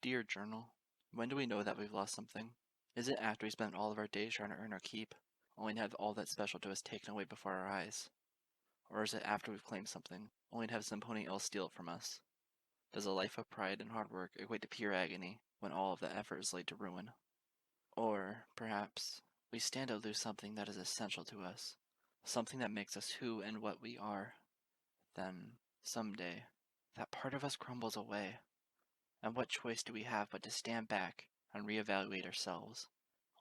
Dear Journal, when do we know that we've lost something? Is it after we spend all of our days trying to earn our keep, only to have all that's special to us taken away before our eyes? Or is it after we've claimed something, only to have some pony else steal it from us? Does a life of pride and hard work equate to pure agony when all of that effort is laid to ruin? Or, perhaps, we stand to lose something that is essential to us, something that makes us who and what we are. Then, someday, that part of us crumbles away. And what choice do we have but to stand back and reevaluate ourselves,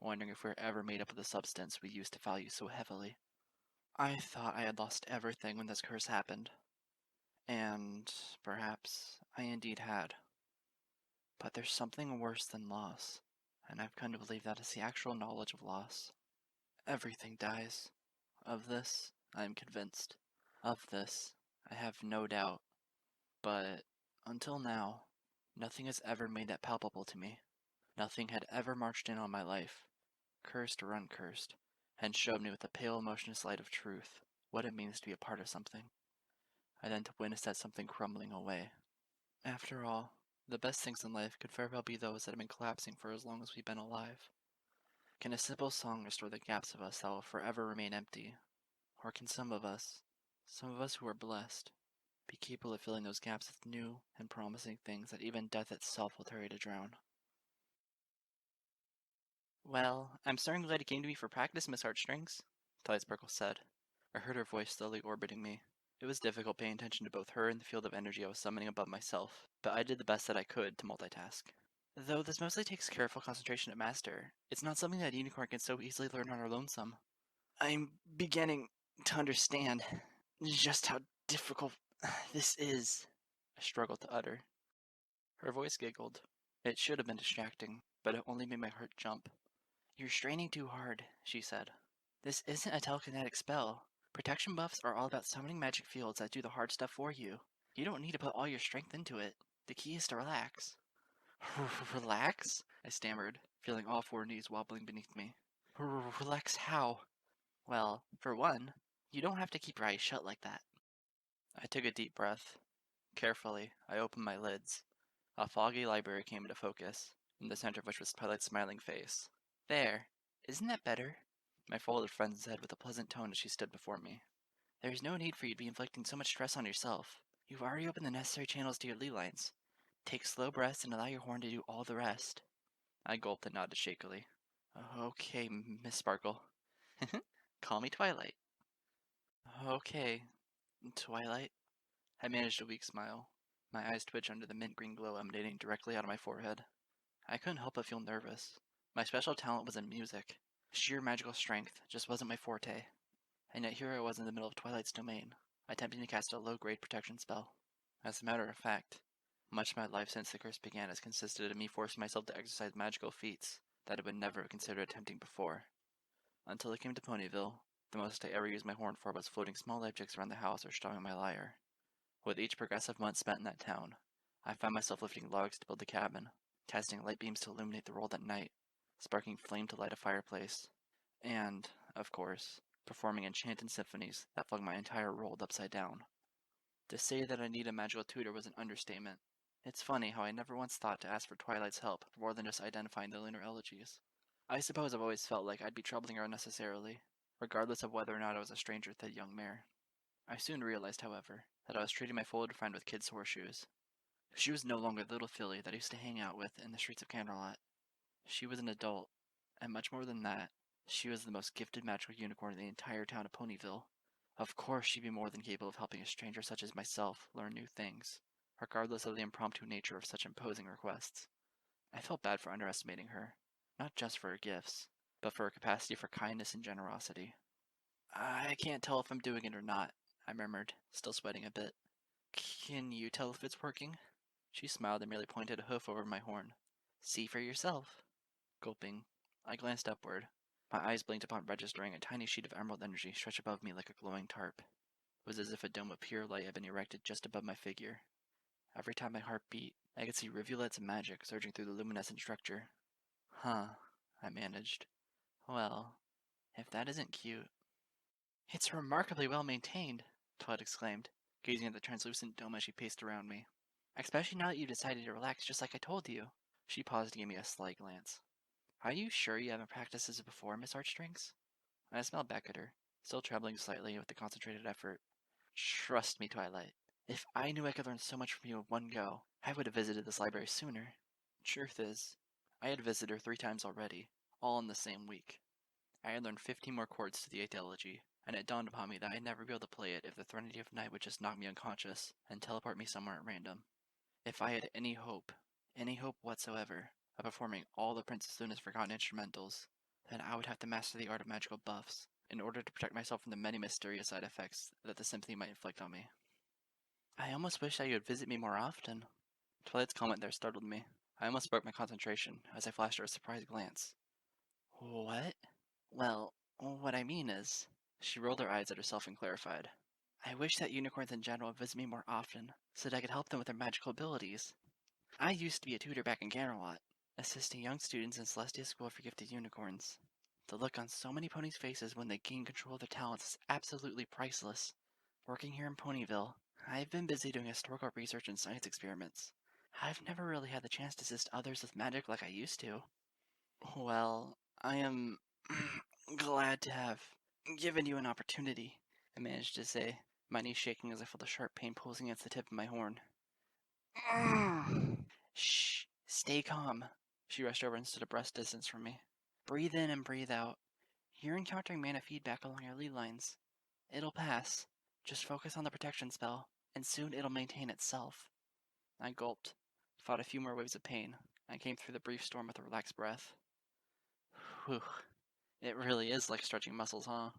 wondering if we're ever made up of the substance we used to value so heavily? I thought I had lost everything when this curse happened. And perhaps I indeed had. But there's something worse than loss, and I've come to believe that is the actual knowledge of loss. Everything dies. Of this, I am convinced. Of this, I have no doubt. But until now, nothing has ever made that palpable to me. Nothing had ever marched in on my life, cursed or uncursed, and showed me with the pale emotionless light of truth what it means to be a part of something, and then to witness that something crumbling away. After all, the best things in life could very well be those that have been collapsing for as long as we've been alive. Can a simple song restore the gaps of us that will forever remain empty? Or can some of us who are blessed, be capable of filling those gaps with new and promising things that even death itself will tarry to drown? Well, I'm starting glad you came to me for practice, Miss Heartstrings, Twilight Sparkle said. I heard her voice slowly orbiting me. It was difficult paying attention to both her and the field of energy I was summoning above myself, but I did the best that I could to multitask. Though this mostly takes careful concentration to master, it's not something that a unicorn can so easily learn on our lonesome. I'm beginning to understand just how difficult this is, I struggled to utter. Her voice giggled. It should have been distracting, but it only made my heart jump. You're straining too hard, she said. This isn't a telekinetic spell. Protection buffs are all about summoning magic fields that do the hard stuff for you. You don't need to put all your strength into it. The key is to relax. Relax? I stammered, feeling all four knees wobbling beneath me. Relax how? Well, for one, you don't have to keep your eyes shut like that. I took a deep breath. Carefully, I opened my lids. A foggy library came into focus, in the center of which was Twilight's smiling face. There. Isn't that better? My folded friend said with a pleasant tone as she stood before me. There is no need for you to be inflicting so much stress on yourself. You've already opened the necessary channels to your lee lines. Take slow breaths and allow your horn to do all the rest. I gulped and nodded shakily. Okay, Miss Sparkle. Call me Twilight. Okay, Twilight. I managed a weak smile. My eyes twitched under the mint green glow emanating directly out of my forehead. I couldn't help but feel nervous. My special talent was in music. Sheer magical strength just wasn't my forte. And yet here I was in the middle of Twilight's domain, attempting to cast a low-grade protection spell. As a matter of fact, much of my life since the curse began has consisted of me forcing myself to exercise magical feats that I would never have considered attempting before. Until I came to Ponyville, the most I ever used my horn for was floating small objects around the house or strumming my lyre. With each progressive month spent in that town, I found myself lifting logs to build a cabin, casting light beams to illuminate the world at night, sparking flame to light a fireplace, and, of course, performing enchanted symphonies that flung my entire world upside down. To say that I need a magical tutor was an understatement. It's funny how I never once thought to ask for Twilight's help for more than just identifying the lunar elegies. I suppose I've always felt like I'd be troubling her unnecessarily, regardless of whether or not I was a stranger to the young mare. I soon realized, however, that I was treating my folded friend with kids' horseshoes. She was no longer the little filly that I used to hang out with in the streets of Canterlot. She was an adult, and much more than that, she was the most gifted magical unicorn in the entire town of Ponyville. Of course she'd be more than capable of helping a stranger such as myself learn new things, regardless of the impromptu nature of such imposing requests. I felt bad for underestimating her, not just for her gifts, but for her capacity for kindness and generosity. I can't tell if I'm doing it or not, I murmured, still sweating a bit. Can you tell if it's working? She smiled and merely pointed a hoof over my horn. See for yourself. Gulping, I glanced upward. My eyes blinked upon registering a tiny sheet of emerald energy stretched above me like a glowing tarp. It was as if a dome of pure light had been erected just above my figure. Every time my heart beat, I could see rivulets of magic surging through the luminescent structure. Huh, I managed. Well, if that isn't cute. It's remarkably well maintained, Twilight exclaimed, gazing at the translucent dome as she paced around me. Especially now that you decided to relax just like I told you. She paused and gave me a slight glance. Are you sure you haven't practiced this before, Miss Heartstrings? I smiled back at her, still trembling slightly with the concentrated effort. Trust me, Twilight. If I knew I could learn so much from you in one go, I would have visited this library sooner. Truth is, I had visited her 3 times already, all in the same week. I had learned 15 more chords to the eighth elegy, and it dawned upon me that I'd never be able to play it if the Threnody of Night would just knock me unconscious and teleport me somewhere at random. If I had any hope whatsoever, of performing all the Princess Luna's forgotten instrumentals, then I would have to master the art of magical buffs in order to protect myself from the many mysterious side effects that the symphony might inflict on me. I almost wish that you would visit me more often. Twilight's comment there startled me. I almost broke my concentration as I flashed her a surprised glance. What? Well, what I mean is, she rolled her eyes at herself and clarified. I wish that unicorns in general would visit me more often, so that I could help them with their magical abilities. I used to be a tutor back in Camelot, assisting young students in Celestia School for Gifted Unicorns. The look on so many ponies' faces when they gain control of their talents is absolutely priceless. Working here in Ponyville, I've been busy doing historical research and science experiments. I've never really had the chance to assist others with magic like I used to. Well, I am glad to have given you an opportunity, I managed to say, my knees shaking as I felt a sharp pain pulsing against the tip of my horn. Shh, stay calm. She rushed over and stood a breath's distance from me. Breathe in and breathe out. You're encountering mana feedback along your lead lines. It'll pass. Just focus on the protection spell, and soon it'll maintain itself. I gulped, fought a few more waves of pain, and came through the brief storm with a relaxed breath. Whew. It really is like stretching muscles, huh?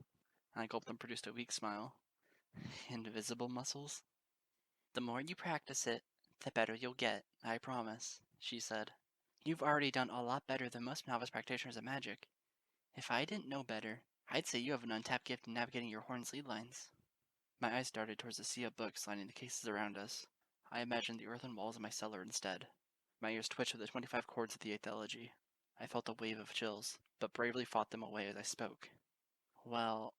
I gulped and produced a weak smile. Invisible muscles? The more you practice it, the better you'll get, I promise, she said. You've already done a lot better than most novice practitioners of magic. If I didn't know better, I'd say you have an untapped gift in navigating your horn's lead lines. My eyes darted towards the sea of books lining the cases around us. I imagined the earthen walls of my cellar instead. My ears twitched with the 25 chords of the eighth elegy. I felt a wave of chills, but bravely fought them away as I spoke. Well,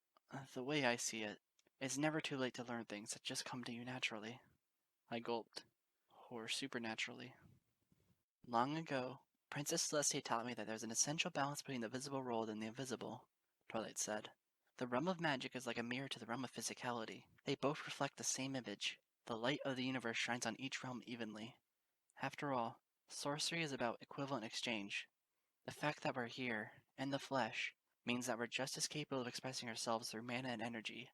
the way I see it, it's never too late to learn things that just come to you naturally. I gulped. Or supernaturally. Long ago, Princess Celestia taught me that there's an essential balance between the visible world and the invisible, Twilight said. The realm of magic is like a mirror to the realm of physicality. They both reflect the same image. The light of the universe shines on each realm evenly. After all, sorcery is about equivalent exchange. The fact that we're here, in the flesh, means that we're just as capable of expressing ourselves through mana and energy.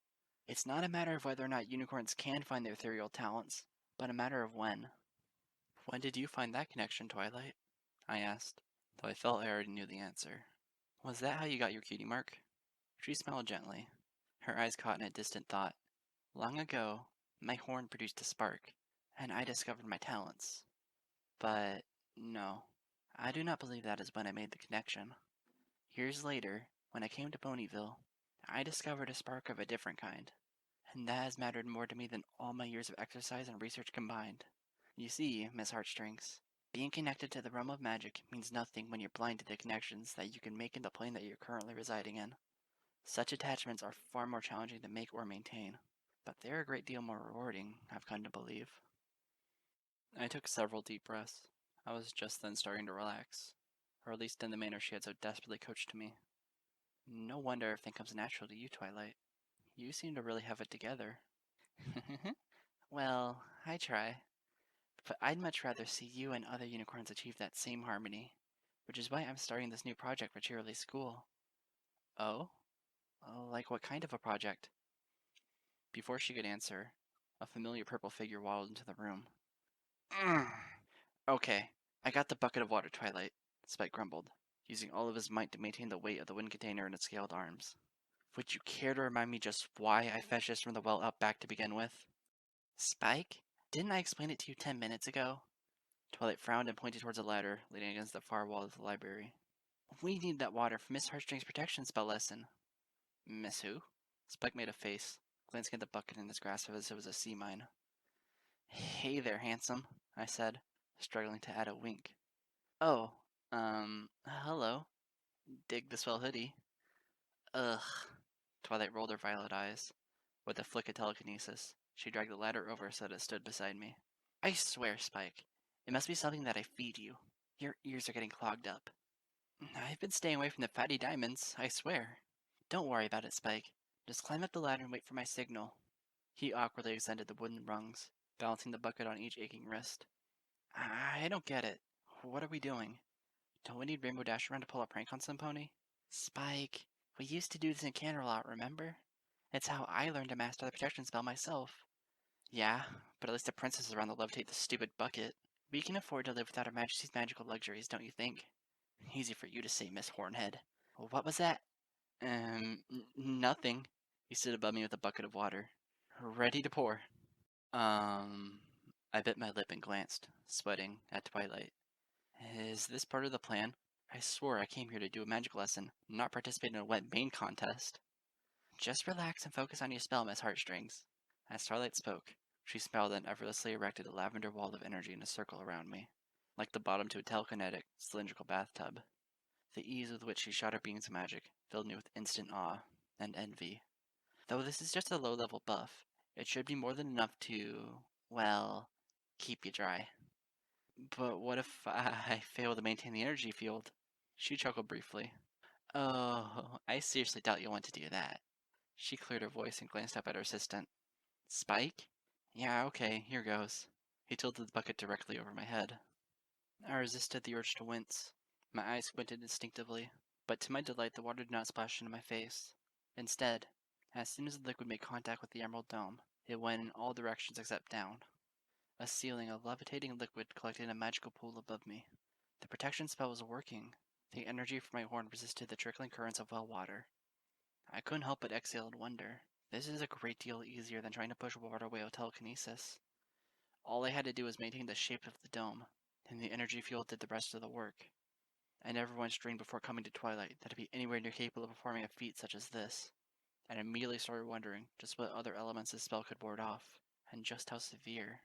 It's not a matter of whether or not unicorns can find their ethereal talents, but a matter of when. When did you find that connection, Twilight? I asked, though I felt I already knew the answer. Was that how you got your cutie mark? She smiled gently. Her eyes caught in a distant thought. Long ago, my horn produced a spark, and I discovered my talents. But no, I do not believe that is when I made the connection. Years later, when I came to Ponyville, I discovered a spark of a different kind, and that has mattered more to me than all my years of exercise and research combined. You see, Miss Heartstrings, being connected to the realm of magic means nothing when you're blind to the connections that you can make in the plane that you're currently residing in. Such attachments are far more challenging to make or maintain, but they're a great deal more rewarding, I've come to believe. I took several deep breaths. I was just then starting to relax, or at least in the manner she had so desperately coached to me. No wonder everything comes natural to you, Twilight. You seem to really have it together. Well, I try. But I'd much rather see you and other unicorns achieve that same harmony, which is why I'm starting this new project for Cheerilee School. Oh? Like what kind of a project? Before she could answer, a familiar purple figure waddled into the room. Okay, I got the bucket of water, Twilight, Spike grumbled, using all of his might to maintain the weight of the wind container in its scaled arms. Would you care to remind me just why I fetched this from the well out back to begin with? Spike? Didn't I explain it to you 10 minutes ago? Twilight frowned and pointed towards a ladder leaning against the far wall of the library. We need that water for Miss Heartstring's protection spell lesson. Miss who? Spike made a face, glancing at the bucket in his grasp as if it was a sea mine. Hey there, handsome, I said, struggling to add a wink. Oh, hello. Dig the swell hoodie. Ugh. Twilight rolled her violet eyes. With a flick of telekinesis, she dragged the ladder over so that it stood beside me. I swear, Spike, it must be something that I feed you. Your ears are getting clogged up. I've been staying away from the fatty diamonds, I swear. Don't worry about it, Spike. Just climb up the ladder and wait for my signal. He awkwardly extended the wooden rungs, balancing the bucket on each aching wrist. I don't get it. What are we doing? Don't we need Rainbow Dash around to pull a prank on some pony? Spike, we used to do this in Canterlot, remember? It's how I learned to master the protection spell myself. Yeah, but at least the princess is around to levitate the stupid bucket. We can afford to live without Her Majesty's magical luxuries, don't you think? Easy for you to say, Miss Hornhead. What was that? Nothing. He stood above me with a bucket of water. Ready to pour. I bit my lip and glanced, sweating, at Twilight. Is this part of the plan? I swore I came here to do a magic lesson, not participate in a wet bane contest. Just relax and focus on your spell, Miss Heartstrings. As Twilight spoke, she smiled and effortlessly erected a lavender wall of energy in a circle around me, like the bottom to a telekinetic, cylindrical bathtub. The ease with which she shot her beams of magic filled me with instant awe and envy. Though this is just a low-level buff, it should be more than enough to, well, keep you dry. But what if I fail to maintain the energy field? She chuckled briefly. Oh, I seriously doubt you'll want to do that. She cleared her voice and glanced up at her assistant. Spike? Yeah, okay, here goes. He tilted the bucket directly over my head. I resisted the urge to wince. My eyes squinted instinctively, but to my delight the water did not splash into my face. Instead, as soon as the liquid made contact with the emerald dome, it went in all directions except down. A ceiling of levitating liquid collected in a magical pool above me. The protection spell was working. The energy from my horn resisted the trickling currents of well water. I couldn't help but exhale in wonder. This is a great deal easier than trying to push water away with telekinesis. All I had to do was maintain the shape of the dome, and the energy field did the rest of the work. I never once dreamed before coming to Twilight that I'd be anywhere near capable of performing a feat such as this, and immediately started wondering just what other elements this spell could ward off, and just how severe.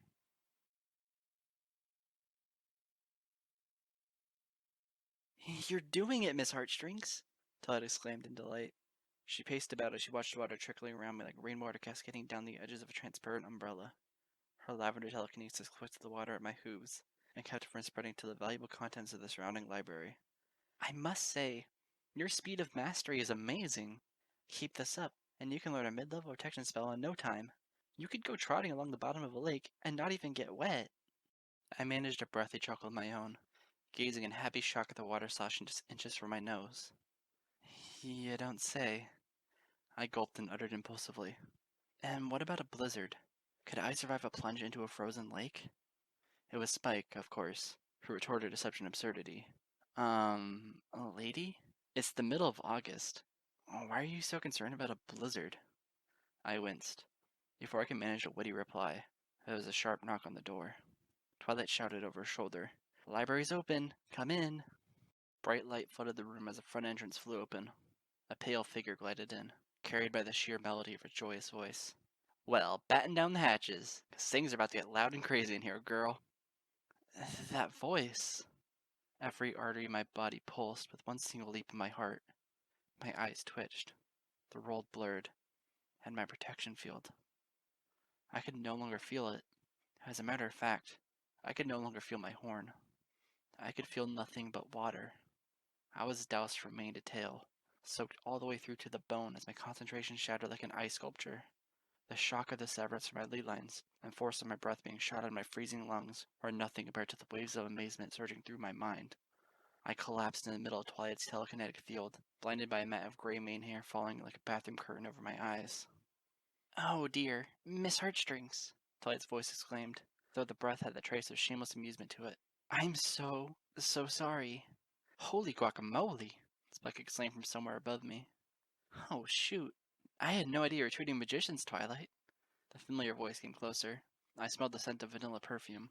You're doing it, Miss Heartstrings! Twilight exclaimed in delight. She paced about as she watched water trickling around me like rainwater cascading down the edges of a transparent umbrella. Her lavender telekinesis clicked the water at my hooves, and kept it from spreading to the valuable contents of the surrounding library. I must say, your speed of mastery is amazing. Keep this up, and you can learn a mid-level protection spell in no time. You could go trotting along the bottom of a lake and not even get wet. I managed a breathy chuckle of my own, gazing in happy shock at the water sloshing just inches from my nose. You don't say. I gulped and uttered impulsively. And what about a blizzard? Could I survive a plunge into a frozen lake? It was Spike, of course, who retorted to such an absurdity. A lady? It's the middle of August. Why are you so concerned about a blizzard? I winced. Before I could manage a witty reply, there was a sharp knock on the door. Twilight shouted over her shoulder, "Library's open! Come in!" Bright light flooded the room as the front entrance flew open. A pale figure glided in, carried by the sheer melody of her joyous voice. Well, batten down the hatches, 'cause things are about to get loud and crazy in here, girl. That voice. Every artery in my body pulsed with one single leap in my heart. My eyes twitched, the world blurred, and my protection field. I could no longer feel it. As a matter of fact, I could no longer feel my horn. I could feel nothing but water. I was doused from mane to tail, soaked all the way through to the bone as my concentration shattered like an ice sculpture. The shock of the severance from my lead lines and force of my breath being shot out of my freezing lungs were nothing compared to the waves of amazement surging through my mind. I collapsed in the middle of Twilight's telekinetic field, blinded by a mat of gray mane hair falling like a bathroom curtain over my eyes. Oh dear, Miss Heartstrings, Twilight's voice exclaimed, though the breath had the trace of shameless amusement to it. I'm so sorry. Holy guacamole, Spike exclaimed from somewhere above me. Oh shoot, I had no idea you were treating magicians, Twilight. The familiar voice came closer. I smelled the scent of vanilla perfume.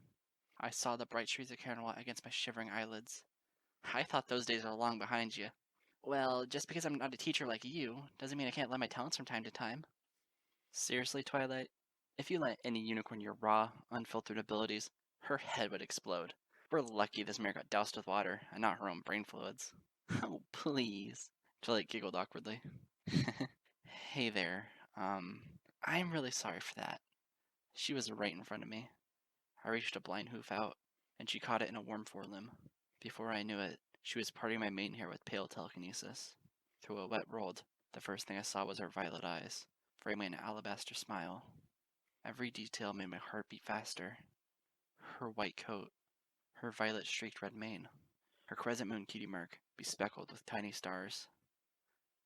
I saw the bright streaks of caramel against my shivering eyelids. I thought those days are long behind you. Well, just because I'm not a teacher like you, doesn't mean I can't lend my talents from time to time. Seriously, Twilight? If you let any unicorn your raw, unfiltered abilities, her head would explode. We're lucky this mare got doused with water, and not her own brain fluids. Oh, please. Twilight giggled awkwardly. Hey there, I'm really sorry for that. She was right in front of me. I reached a blind hoof out, and she caught it in a warm forelimb. Before I knew it, she was parting my mane hair with pale telekinesis. Through a wet world, the first thing I saw was her violet eyes, framing an alabaster smile. Every detail made my heart beat faster. Her white coat, her violet streaked red mane, her crescent moon cutie mark, bespeckled with tiny stars.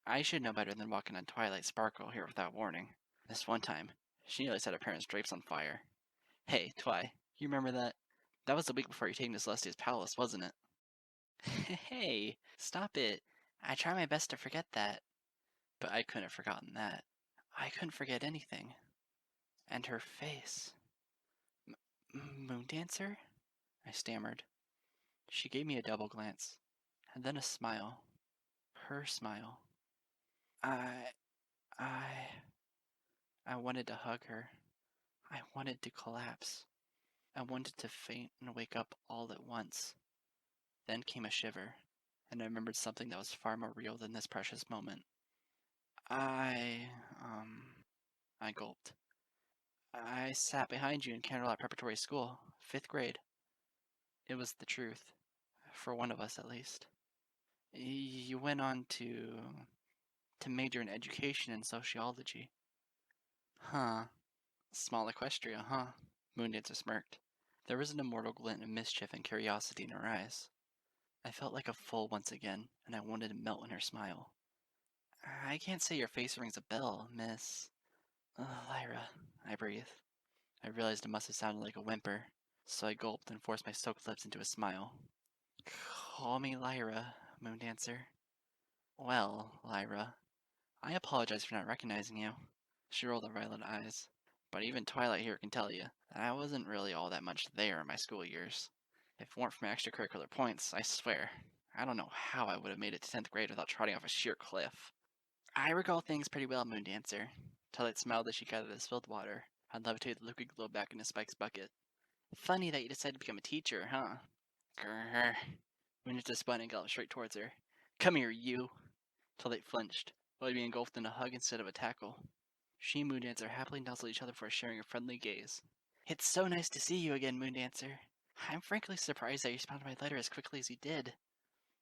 I should know better than walking on Twilight Sparkle here without warning. This one time, she nearly set her parents' drapes on fire. Hey, Twi, you remember that? That was the week before you taken to Celestia's palace, wasn't it? Hey, stop it. I try my best to forget that. But I couldn't have forgotten that. I couldn't forget anything. And her face. Moondancer? I stammered. She gave me a double glance, and then a smile. Her smile. I wanted to hug her. I wanted to collapse. I wanted to faint and wake up all at once. Then came a shiver, and I remembered something that was far more real than this precious moment. I gulped. I sat behind you in Candlelight Preparatory School, 5th grade. It was the truth, for one of us at least. You went on to major in education and sociology. Huh. Small Equestria, huh? Moondancer smirked. There was an immortal glint of mischief and curiosity in her eyes. I felt like a fool once again, and I wanted to melt in her smile. I can't say your face rings a bell, Miss... Lyra, I breathed. I realized it must have sounded like a whimper, so I gulped and forced my soaked lips into a smile. Call me Lyra, Moondancer. Well, Lyra, I apologize for not recognizing you. She rolled her violet eyes. But even Twilight here can tell you that I wasn't really all that much there in my school years. If it weren't for my extracurricular points, I swear, I don't know how I would have made it to 10th grade without trotting off a sheer cliff. I recall things pretty well, Moondancer. Twilight smiled as she gathered the spilled water and levitated the liquid globe back into Spike's bucket. Funny that you decided to become a teacher, huh? Grrr. Moondancer spun and galloped straight towards her. Come here, you! Twilight flinched, but being engulfed in a hug instead of a tackle. She and Moondancer happily nuzzled each other before sharing a friendly gaze. It's so nice to see you again, Moondancer. I'm frankly surprised that you responded to my letter as quickly as you did.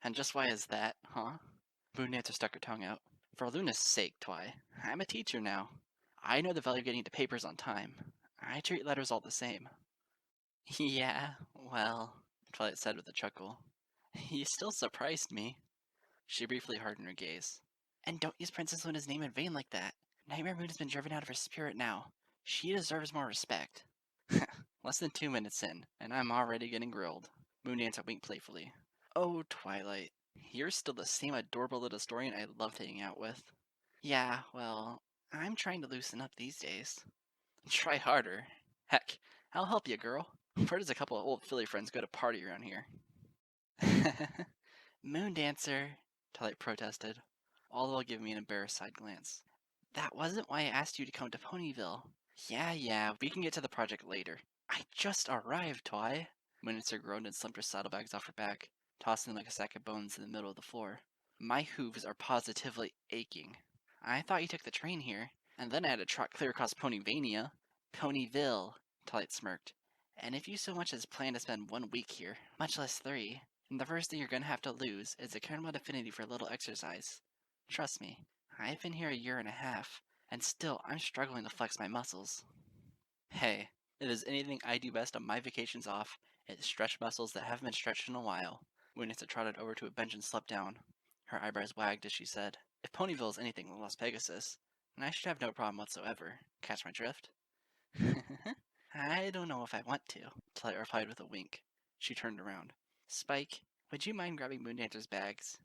And just why is that, huh? Moondancer stuck her tongue out. For Luna's sake, Twi, I'm a teacher now. I know the value of getting to papers on time. I treat letters all the same. Yeah, well, Twilight said with a chuckle. You still surprised me. She briefly hardened her gaze. And don't use Princess Luna's name in vain like that. Nightmare Moon has been driven out of her spirit now. She deserves more respect. Less than 2 minutes in, and I'm already getting grilled. Moondancer winked playfully. Oh, Twilight, you're still the same adorable little historian I loved hanging out with. Yeah, well, I'm trying to loosen up these days. Try harder. Heck, I'll help you, girl. Where does a couple of old Philly friends go to party around here? Moondancer, Twilight protested, all the while giving me an embarrassed side glance. That wasn't why I asked you to come to Ponyville. Yeah, we can get to the project later. I just arrived, Twi. Moondancer groaned and slumped her saddlebags off her back, tossing them like a sack of bones in the middle of the floor. My hooves are positively aching. I thought you took the train here, and then I had to trot clear across Ponyvania. Ponyville, Twilight smirked. And if you so much as plan to spend 1 week here, much less 3, then the first thing you're going to have to lose is a caramel affinity for a little exercise. Trust me, I've been here a year and a half, and still I'm struggling to flex my muscles. Hey, if there's anything I do best on my vacations off, it's stretch muscles that haven't been stretched in a while. Moondancer trotted over to a bench and slept down. Her eyebrows wagged as she said, If Ponyville is anything like Las Pegasus, then I should have no problem whatsoever. Catch my drift? I don't know if I want to, Twilight replied with a wink. She turned around. Spike, would you mind grabbing Moondancer's bags?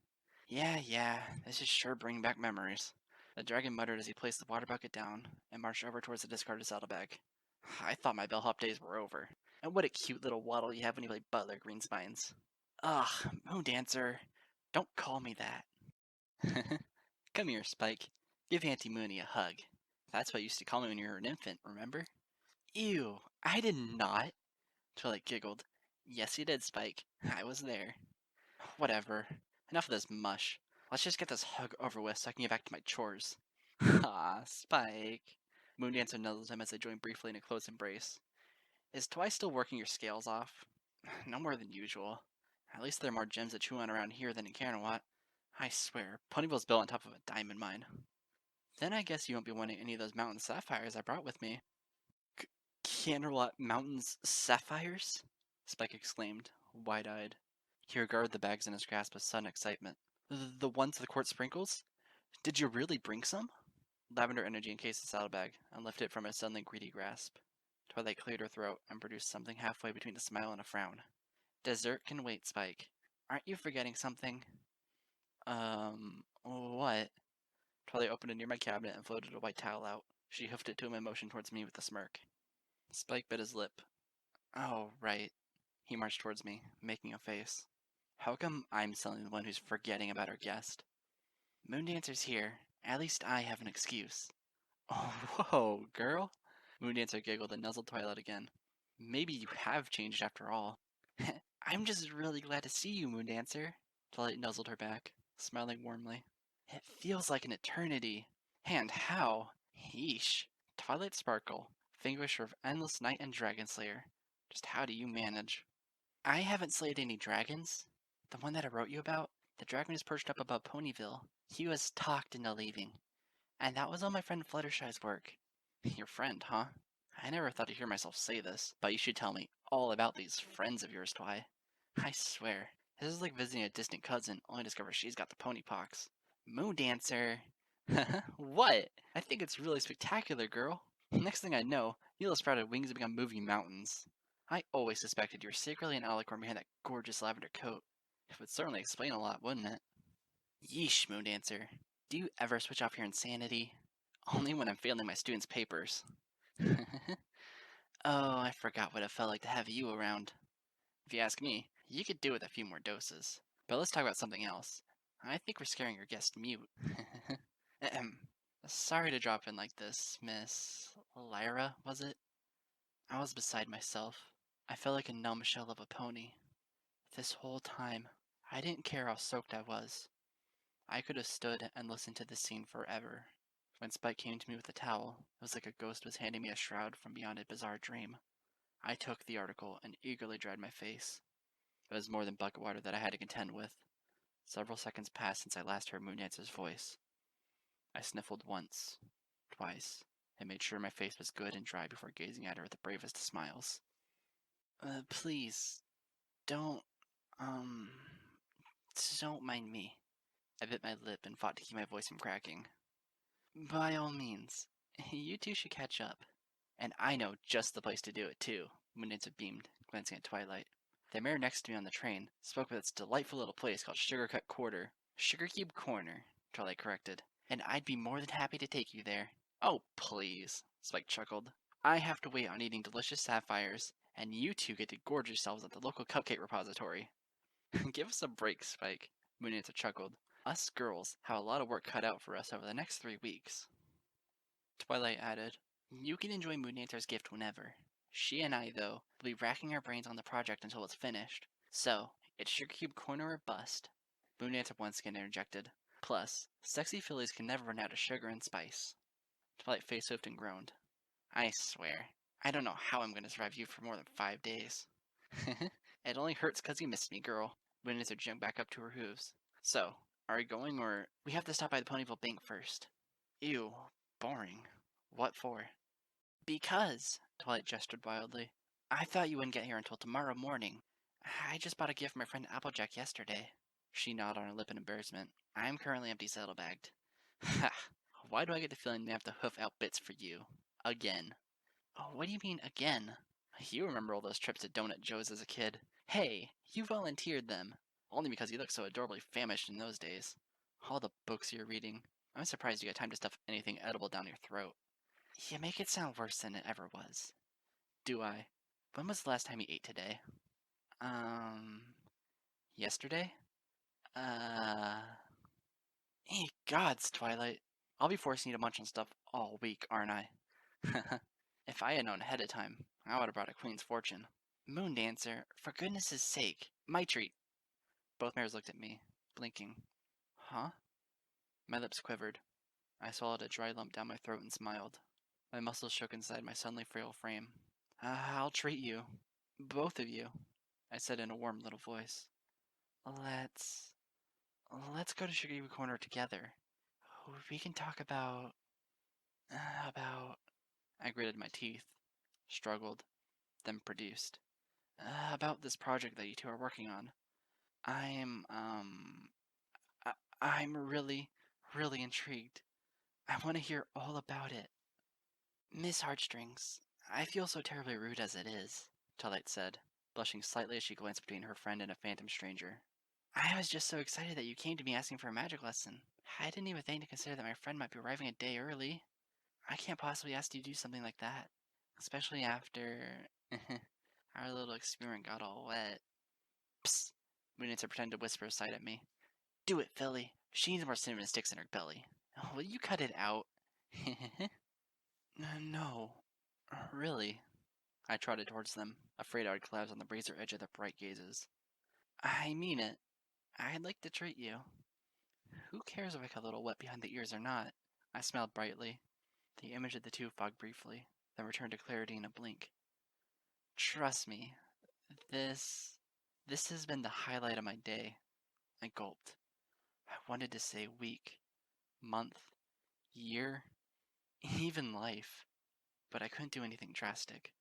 Yeah, this is sure bringing back memories. The dragon muttered as he placed the water bucket down and marched over towards the discarded saddlebag. I thought my bellhop days were over. And what a cute little waddle you have when you play Butler, Greenspines. Ugh, Moondancer. Don't call me that. Come here, Spike. Give Auntie Mooney a hug. That's what you used to call me when you were an infant, remember? Ew, I did not. Twilight giggled. Yes, you did, Spike. I was there. Whatever. Enough of this mush. Let's just get this hug over with so I can get back to my chores. Ah, Spike. Moondancer nuzzled him as they joined briefly in a close embrace. Is Twi still working your scales off? No more than usual. At least there are more gems to chew on around here than in Canterlot. I swear, Ponyville's built on top of a diamond mine. Then I guess you won't be wanting any of those mountain sapphires I brought with me. Canterlot Mountain's sapphires? Spike exclaimed, wide-eyed. He regarded the bags in his grasp with sudden excitement. The ones with quartz sprinkles? Did you really bring some? Lavender Energy encased the saddlebag and lifted it from a suddenly greedy grasp. Twilight cleared her throat and produced something halfway between a smile and a frown. Dessert can wait, Spike. Aren't you forgetting something? What? Twilight opened a nearby cabinet and floated a white towel out. She hoofed it to him and motioned towards me with a smirk. Spike bit his lip. Oh, right. He marched towards me, making a face. How come I'm suddenly the one who's forgetting about our guest? Moondancer's here. At least I have an excuse. Oh, whoa, girl. Moondancer giggled and nuzzled Twilight again. Maybe you have changed after all. I'm just really glad to see you, Moondancer. Twilight nuzzled her back, smiling warmly. It feels like an eternity. And how? Yeesh. Twilight Sparkle, vanquisher of endless night and dragon slayer. Just how do you manage? I haven't slayed any dragons. The one that I wrote you about, the dragon is perched up above Ponyville. He was talked into leaving. And that was all my friend Fluttershy's work. Your friend, huh? I never thought to hear myself say this, but you should tell me all about these friends of yours, Twi. I swear, this is like visiting a distant cousin, only to discover she's got the pony pox. Moondancer! What? I think it's really spectacular, girl. Next thing I know, you'll have sprouted wings and become moving mountains. I always suspected you were secretly an alicorn behind that gorgeous lavender coat. It would certainly explain a lot, wouldn't it? Yeesh, Moondancer. Do you ever switch off your insanity? Only when I'm failing my students' papers. Oh, I forgot what it felt like to have you around. If you ask me, you could do with a few more doses. But let's talk about something else. I think we're scaring your guest mute. Sorry to drop in like this, Miss Lyra, was it? I was beside myself. I felt like a numb shell of a pony. This whole time, I didn't care how soaked I was. I could have stood and listened to this scene forever. When Spike came to me with a towel, it was like a ghost was handing me a shroud from beyond a bizarre dream. I took the article and eagerly dried my face. It was more than bucket water that I had to contend with. Several seconds passed since I last heard Moondancer's voice. I sniffled once, twice, and made sure my face was good and dry before gazing at her with the bravest of smiles. Please, don't mind me. I bit my lip and fought to keep my voice from cracking. By all means, you two should catch up. And I know just the place to do it, too, Moondancer beamed, glancing at Twilight. The mayor next to me on the train spoke of its delightful little place called Sugarcut Quarter. Sugarcube Corner, Twilight corrected. And I'd be more than happy to take you there. Oh, please, Spike chuckled. I have to wait on eating delicious sapphires, and you two get to gorge yourselves at the local cupcake repository. Give us a break, Spike, Moondancer chuckled. Us girls have a lot of work cut out for us over the next 3 weeks. Twilight added, You can enjoy Moondancer's gift whenever. She and I, though, will be racking our brains on the project until it's finished. So, it's Sugarcube Corner or bust. Moondancer once again interjected. Plus, sexy fillies can never run out of sugar and spice. Twilight face hoofed and groaned. I swear, I don't know how I'm going to survive you for more than 5 days. It only hurts 'cause you missed me, girl. Moondancer jumped back up to her hooves. So, are you going, or we have to stop by the Ponyville Bank first? Ew, boring. What for? Because, Twilight gestured wildly. I thought you wouldn't get here until tomorrow morning. I just bought a gift for my friend Applejack yesterday. She gnawed on her lip in embarrassment. I'm currently empty saddlebagged. Ha! Why do I get the feeling they have to hoof out bits for you? Again. Oh, what do you mean, again? You remember all those trips to Donut Joe's as a kid. Hey, you volunteered them. Only because you looked so adorably famished in those days. All the books you're reading. I'm surprised you got time to stuff anything edible down your throat. You make it sound worse than it ever was. Do I? When was the last time you ate today? Yesterday? Hey, gods, Twilight. I'll be forcing you to munch on stuff all week, aren't I? If I had known ahead of time, I would have brought a queen's fortune. Moondancer, for goodness' sake, my treat. Both mares looked at me, blinking. Huh? My lips quivered. I swallowed a dry lump down my throat and smiled. My muscles shook inside my suddenly frail frame. I'll treat you. Both of you, I said in a warm little voice. Let's let's go to Sugar Corner together. We can talk about. I gritted my teeth, struggled, then produced. About this project that you two are working on. I'm I, I'm really intrigued. I want to hear all about it. Miss Heartstrings, I feel so terribly rude as it is, Twilight said, blushing slightly as she glanced between her friend and a phantom stranger. I was just so excited that you came to me asking for a magic lesson. I didn't even think to consider that my friend might be arriving a day early. I can't possibly ask you to do something like that, especially after our little experiment got all wet. Psst, Moondancer pretended to whisper aside at me. Do it, Philly. She needs more cinnamon sticks in her belly. Will you cut it out? No. Really? I trotted towards them, afraid I would collapse on the razor edge of their bright gazes. I mean it. I'd like to treat you. Who cares if I got a little wet behind the ears or not? I smiled brightly. The image of the two fogged briefly, then returned to clarity in a blink. Trust me, this has been the highlight of my day. I gulped. I wanted to say week, month, year, even life, but I couldn't do anything drastic.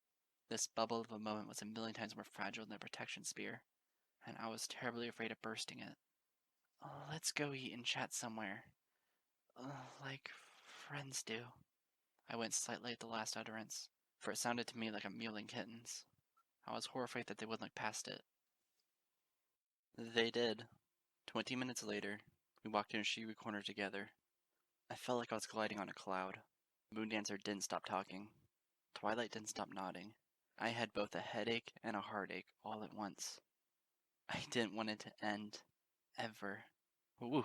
This bubble of a moment was a million times more fragile than a protection spear, and I was terribly afraid of bursting it. Let's go eat and chat somewhere. Like friends do. I went slightly at the last utterance, for it sounded to me like a mewling kitten's. I was horrified that they wouldn't look past it. They did. 20 minutes later, we walked into Shiwi Corner together. I felt like I was gliding on a cloud. Moondancer didn't stop talking. Twilight didn't stop nodding. I had both a headache and a heartache all at once. I didn't want it to end. Ever. Ooh,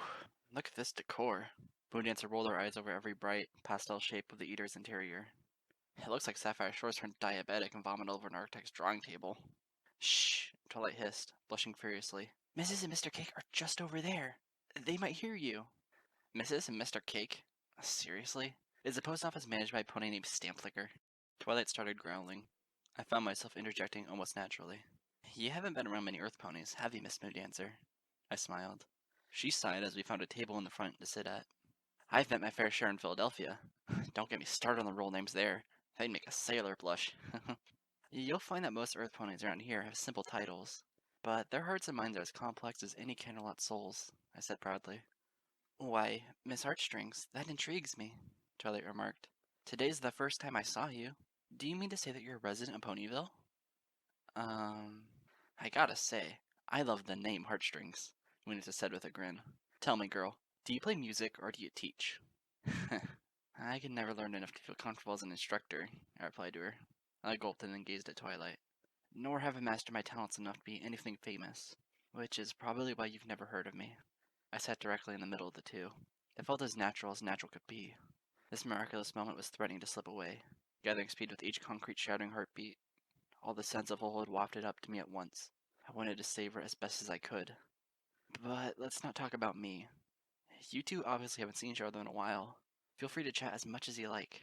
look at this decor. Moondancer rolled her eyes over every bright, pastel shape of the eater's interior. It looks like Sapphire Shores turned diabetic and vomited over an architect's drawing table. Shh, Twilight hissed, blushing furiously. Mrs. and Mr. Cake are just over there. They might hear you. Mrs. and Mr. Cake? Seriously? Is the post office managed by a pony named Stampflicker? Twilight started growling. I found myself interjecting almost naturally. You haven't been around many Earth ponies, have you, Miss Moondancer? I smiled. She sighed as we found a table in the front to sit at. I've met my fair share in Philadelphia. Don't get me started on the role names there. They'd make a sailor blush. You'll find that most Earth ponies around here have simple titles, but their hearts and minds are as complex as any Canterlot souls, I said proudly. Why, Miss Heartstrings, that intrigues me, Twilight remarked. Today's the first time I saw you. Do you mean to say that you're a resident of Ponyville? I gotta say, I love the name Heartstrings, Winita said with a grin. Tell me, girl, do you play music or do you teach? I could never learn enough to feel comfortable as an instructor, I replied to her. I gulped and then gazed at Twilight. Nor have I mastered my talents enough to be anything famous, which is probably why you've never heard of me. I sat directly in the middle of the two. It felt as natural could be. This miraculous moment was threatening to slip away, gathering speed with each concrete shouting heartbeat. All the sense of whole had wafted up to me at once. I wanted to savor it as best as I could. But let's not talk about me. You two obviously haven't seen each other in a while. Feel free to chat as much as you like.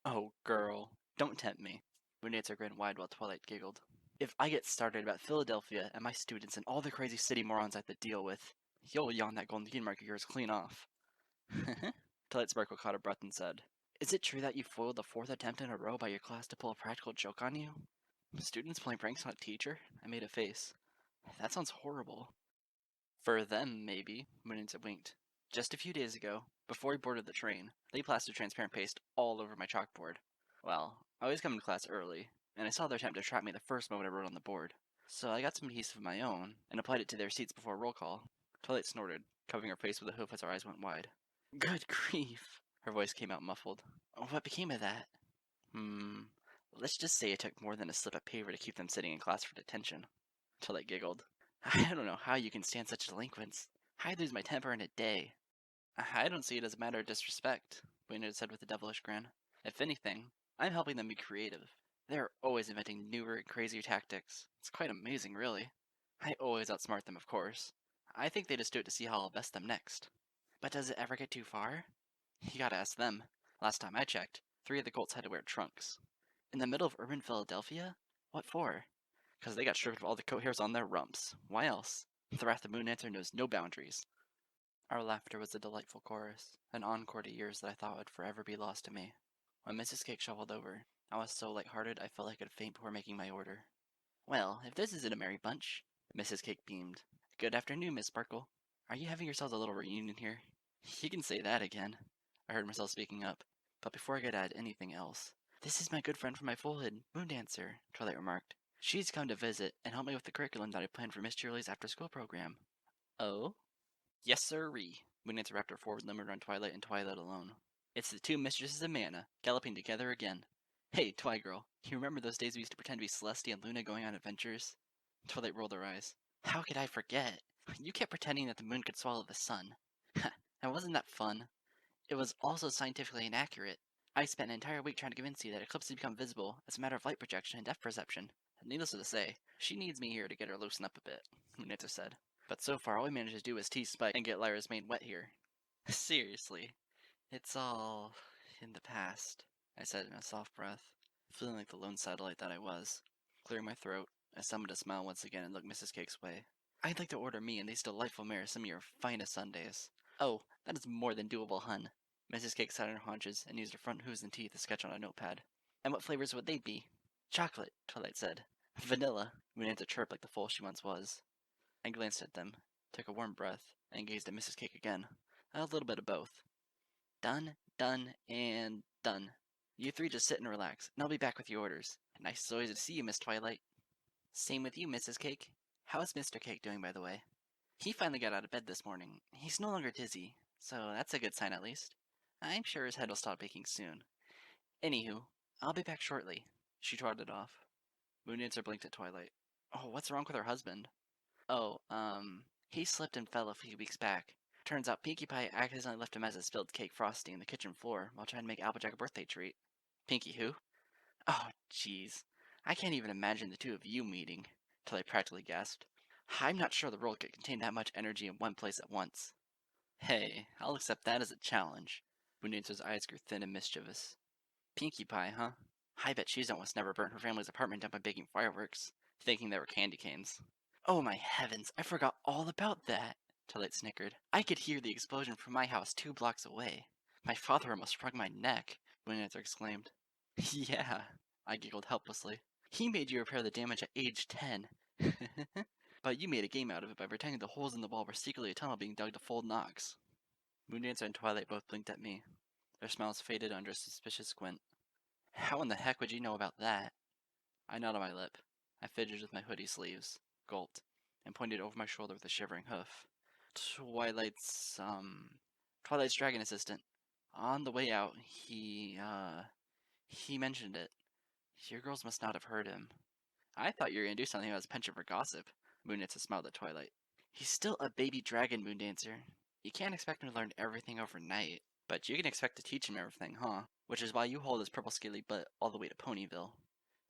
Oh, girl, don't tempt me. Moondancer grinned wide while Twilight giggled. If I get started about Philadelphia and my students and all the crazy city morons I have to deal with, you'll yawn that golden mark of yours clean off. Twilight Sparkle caught her breath and said, Is it true that you foiled the 4th attempt in a row by your class to pull a practical joke on you? Students playing pranks on a teacher? I made a face. That sounds horrible. For them, maybe, Moondancer winked. Just a few days ago, before we boarded the train, they plastered transparent paste all over my chalkboard. Well, I always come to class early, and I saw their attempt to trap me the first moment I wrote on the board. So I got some adhesive of my own, and applied it to their seats before roll call. Twilight snorted, covering her face with a hoof as her eyes went wide. Good grief! Her voice came out muffled. What became of that? Let's just say it took more than a slip of paper to keep them sitting in class for detention. Twilight giggled. I don't know how you can stand such delinquents. I'd lose my temper in a day. I don't see it as a matter of disrespect, Winona said with a devilish grin. If anything, I'm helping them be creative. They're always inventing newer and crazier tactics. It's quite amazing, really. I always outsmart them, of course. I think they just do it to see how I'll best them next. But does it ever get too far? You gotta ask them. Last time I checked, 3 of the colts had to wear trunks. In the middle of urban Philadelphia? What for? Because they got stripped of all the coat hairs on their rumps. Why else? The wrath of Moondancer knows no boundaries. Our laughter was a delightful chorus, an encore to years that I thought would forever be lost to me. When Mrs. Cake shuffled over, I was so light-hearted I felt like I could faint before making my order. Well, if this isn't a merry bunch, Mrs. Cake beamed. Good afternoon, Miss Sparkle. Are you having yourselves a little reunion here? You can say that again. I heard myself speaking up, but before I could add anything else, this is my good friend from my forehead, Moondancer, Twilight remarked. She's come to visit and help me with the curriculum that I planned for Miss Shirley's after-school program. Oh? Yes, sirree. Moondancer wrapped her forward limb around Twilight and Twilight alone. It's the two mistresses of mana, galloping together again. Hey, Twigirl, you remember those days we used to pretend to be Celestia and Luna going on adventures? Twilight rolled her eyes. How could I forget? You kept pretending that the moon could swallow the sun. And wasn't that fun? It was also scientifically inaccurate. I spent an entire week trying to convince you that eclipses become visible as a matter of light projection and depth perception. Needless to say, she needs me here to get her loosened up a bit, Moondancer said. But so far all we managed to do is tease Spike and get Lyra's mane wet here. Seriously, it's all in the past, I said in a soft breath, feeling like the lone satellite that I was. Clearing my throat, I summoned a smile once again and looked Mrs. Cake's way. I'd like to order me and these delightful mares some of your finest sundaes. Oh, that is more than doable, hun. Mrs. Cake sat on her haunches and used her front hooves and teeth to sketch on a notepad. And what flavors would they be? Chocolate, Twilight said. Vanilla, Moondancer chirped like the foal she once was. I glanced at them, took a warm breath, and gazed at Mrs. Cake again. A little bit of both. Done, and done. You three just sit and relax, and I'll be back with your orders. Nice as always to see you, Miss Twilight. Same with you, Mrs. Cake. How's Mr. Cake doing, by the way? He finally got out of bed this morning. He's no longer dizzy, so that's a good sign at least. I'm sure his head will stop aching soon. Anywho, I'll be back shortly. She trotted off. Moondancer blinked at Twilight. Oh, what's wrong with her husband? Oh, he slipped and fell a few weeks back. Turns out Pinkie Pie accidentally left him as a spilled cake frosting in the kitchen floor while trying to make Applejack a birthday treat. Pinkie who? Oh, jeez. I can't even imagine the two of you meeting, Twilight practically gasped. I'm not sure the world could contain that much energy in one place at once. Hey, I'll accept that as a challenge. Moondancer's eyes grew thin and mischievous. Pinkie Pie, huh? I bet she's almost never burnt her family's apartment down by baking fireworks, thinking they were candy canes. Oh my heavens, I forgot all about that, Twilight snickered. I could hear the explosion from my house 2 blocks away. My father almost sprung my neck, Moondancer exclaimed. Yeah, I giggled helplessly. He made you repair the damage at age 10. But you made a game out of it by pretending the holes in the wall were secretly a tunnel being dug to fold Nox. Moondancer and Twilight both blinked at me. Their smiles faded under a suspicious squint. How in the heck would you know about that? I nodded my lip. I fidgeted with my hoodie sleeves, gulped, and pointed over my shoulder with a shivering hoof. Twilight's dragon assistant. On the way out, he mentioned it. Your girls must not have heard him. I thought you were gonna do something about his penchant for gossip. Moondancer smiled at Twilight. He's still a baby dragon, Moondancer. You can't expect him to learn everything overnight, but you can expect to teach him everything, huh? Which is why you hold his purple scaly butt all the way to Ponyville.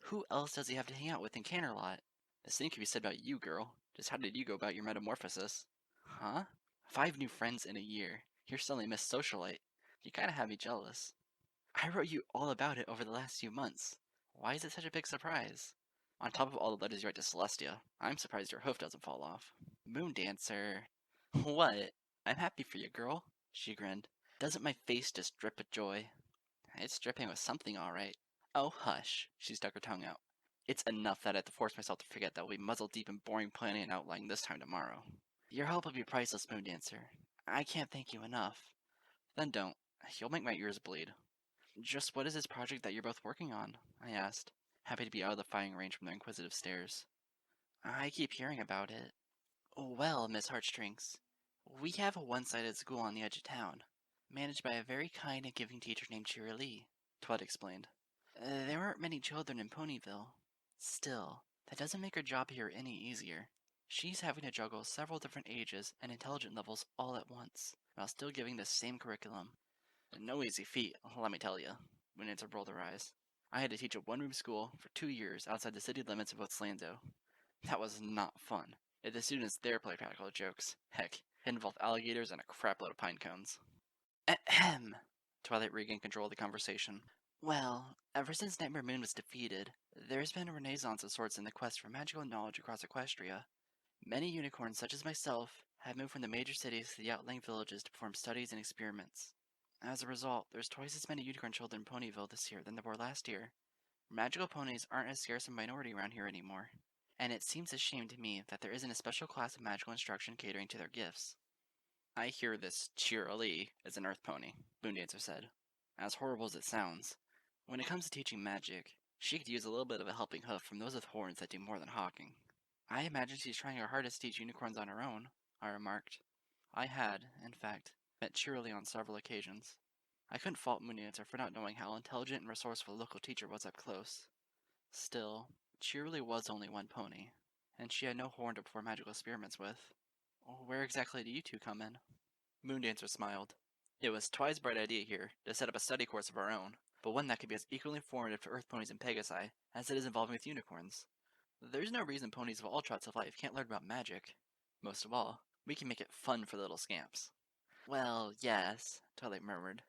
Who else does he have to hang out with in Canterlot? The same can be said about you, girl. Just how did you go about your metamorphosis? Huh? 5 new friends in a year. You're suddenly Miss Socialite. You kinda have me jealous. I wrote you all about it over the last few months. Why is it such a big surprise? On top of all the letters you write to Celestia, I'm surprised your hoof doesn't fall off. Moondancer. What? I'm happy for you, girl. She grinned. Doesn't my face just drip with joy? It's dripping with something, all right. Oh, hush. She stuck her tongue out. It's enough that I have to force myself to forget that we'll be muzzle deep in boring planning and outlining this time tomorrow. Your help will be priceless, Moondancer. I can't thank you enough. Then don't. You'll make my ears bleed. Just what is this project that you're both working on? I asked, happy to be out of the firing range from their inquisitive stares. I keep hearing about it. Well, Miss Heartstrings, we have a one-sided school on the edge of town, managed by a very kind and giving teacher named Cheerilee, Twilight explained. There aren't many children in Ponyville. Still, that doesn't make her job here any easier. She's having to juggle several different ages and intelligence levels all at once, while still giving the same curriculum. No easy feat, let me tell you, Moondancer rolled her eyes. I had to teach a one-room school for 2 years outside the city limits of Otslando. That was not fun. If the students dare play practical jokes, heck, it involved alligators and a crapload of pine cones. Ahem! Twilight regained control of the conversation. Well, ever since Nightmare Moon was defeated, there's been a renaissance of sorts in the quest for magical knowledge across Equestria. Many unicorns, such as myself, have moved from the major cities to the outlying villages to perform studies and experiments. As a result, there's twice as many unicorn children in Ponyville this year than there were last year. Magical ponies aren't as scarce a minority around here anymore, and it seems a shame to me that there isn't a special class of magical instruction catering to their gifts. I hear this cheerily as an earth pony, Moondancer said. As horrible as it sounds, when it comes to teaching magic, she could use a little bit of a helping hoof from those with horns that do more than hawking. I imagine she's trying her hardest to teach unicorns on her own, I remarked. I had, in fact, met Cheerily on several occasions. I couldn't fault Moondancer for not knowing how intelligent and resourceful a local teacher was up close. Still, Cheerily was only one pony, and she had no horn to perform magical experiments with. Where exactly do you two come in? Moondancer smiled. It was Twi's bright idea here to set up a study course of our own, but one that could be as equally informative for Earth ponies and Pegasi as it is involving with unicorns. There's no reason ponies of all trots of life can't learn about magic. Most of all, we can make it fun for the little scamps. Well, yes, Twilight murmured.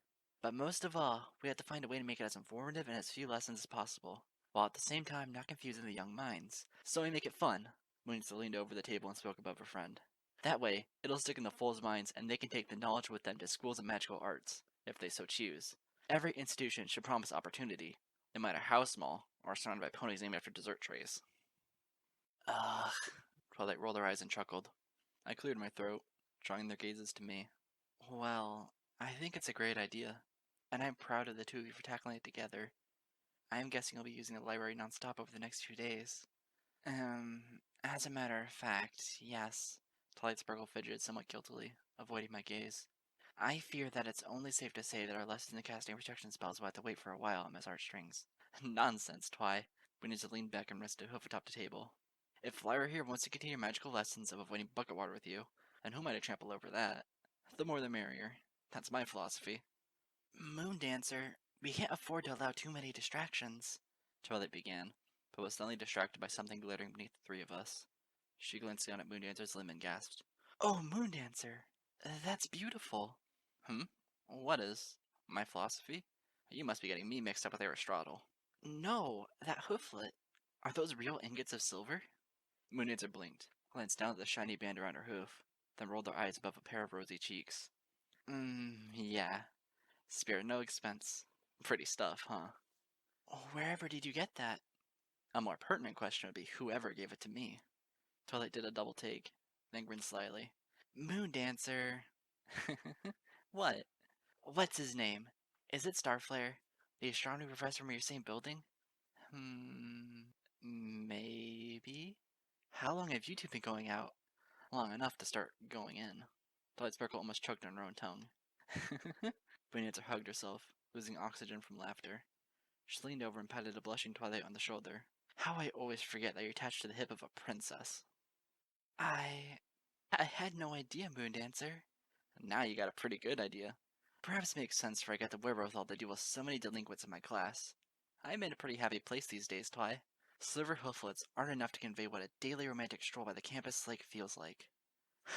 But most of all, we have to find a way to make it as informative and as few lessons as possible, while at the same time not confusing the young minds. So we make it fun. Moondancer leaned over the table and spoke above her friend. That way, it'll stick in the fool's minds and they can take the knowledge with them to schools of magical arts, if they so choose. Every institution should promise opportunity, no matter how small, or surrounded by ponies named after dessert trays. Ugh, Twilight rolled her eyes and chuckled. I cleared my throat, drawing their gazes to me. Well, I think it's a great idea, and I'm proud of the two of you for tackling it together. I am guessing you'll be using the library nonstop over the next few days. As a matter of fact, yes. Twilight Sparkle fidgeted somewhat guiltily, avoiding my gaze. I fear that it's only safe to say that our lessons in casting protection spells will have to wait for a while, Miss Heartstrings. Nonsense, Twi. We need to lean back and rest a hoof atop the table. If Lyra here wants to continue magical lessons of avoiding bucket water with you, and who am I to trample over that? The more the merrier. That's my philosophy. Moondancer, we can't afford to allow too many distractions, Twilight began, but was suddenly distracted by something glittering beneath the three of us. She glanced down at Moondancer's limb and gasped. Oh, Moondancer, that's beautiful. What is? My philosophy? You must be getting me mixed up with Aristotle. No, that hooflet. Are those real ingots of silver? Moondancer blinked, glanced down at the shiny band around her hoof, then rolled her eyes above a pair of rosy cheeks. Yeah. Spare no expense. Pretty stuff, huh? Wherever did you get that? A more pertinent question would be whoever gave it to me. Twilight did a double take, then grinned slyly. Moondancer. What? What's his name? Is it Starflare? The astronomy professor from your same building? Maybe? How long have you two been going out? Long enough to start going in. Twilight Sparkle almost choked on her own tongue. Moondancer hugged herself, losing oxygen from laughter. She leaned over and patted a blushing Twilight on the shoulder. How I always forget that you're attached to the hip of a princess. I had no idea, Moondancer. Now you got a pretty good idea. Perhaps it makes sense for I got the wherewithal to deal with so many delinquents in my class. I'm in a pretty happy place these days, Twi. Silver hooflets aren't enough to convey what a daily romantic stroll by the campus lake feels like.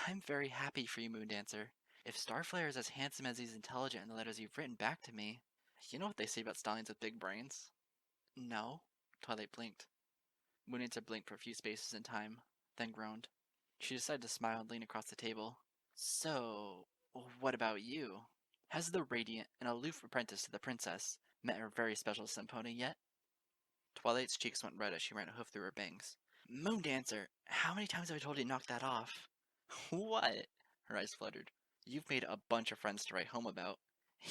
I'm very happy for you, Moondancer. If Starflare is as handsome as he's intelligent in the letters you've written back to me, you know what they say about stallions with big brains? No, Twilight blinked. Moondancer blinked for a few spaces in time, then groaned. She decided to smile and lean across the table. So, what about you? Has the radiant and aloof apprentice to the princess met her very special Sympony yet? Twilight's cheeks went red as she ran a hoof through her bangs. Moondancer, how many times have I told you to knock that off? What? Her eyes fluttered. You've made a bunch of friends to write home about.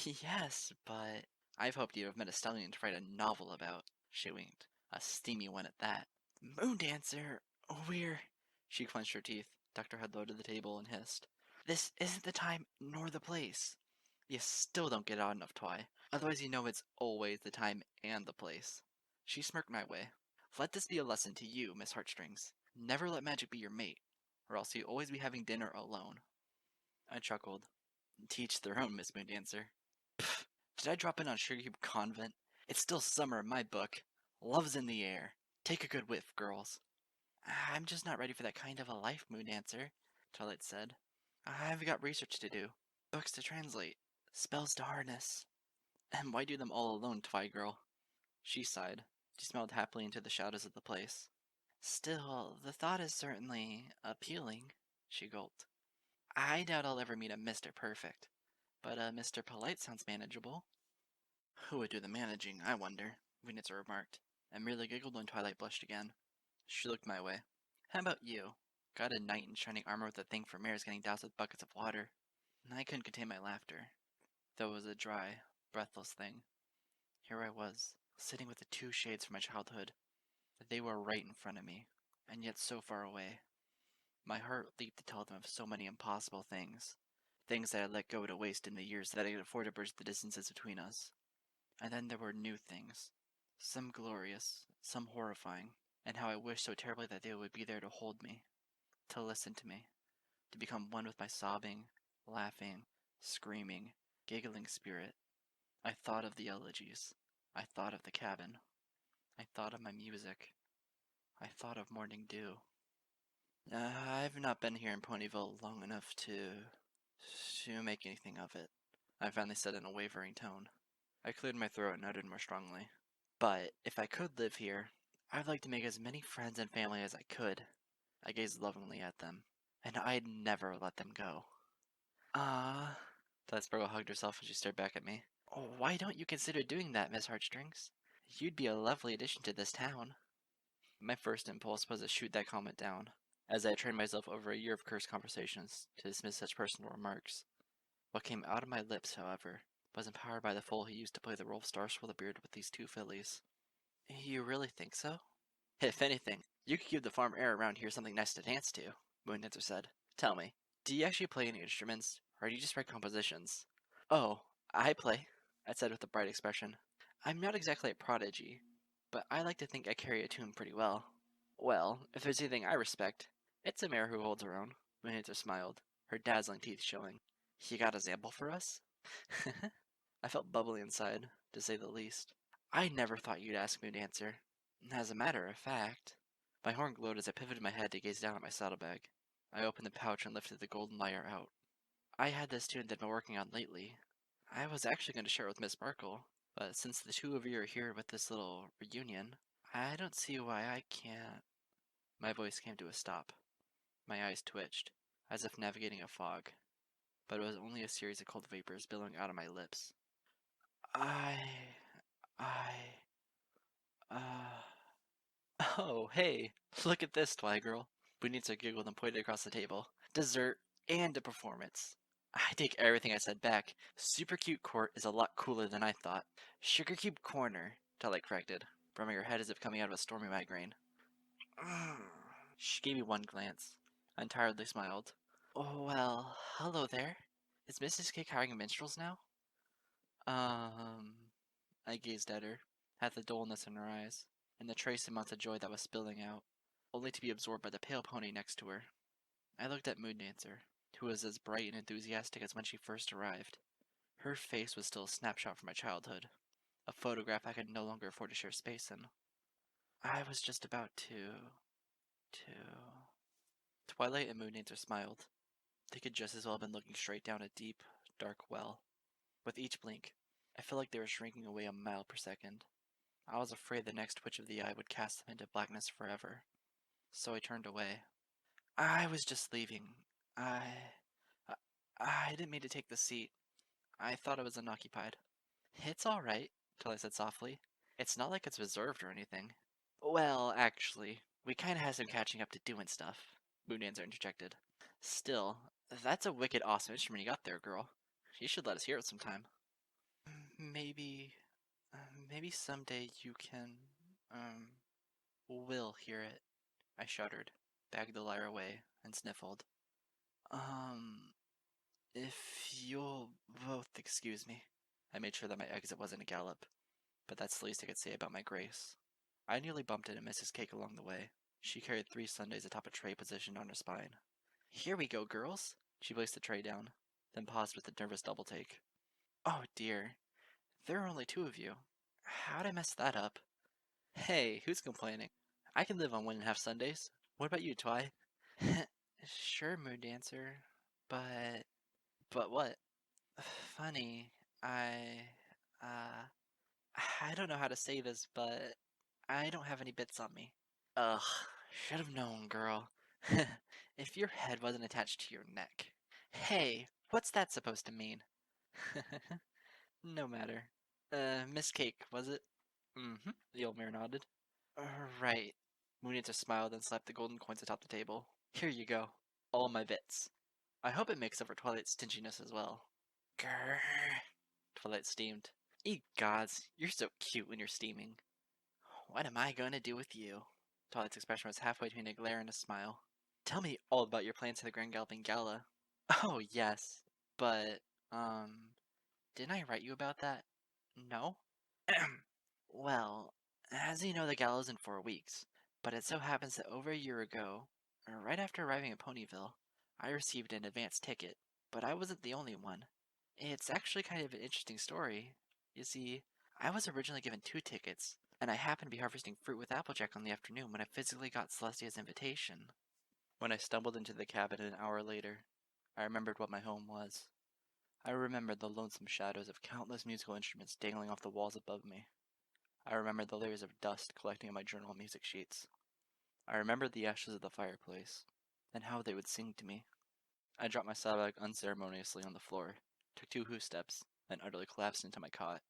Yes, but I've hoped you'd have met a stallion to write a novel about, she winked. A steamy one at that. Moondancer, we're... She clenched her teeth, tucked her head low to the table, and hissed. This isn't the time nor the place. You still don't get out enough, Twi. Otherwise you know it's always the time and the place. She smirked my way. Let this be a lesson to you, Miss Heartstrings. Never let magic be your mate, or else you'll always be having dinner alone. I chuckled. Teach their own, Miss Moondancer. Pfft, did I drop in on Sugarcube Convent? It's still summer in my book. Love's in the air. Take a good whiff, girls. I'm just not ready for that kind of a life, Moondancer, Twilight said. I've got research to do, books to translate, spells to harness. And why do them all alone, Twi girl? She sighed. She smiled happily into the shadows of the place. Still, the thought is certainly appealing, she gulped. I doubt I'll ever meet a Mr. Perfect, but a Mr. Polite sounds manageable. Who would do the managing, I wonder, Venus remarked, and merely giggled when Twilight blushed again. She looked my way. How about you? Got a knight in shining armor with a thing for mares getting doused with buckets of water. I couldn't contain my laughter, though it was a dry, breathless thing. Here I was, sitting with the two shades from my childhood. They were right in front of me, and yet so far away. My heart leaped to tell them of so many impossible things. Things that I let go to waste in the years that I could afford to bridge the distances between us. And then there were new things. Some glorious, some horrifying, and how I wished so terribly that they would be there to hold me, to listen to me, to become one with my sobbing, laughing, screaming, giggling spirit. I thought of the elegies. I thought of the cabin. I thought of my music. I thought of morning dew. I've not been here in Ponyville long enough to make anything of it, I finally said in a wavering tone. I cleared my throat and uttered more strongly. But if I could live here, I'd like to make as many friends and family as I could. I gazed lovingly at them, and I'd never let them go. Ah, Sparkle hugged herself as she stared back at me. Oh, why don't you consider doing that, Miss Heartstrings? You'd be a lovely addition to this town. My first impulse was to shoot that comment down, as I had trained myself over a year of cursed conversations to dismiss such personal remarks. What came out of my lips, however, was empowered by the fool who used to play the role of Star Swirl-the-Beard with these two fillies. You really think so? If anything, you could give the farm air around here something nice to dance to, Moondancer said. Tell me, do you actually play any instruments, or do you just write compositions? Oh, I play, I said with a bright expression. I'm not exactly a prodigy, but I like to think I carry a tune pretty well. Well, if there's anything I respect, it's a mare who holds her own, Moondancer smiled, her dazzling teeth showing. You got a sample for us? I felt bubbly inside, to say the least. I never thought you'd ask Moondancer. As a matter of fact, my horn glowed as I pivoted my head to gaze down at my saddlebag. I opened the pouch and lifted the golden lyre out. I had this tune that I've been working on lately. I was actually going to share it with Miss Sparkle, but since the two of you are here with this little reunion, I don't see why I can't. My voice came to a stop. My eyes twitched, as if navigating a fog, but it was only a series of cold vapors billowing out of my lips. I, uh... Oh, hey, look at this, Twilight Girl. Bunitsa giggled and pointed across the table. Dessert and a performance. I take everything I said back. Super Cute Court is a lot cooler than I thought. Sugar Cube Corner, Twilight corrected, brumming her head as if coming out of a stormy migraine. She gave me one glance. I entirely smiled. Oh, well, hello there. Is Mrs. Cake hiring minstrels now? I gazed at her, had the dullness in her eyes, and the trace amounts of joy that was spilling out, only to be absorbed by the pale pony next to her. I looked at Moondancer, who was as bright and enthusiastic as when she first arrived. Her face was still a snapshot from my childhood, a photograph I could no longer afford to share space in. I was just about to... Twilight and Moondancer smiled. They could just as well have been looking straight down a deep, dark well. With each blink, I felt like they were shrinking away a mile per second. I was afraid the next twitch of the eye would cast them into blackness forever. So I turned away. I was just leaving. I... I didn't mean to take the seat. I thought it was unoccupied. It's alright, Tilly said softly. It's not like it's reserved or anything. Well, actually, we kinda had some catching up to do and stuff, Moondancer interjected. Still, that's a wicked awesome instrument you got there, girl. You should let us hear it sometime. Maybe... maybe someday you can... will hear it, I shuddered, bagged the lyre away, and sniffled. If you'll both excuse me. I made sure that my exit wasn't a gallop, but that's the least I could say about my grace. I nearly bumped into Mrs. Cake along the way. She carried 3 sundaes atop a tray positioned on her spine. Here we go, girls! She placed the tray down, then paused with a nervous double take. Oh dear, there are only 2 of you. How'd I mess that up? Hey, who's complaining? I can live on 1.5 sundaes. What about you, Twi? Sure, Moondancer, but... But what? Funny, I don't know how to say this, but I don't have any bits on me. Ugh, Should have known, girl. If your head wasn't attached to your neck. Hey, what's that supposed to mean? No matter. Miss Cake, was it? Mm-hmm, the old mare nodded. Right. Moonita smiled and slapped the golden coins atop the table. Here you go. All my bits. I hope it makes up for Twilight's stinginess as well. Grrr. Twilight steamed. Ye gods, you're so cute when you're steaming. What am I going to do with you? Twilight's expression was halfway between a glare and a smile. Tell me all about your plans for the Grand Galloping Gala. Oh, yes. But, didn't I write you about that? No? Well, as you know, the gala's in 4 weeks, but it so happens that over a year ago, right after arriving at Ponyville, I received an advance ticket, but I wasn't the only one. It's actually kind of an interesting story. You see, I was originally given 2 tickets, and I happened to be harvesting fruit with Applejack on the afternoon when I physically got Celestia's invitation. When I stumbled into the cabin an hour later, I remembered what my home was. I remembered the lonesome shadows of countless musical instruments dangling off the walls above me. I remembered the layers of dust collecting on my journal and music sheets. I remembered the ashes of the fireplace, and how they would sing to me. I dropped my saddlebag unceremoniously on the floor, took 2 steps, and utterly collapsed into my cot.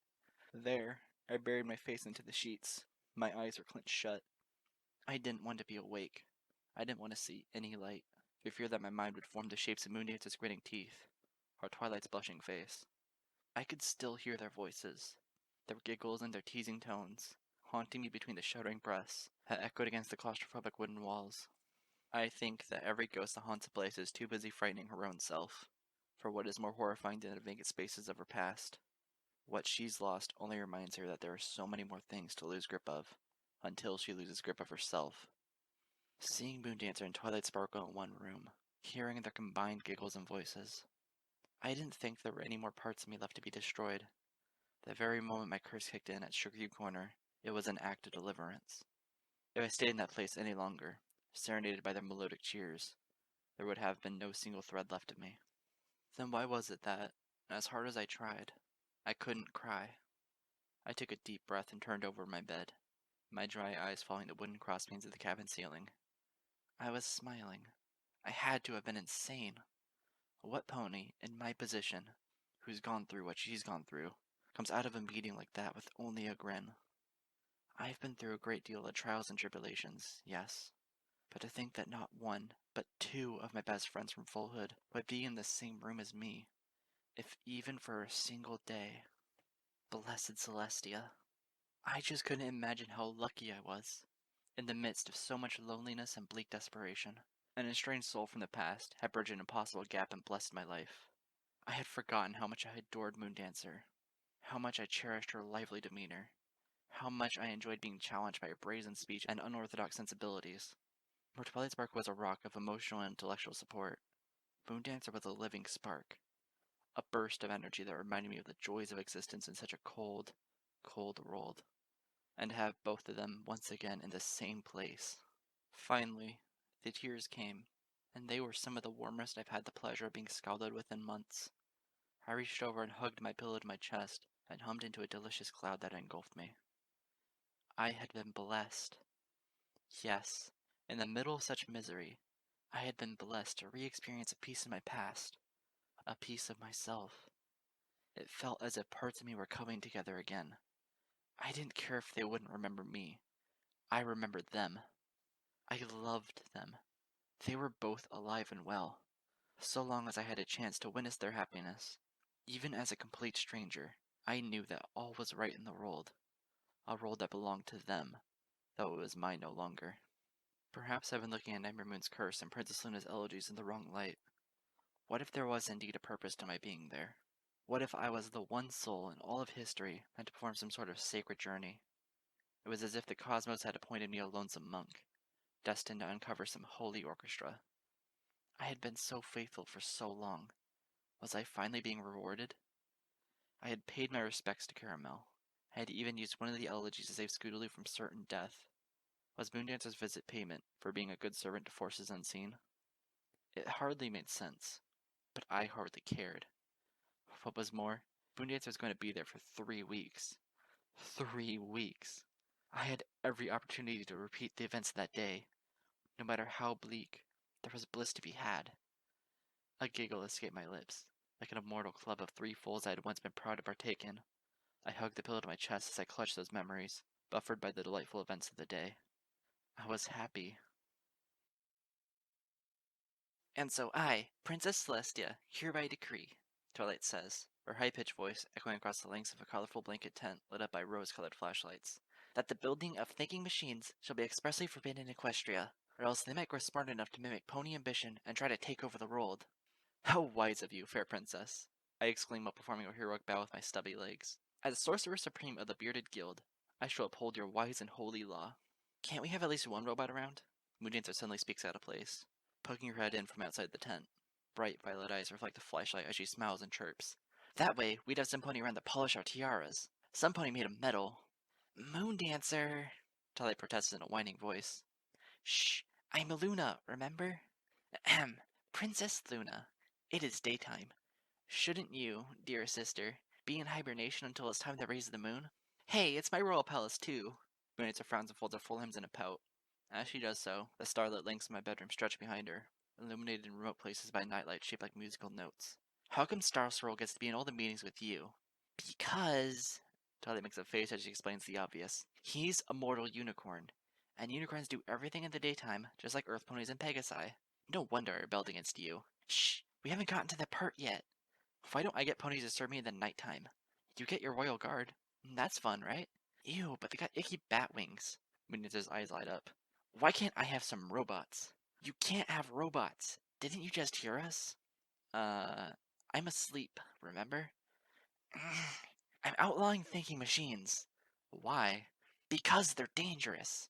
There, I buried my face into the sheets. My eyes were clenched shut. I didn't want to be awake. I didn't want to see any light, for fear that my mind would form the shapes of Moondancer's grinning teeth, or Twilight's blushing face. I could still hear their voices, their giggles and their teasing tones, haunting me between the shuddering breaths that echoed against the claustrophobic wooden walls. I think that every ghost that haunts a place is too busy frightening her own self, for what is more horrifying than the vacant spaces of her past? What she's lost only reminds her that there are so many more things to lose grip of, until she loses grip of herself. Seeing Moondancer and Twilight Sparkle in one room, hearing their combined giggles and voices, I didn't think there were any more parts of me left to be destroyed. The very moment my curse kicked in at Sugar Cube Corner, it was an act of deliverance. If I stayed in that place any longer, serenaded by their melodic cheers, there would have been no single thread left of me. Then why was it that, as hard as I tried, I couldn't cry? I took a deep breath and turned over my bed, my dry eyes following the wooden crossbeams of the cabin ceiling. I was smiling. I had to have been insane. What pony, in my position, who's gone through what she's gone through, comes out of a meeting like that with only a grin? I've been through a great deal of trials and tribulations, yes, but to think that not one, but 2 of my best friends from Fullhood would be in the same room as me, if even for a single day. Blessed Celestia. I just couldn't imagine how lucky I was. In the midst of so much loneliness and bleak desperation, an estranged soul from the past had bridged an impossible gap and blessed my life. I had forgotten how much I adored Moondancer, how much I cherished her lively demeanor, how much I enjoyed being challenged by her brazen speech and unorthodox sensibilities. Where Twilight Spark was a rock of emotional and intellectual support, Moondancer was a living spark, a burst of energy that reminded me of the joys of existence in such a cold, cold world, and to have both of them once again in the same place. Finally, the tears came, and they were some of the warmest I've had the pleasure of being scalded with in months. I reached over and hugged my pillow to my chest and hummed into a delicious cloud that engulfed me. I had been blessed. Yes, in the middle of such misery, I had been blessed to re-experience a piece of my past, a piece of myself. It felt as if parts of me were coming together again. I didn't care if they wouldn't remember me. I remembered them. I loved them. They were both alive and well, so long as I had a chance to witness their happiness. Even as a complete stranger, I knew that all was right in the world, a world that belonged to them, though it was mine no longer. Perhaps I've been looking at Nightmare Moon's curse and Princess Luna's elegies in the wrong light. What if there was indeed a purpose to my being there? What if I was the one soul in all of history meant to perform some sort of sacred journey? It was as if the cosmos had appointed me a lonesome monk, destined to uncover some holy orchestra. I had been so faithful for so long. Was I finally being rewarded? I had paid my respects to Caramel. I had even used one of the elegies to save Scootaloo from certain death. Was Moondancer's visit payment for being a good servant to forces unseen? It hardly made sense, but I hardly cared. What was more, Moondancer was going to be there for 3 weeks. 3 weeks! I had every opportunity to repeat the events of that day. No matter how bleak, there was bliss to be had. A giggle escaped my lips, like an immortal club of 3 fools I had once been proud to partake in. I hugged the pillow to my chest as I clutched those memories, buffered by the delightful events of the day. I was happy. And so I, Princess Celestia, hereby decree, Twilight says, her high-pitched voice echoing across the lengths of a colorful blanket tent lit up by rose-colored flashlights, that the building of thinking machines shall be expressly forbidden in Equestria, or else they might grow smart enough to mimic pony ambition and try to take over the world. How wise of you, fair princess, I exclaimed while performing a heroic bow with my stubby legs. As Sorcerer Supreme of the Bearded Guild, I shall uphold your wise and holy law. Can't we have at least one robot around? Moondancer suddenly speaks out of place, poking her head in from outside the tent. Bright violet eyes reflect the flashlight as she smiles and chirps. That way, we'd have some pony around to polish our tiaras. Some pony made of metal. Moondancer, Twilight protests in a whining voice. Shh, I'm Luna, remember? Ahem, Princess Luna. It is daytime. Shouldn't you, dear sister, be in hibernation until it's time to raise the moon? Hey, it's my royal palace too. Moondancer frowns and folds her full limbs in a pout. As she does so, the starlit links in my bedroom stretch behind her, illuminated in remote places by nightlight shaped like musical notes. How come Star Swirl gets to be in all the meetings with you? Because... Twilight makes a face as she explains the obvious. He's a mortal unicorn, and unicorns do everything in the daytime, just like earth ponies and pegasi. No wonder I rebelled against you. Shh, we haven't gotten to the part yet. Why don't I get ponies to serve me in the nighttime? You get your royal guard. That's fun, right? Ew, but they got icky bat wings. Moondancer's eyes light up. Why can't I have some robots? You can't have robots. Didn't you just hear us? I'm asleep, remember? I'm outlawing thinking machines. Why? Because they're dangerous.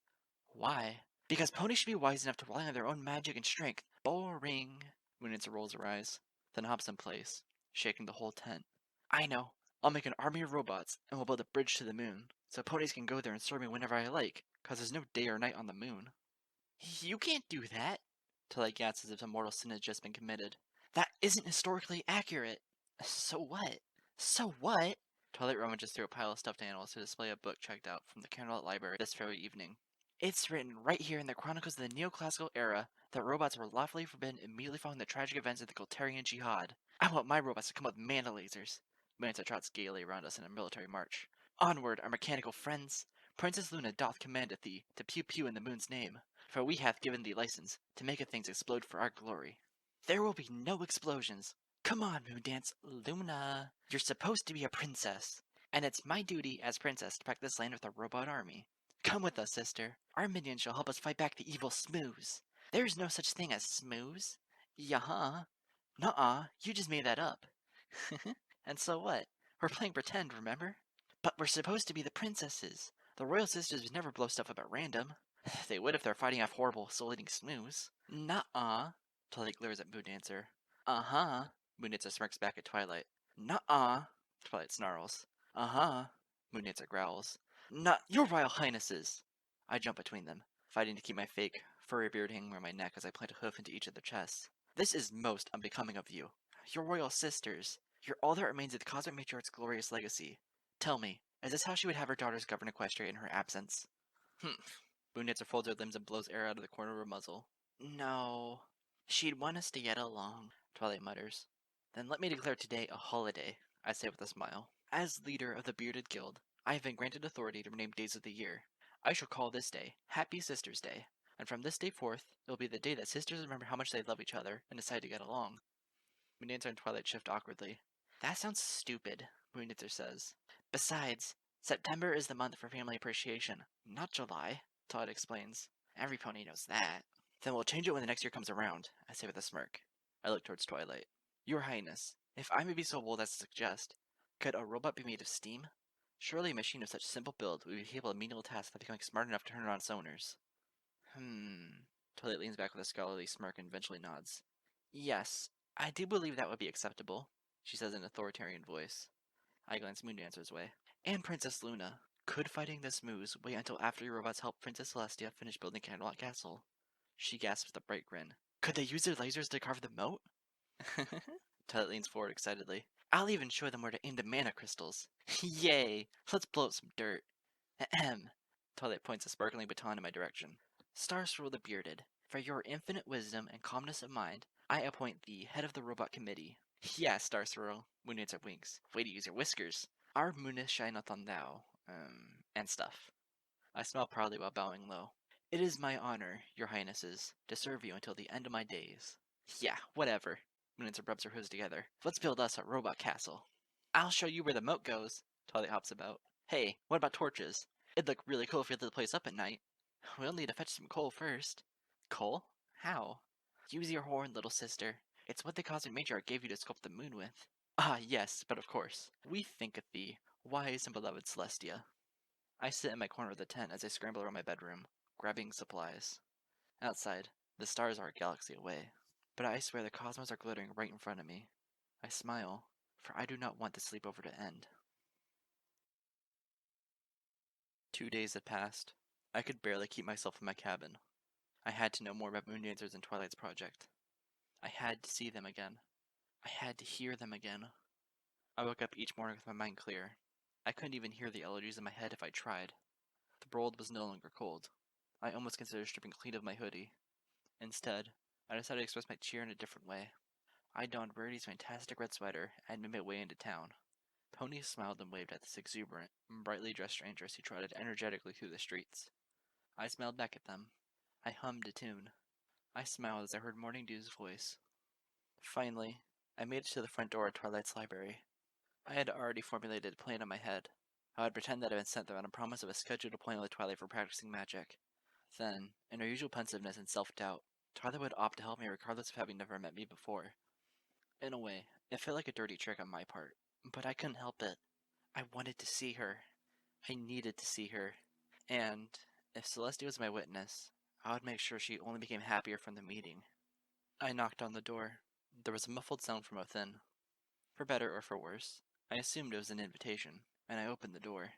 Why? Because ponies should be wise enough to rely on their own magic and strength. Boring. Moondancer rolls her eyes, then hops in place, shaking the whole tent. I know. I'll make an army of robots, and we'll build a bridge to the moon, so ponies can go there and serve me whenever I like, cause there's no day or night on the moon. You can't do that, Twilight gasps as if a mortal sin has just been committed. That isn't historically accurate. So what? So what? Twilight rummages through a pile of stuffed animals to display a book checked out from the Candlelit Library this very evening. It's written right here in the Chronicles of the Neoclassical Era that robots were lawfully forbidden immediately following the tragic events of the Golterian Jihad. I want my robots to come with mana lasers. Moondancer trots gaily around us in a military march. Onward, our mechanical friends! Princess Luna doth commandeth thee to pew-pew in the moon's name, for we hath given thee license to make things explode for our glory. There will be no explosions. Come on, Moondance, Luna. You're supposed to be a princess, and it's my duty as princess to protect this land with a robot army. Come with us, sister. Our minions shall help us fight back the evil Smooze. There's no such thing as Smooze. Yuh-huh. Nuh-uh, you just made that up. And so what? We're playing pretend, remember? But we're supposed to be the princesses. The royal sisters would never blow stuff up at random. They would if they're fighting off horrible, soul-eating Smooze. Nuh-uh. Twilight glares at Moondancer. Uh-huh. Moondancer smirks back at Twilight. Nuh-uh. Twilight snarls. Uh-huh. Moondancer growls. Not your royal highnesses. I jump between them, fighting to keep my fake, furry beard hanging around my neck as I plant a hoof into each of their chests. This is most unbecoming of you. Your royal sisters. You're all that remains of the cosmic matriarch's glorious legacy. Tell me, is this how she would have her daughters govern Equestria in her absence? Moondancer folds her limbs and blows air out of the corner of her muzzle. No. She'd want us to get along, Twilight mutters. Then let me declare today a holiday, I say with a smile. As leader of the Bearded Guild, I have been granted authority to rename days of the year. I shall call this day Happy Sisters' Day, and from this day forth, it will be the day that sisters remember how much they love each other and decide to get along. Moondancer and Twilight shift awkwardly. That sounds stupid, Moondancer says. Besides, September is the month for family appreciation, not July, Twilight explains. Every pony knows that. Then we'll change it when the next year comes around, I say with a smirk. I look towards Twilight. Your Highness, if I may be so bold as to suggest, could a robot be made of steam? Surely a machine of such simple build would be capable of menial tasks without becoming smart enough to turn it on its owners. Twilight leans back with a scholarly smirk and eventually nods. Yes, I do believe that would be acceptable, she says in an authoritarian voice. I glance Moondancer's way. And Princess Luna, could fighting this Smooze wait until after your robots help Princess Celestia finish building Candlelit Castle? She gasps with a bright grin. Could they use their lasers to carve the moat? Twilight leans forward excitedly. I'll even show them where to aim the mana crystals. Yay! Let's blow up some dirt. Ahem. Twilight points a sparkling baton in my direction. Star Swirl the Bearded, For your infinite wisdom and calmness of mind, I appoint the head of the robot committee. Yeah, Star Swirl, Moondancer winks. Way to use your whiskers. Our moon shineth on thou, and stuff. I smile proudly while bowing low. It is my honor, your highnesses, to serve you until the end of my days. Yeah, whatever. Moondancer rubs her hooves together. Let's build us a robot castle. I'll show you where the moat goes, Twilight hops about. Hey, what about torches? It'd look really cool if we lit the place up at night. We'll need to fetch some coal first. Coal? How? Use your horn, little sister. It's what the cosmic matriarch gave you to sculpt the moon with. Ah, yes, but of course. We think of thee, wise and beloved Celestia. I sit in my corner of the tent as I scramble around my bedroom, grabbing supplies. Outside, the stars are a galaxy away, but I swear the cosmos are glittering right in front of me. I smile, for I do not want the sleepover to end. 2 days had passed. I could barely keep myself in my cabin. I had to know more about Moondancers and Twilight's project. I had to see them again. I had to hear them again. I woke up each morning with my mind clear. I couldn't even hear the elegies in my head if I tried. The world was no longer cold. I almost considered stripping clean of my hoodie. Instead, I decided to express my cheer in a different way. I donned Rarity's fantastic red sweater and made my way into town. Pony smiled and waved at this exuberant, brightly dressed strangers who trotted energetically through the streets. I smiled back at them. I hummed a tune. I smiled as I heard Morning Dew's voice. Finally, I made it to the front door of Twilight's library. I had already formulated a plan in my head. I would pretend that I had been sent there on a promise of a scheduled appointment with Twilight for practicing magic. Then, in her usual pensiveness and self-doubt, Twilight would opt to help me regardless of having never met me before. In a way, it felt like a dirty trick on my part, but I couldn't help it. I wanted to see her. I needed to see her. And, if Celestia was my witness, I would make sure she only became happier from the meeting. I knocked on the door. There was a muffled sound from within. For better or for worse, I assumed it was an invitation, and I opened the door.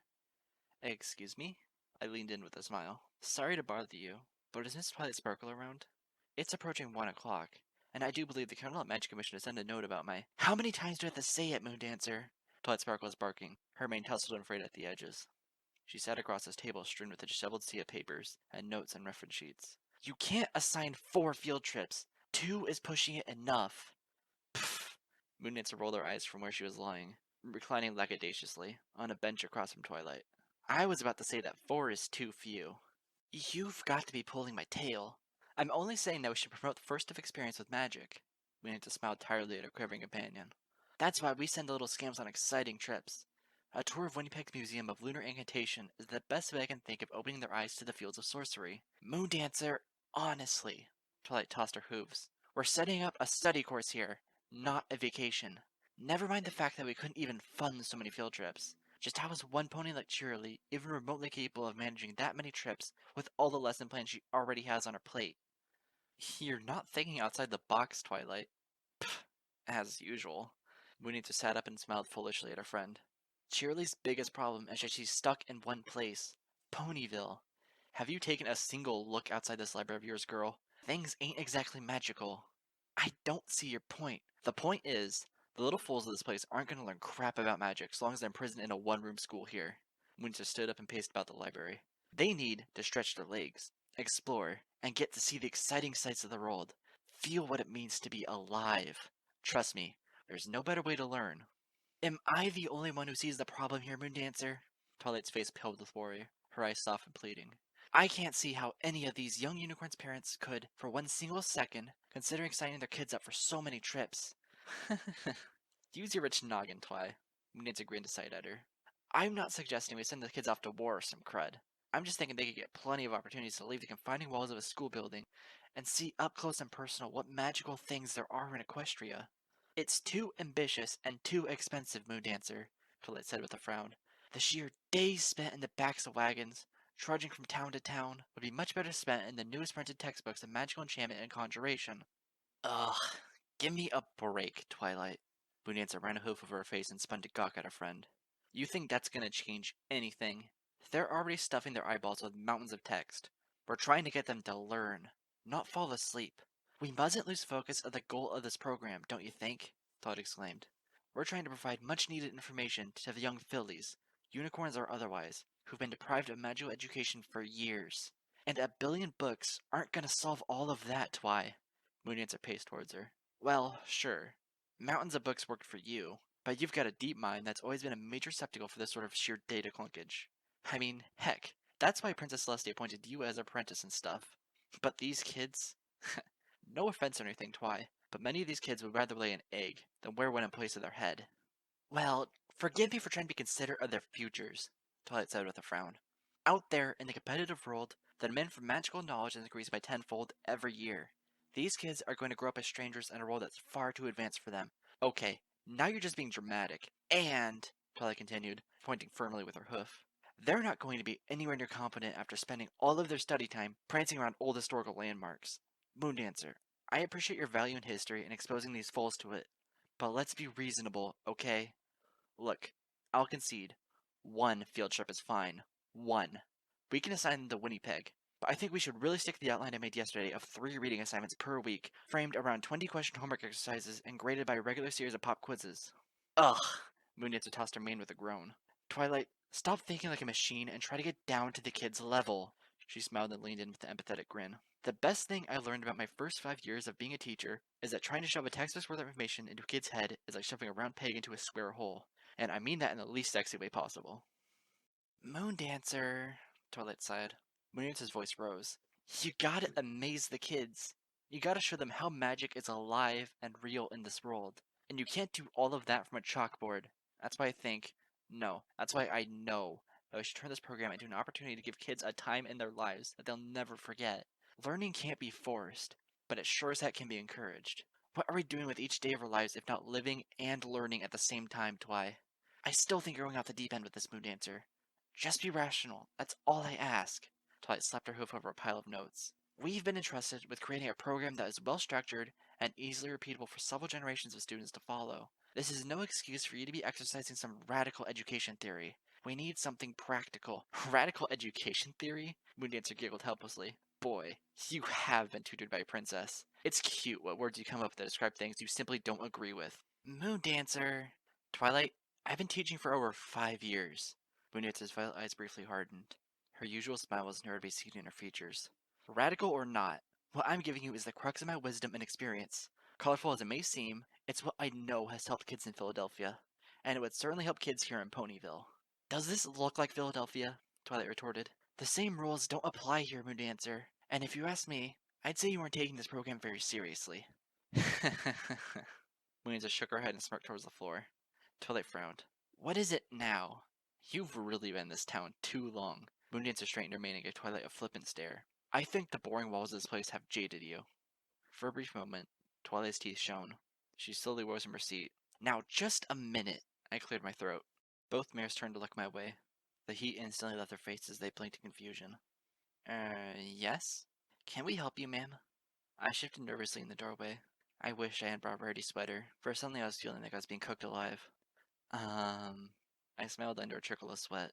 Excuse me? I leaned in with a smile. Sorry to bother you, but is Miss Twilight Sparkle around? It's approaching 1 o'clock, and I do believe the Colonel Magic Commission has sent a note about my— How many times do I have to say it, Moondancer? Twilight Sparkle was barking, her mane tousled and frayed at the edges. She sat across this table strewn with a disheveled sea of papers, and notes and reference sheets. You can't assign 4 field trips. 2 is pushing it enough. Pfft. Moondancer rolled her eyes from where she was lying, reclining lackadaciously, on a bench across from Twilight. I was about to say that 4 is too few. You've got to be pulling my tail. I'm only saying that we should promote the first of experience with magic. Moondancer smiled tiredly at her quivering companion. That's why we send the little scamps on exciting trips. A tour of Winnipeg's Museum of Lunar Incantation is the best way I can think of opening their eyes to the fields of sorcery. Moondancer, honestly. Twilight tossed her hooves. We're setting up a study course here, not a vacation. Never mind the fact that we couldn't even fund so many field trips. Just how is one pony like Cheerily even remotely capable of managing that many trips with all the lesson plans she already has on her plate? You're not thinking outside the box, Twilight. Pfft, as usual. Moonita sat up and smiled foolishly at her friend. Cheerily's biggest problem is that she's stuck in one place. Ponyville. Have you taken a single look outside this library of yours, girl? Things ain't exactly magical. I don't see your point. The point is, the little fools of this place aren't going to learn crap about magic as long as they're imprisoned in a one-room school here. Moonita stood up and paced about the library. They need to stretch their legs, explore, and get to see the exciting sights of the world. Feel what it means to be alive. Trust me, there's no better way to learn. Am I the only one who sees the problem here, Moondancer? Twilight's face paled with worry, her eyes soft and pleading. I can't see how any of these young unicorns' parents could, for one single second, considering signing their kids up for so many trips. Use your rich noggin, Twi. Moondancer grinned aside at her. I'm not suggesting we send the kids off to war or some crud. I'm just thinking they could get plenty of opportunities to leave the confining walls of a school building and see up close and personal what magical things there are in Equestria. It's too ambitious and too expensive, Moondancer, Twilight said with a frown. The sheer days spent in the backs of wagons, trudging from town to town, would be much better spent in the newest printed textbooks of magical enchantment and conjuration. Ugh, give me a break, Twilight. Moondancer ran a hoof over her face and spun to gawk at her friend. You think that's gonna change anything? They're already stuffing their eyeballs with mountains of text. We're trying to get them to learn, not fall asleep. We mustn't lose focus of the goal of this program, don't you think? Todd exclaimed. We're trying to provide much-needed information to the young fillies, unicorns or otherwise, who've been deprived of magical education for years. And a billion books aren't gonna solve all of that, Twy. Moondancer paced towards her. Well, sure. Mountains of books worked for you, but you've got a deep mind that's always been a major receptacle for this sort of sheer data clunkage. I mean, heck, that's why Princess Celestia appointed you as apprentice and stuff. But these kids... No offense or anything, Twy, but many of these kids would rather lay an egg than wear one in place of their head. Well, forgive me for trying to be considerate of their futures, Twilight said with a frown. Out there in the competitive world, the demand for magical knowledge has increased by tenfold every year. These kids are going to grow up as strangers in a world that's far too advanced for them. Okay, now you're just being dramatic. And, Twilight continued, pointing firmly with her hoof, they're not going to be anywhere near competent after spending all of their study time prancing around old historical landmarks. Moondancer, I appreciate your value in history and exposing these fools to it, but let's be reasonable, okay? Look, I'll concede. One field trip is fine. One. We can assign them to Winnipeg, but I think we should really stick to the outline I made yesterday of 3 reading assignments per week, framed around 20-question homework exercises and graded by a regular series of pop quizzes. Ugh! Moondancer tossed her mane with a groan. Twilight, stop thinking like a machine and try to get down to the kid's level. She smiled and leaned in with an empathetic grin. The best thing I learned about my first 5 years of being a teacher is that trying to shove a textbook's worth of information into a kid's head is like shoving a round peg into a square hole. And I mean that in the least sexy way possible. Moondancer, Twilight sighed. Moondancer's voice rose. You gotta amaze the kids. You gotta show them how magic is alive and real in this world. And you can't do all of that from a chalkboard. That's why I know that we should turn this program into an opportunity to give kids a time in their lives that they'll never forget. Learning can't be forced, but it sure as heck can be encouraged. What are we doing with each day of our lives if not living and learning at the same time, Twy? I still think you're going off the deep end with this, Moondancer. Just be rational, that's all I ask. Twilight slapped her hoof over a pile of notes. We've been entrusted with creating a program that is well structured and easily repeatable for several generations of students to follow. This is no excuse for you to be exercising some radical education theory. We need something practical. Radical education theory? Moondancer giggled helplessly. Boy, you have been tutored by a princess. It's cute what words you come up with that describe things you simply don't agree with. Moondancer. Twilight, I've been teaching for over 5 years. Moondancer's violet eyes briefly hardened. Her usual smile was nowhere to be seen in her features. Radical or not, what I'm giving you is the crux of my wisdom and experience. Colorful as it may seem, it's what I know has helped kids in Philadelphia. And it would certainly help kids here in Ponyville. Does this look like Philadelphia? Twilight retorted. The same rules don't apply here, Moondancer. And if you ask me, I'd say you weren't taking this program very seriously. Moondancer shook her head and smirked towards the floor. Twilight frowned. What is it now? You've really been in this town too long. Moondancer straightened her mane and gave Twilight a flippant stare. I think the boring walls of this place have jaded you. For a brief moment, Twilight's teeth shone. She slowly rose from her seat. Now, just a minute. I cleared my throat. Both mirrors turned to look my way. The heat instantly left their faces as they blinked in confusion. Yes? Can we help you, ma'am? I shifted nervously in the doorway. I wished I hadn't brought Rarity's sweater, for suddenly I was feeling like I was being cooked alive. I smiled under a trickle of sweat.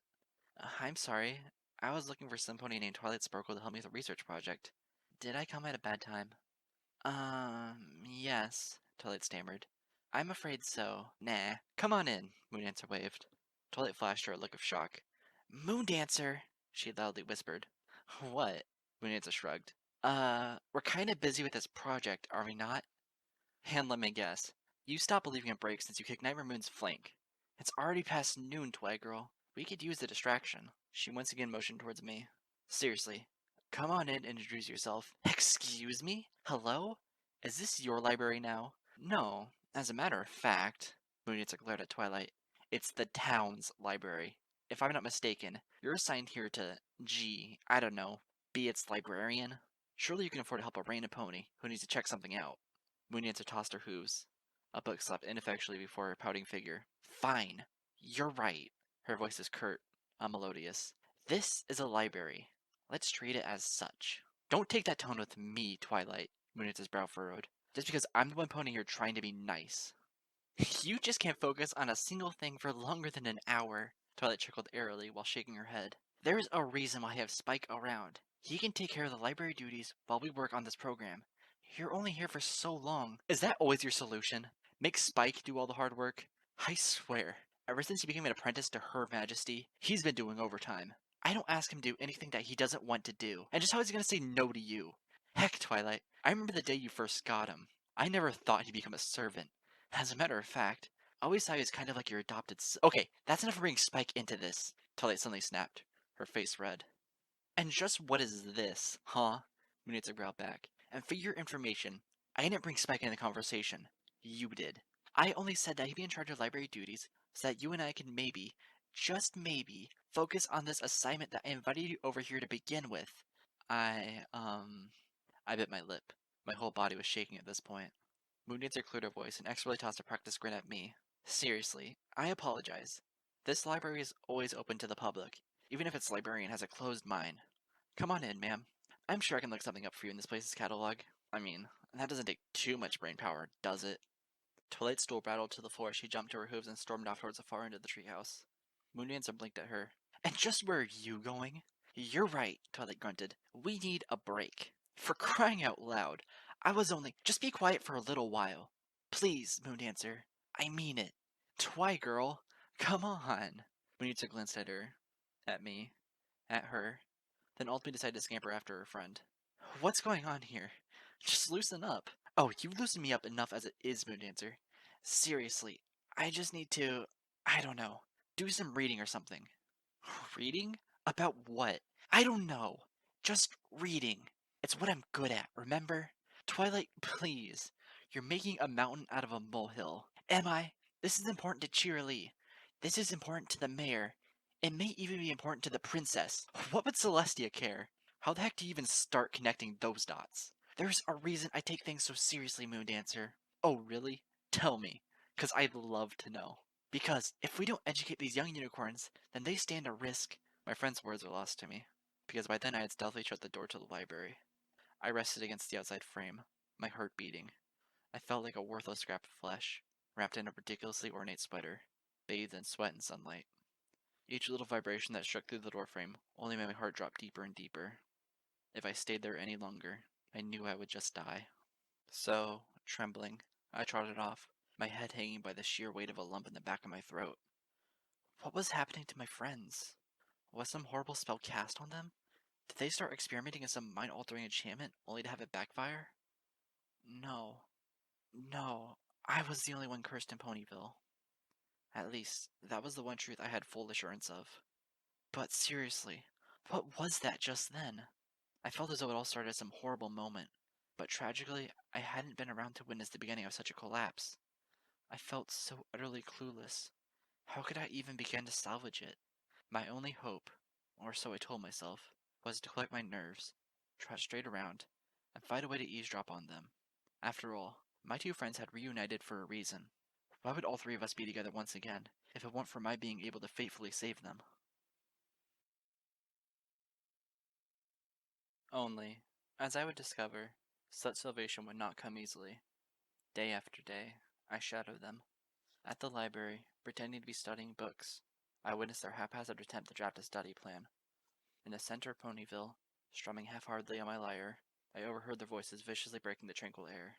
I'm sorry. I was looking for some pony named Twilight Sparkle to help me with a research project. Did I come at a bad time? Yes, Twilight stammered. I'm afraid so. Nah, come on in, Moondancer waved. Twilight flashed her a look of shock. Moondancer, she loudly whispered. What? Moondancer shrugged. We're kinda busy with this project, are we not? And let me guess. You stopped believing in break since you kicked Nightmare Moon's flank. It's already past noon, Twilight Girl. We could use the distraction. She once again motioned towards me. Seriously, come on in and introduce yourself. Excuse me? Hello? Is this your library now? No, as a matter of fact, Moondancer glared at Twilight. It's the town's library. If I'm not mistaken, you're assigned here to, I don't know, be its librarian? Surely you can afford to help a random pony who needs to check something out. Moondancer tossed her hooves. A book slapped ineffectually before her pouting figure. Fine. You're right. Her voice is curt, unmelodious. This is a library. Let's treat it as such. Don't take that tone with me, Twilight, Moondancer's brow furrowed. Just because I'm the one pony here trying to be nice. You just can't focus on a single thing for longer than an hour, Twilight chuckled airily while shaking her head. There's a reason why I have Spike around. He can take care of the library duties while we work on this program. You're only here for so long. Is that always your solution? Make Spike do all the hard work? I swear, ever since he became an apprentice to Her Majesty, he's been doing overtime. I don't ask him to do anything that he doesn't want to do. And just how is he gonna say no to you? Heck, Twilight, I remember the day you first got him. I never thought he'd become a servant. As a matter of fact, I always thought he was kind of like your adopted Okay, that's enough for bringing Spike into this. Twilight suddenly snapped, her face red. And just what is this, huh? Moondancer growled back. And for your information, I didn't bring Spike into the conversation. You did. I only said that he'd be in charge of library duties so that you and I can maybe, just maybe, focus on this assignment that I invited you over here to begin with. I bit my lip. My whole body was shaking at this point. Moondancer cleared her voice and expertly tossed a practice grin at me. Seriously, I apologize. This library is always open to the public, even if its librarian has a closed mind. Come on in, ma'am. I'm sure I can look something up for you in this place's catalog. I mean, that doesn't take too much brain power, does it? Twilight's stool rattled to the floor as she jumped to her hooves and stormed off towards the far end of the treehouse. Moondancer blinked at her. And just where are you going? You're right, Twilight grunted. We need a break. For crying out loud. Just be quiet for a little while. Please, Moondancer. I mean it. Girl. Come on. Moondancer glanced at her. At me. At her. Then ultimately decided to scamper after her friend. What's going on here? Just loosen up. Oh, you loosen me up enough as it is, Moondancer. Seriously, I just need to, I don't know, do some reading or something. Reading? About what? I don't know. Just reading. It's what I'm good at, remember? Twilight, please. You're making a mountain out of a molehill. Am I? This is important to Cheerilee. This is important to the mayor. It may even be important to the princess. What would Celestia care? How the heck do you even start connecting those dots? There's a reason I take things so seriously, Moondancer. Oh, really? Tell me. 'Cause I'd love to know. Because if we don't educate these young unicorns, then they stand a risk. My friend's words were lost to me, because by then I had stealthily shut the door to the library. I rested against the outside frame, my heart beating. I felt like a worthless scrap of flesh, wrapped in a ridiculously ornate spider, bathed in sweat and sunlight. Each little vibration that struck through the doorframe only made my heart drop deeper and deeper. If I stayed there any longer, I knew I would just die. So, trembling, I trotted off, my head hanging by the sheer weight of a lump in the back of my throat. What was happening to my friends? Was some horrible spell cast on them? Did they start experimenting in some mind-altering enchantment only to have it backfire? No. No. I was the only one cursed in Ponyville. At least, that was the one truth I had full assurance of. But seriously, what was that just then? I felt as though it all started at some horrible moment, but tragically, I hadn't been around to witness the beginning of such a collapse. I felt so utterly clueless. How could I even begin to salvage it? My only hope, or so I told myself, was to collect my nerves, trot straight around, and find a way to eavesdrop on them. After all, my two friends had reunited for a reason. Why would all three of us be together once again, if it weren't for my being able to faithfully save them? Only, as I would discover, such salvation would not come easily. Day after day, I shadowed them. At the library, pretending to be studying books, I witnessed their haphazard attempt to draft a study plan. In the center of Ponyville, strumming half-heartedly on my lyre, I overheard their voices viciously breaking the tranquil air.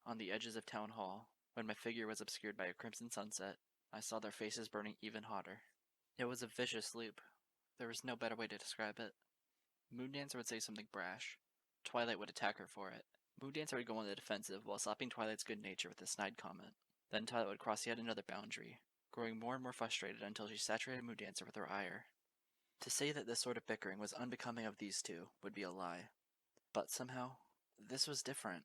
On the edges of Town Hall, when my figure was obscured by a crimson sunset, I saw their faces burning even hotter. It was a vicious loop. There was no better way to describe it. Moondancer would say something brash. Twilight would attack her for it. Moondancer would go on the defensive while slapping Twilight's good nature with a snide comment. Then Twilight would cross yet another boundary, growing more and more frustrated until she saturated Moondancer with her ire. To say that this sort of bickering was unbecoming of these two would be a lie. But somehow, this was different.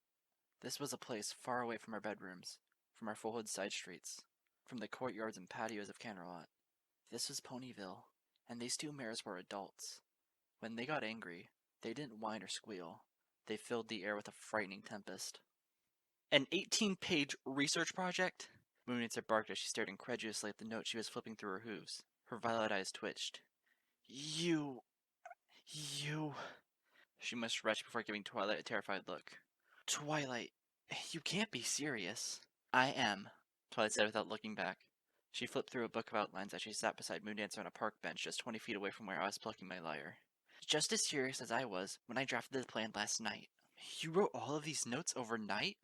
This was a place far away from our bedrooms, from our full-hood side streets, from the courtyards and patios of Canterlot. This was Ponyville, and these two mares were adults. When they got angry, they didn't whine or squeal. They filled the air with a frightening tempest. An 18-page research project? Moondancer barked as she stared incredulously at the note she was flipping through her hooves. Her violet eyes twitched. You... She must retch before giving Twilight a terrified look. Twilight, you can't be serious. I am, Twilight said without looking back. She flipped through a book of outlines as she sat beside Moondancer on a park bench just 20 feet away from where I was plucking my lyre. Just as serious as I was when I drafted the plan last night. You wrote all of these notes overnight?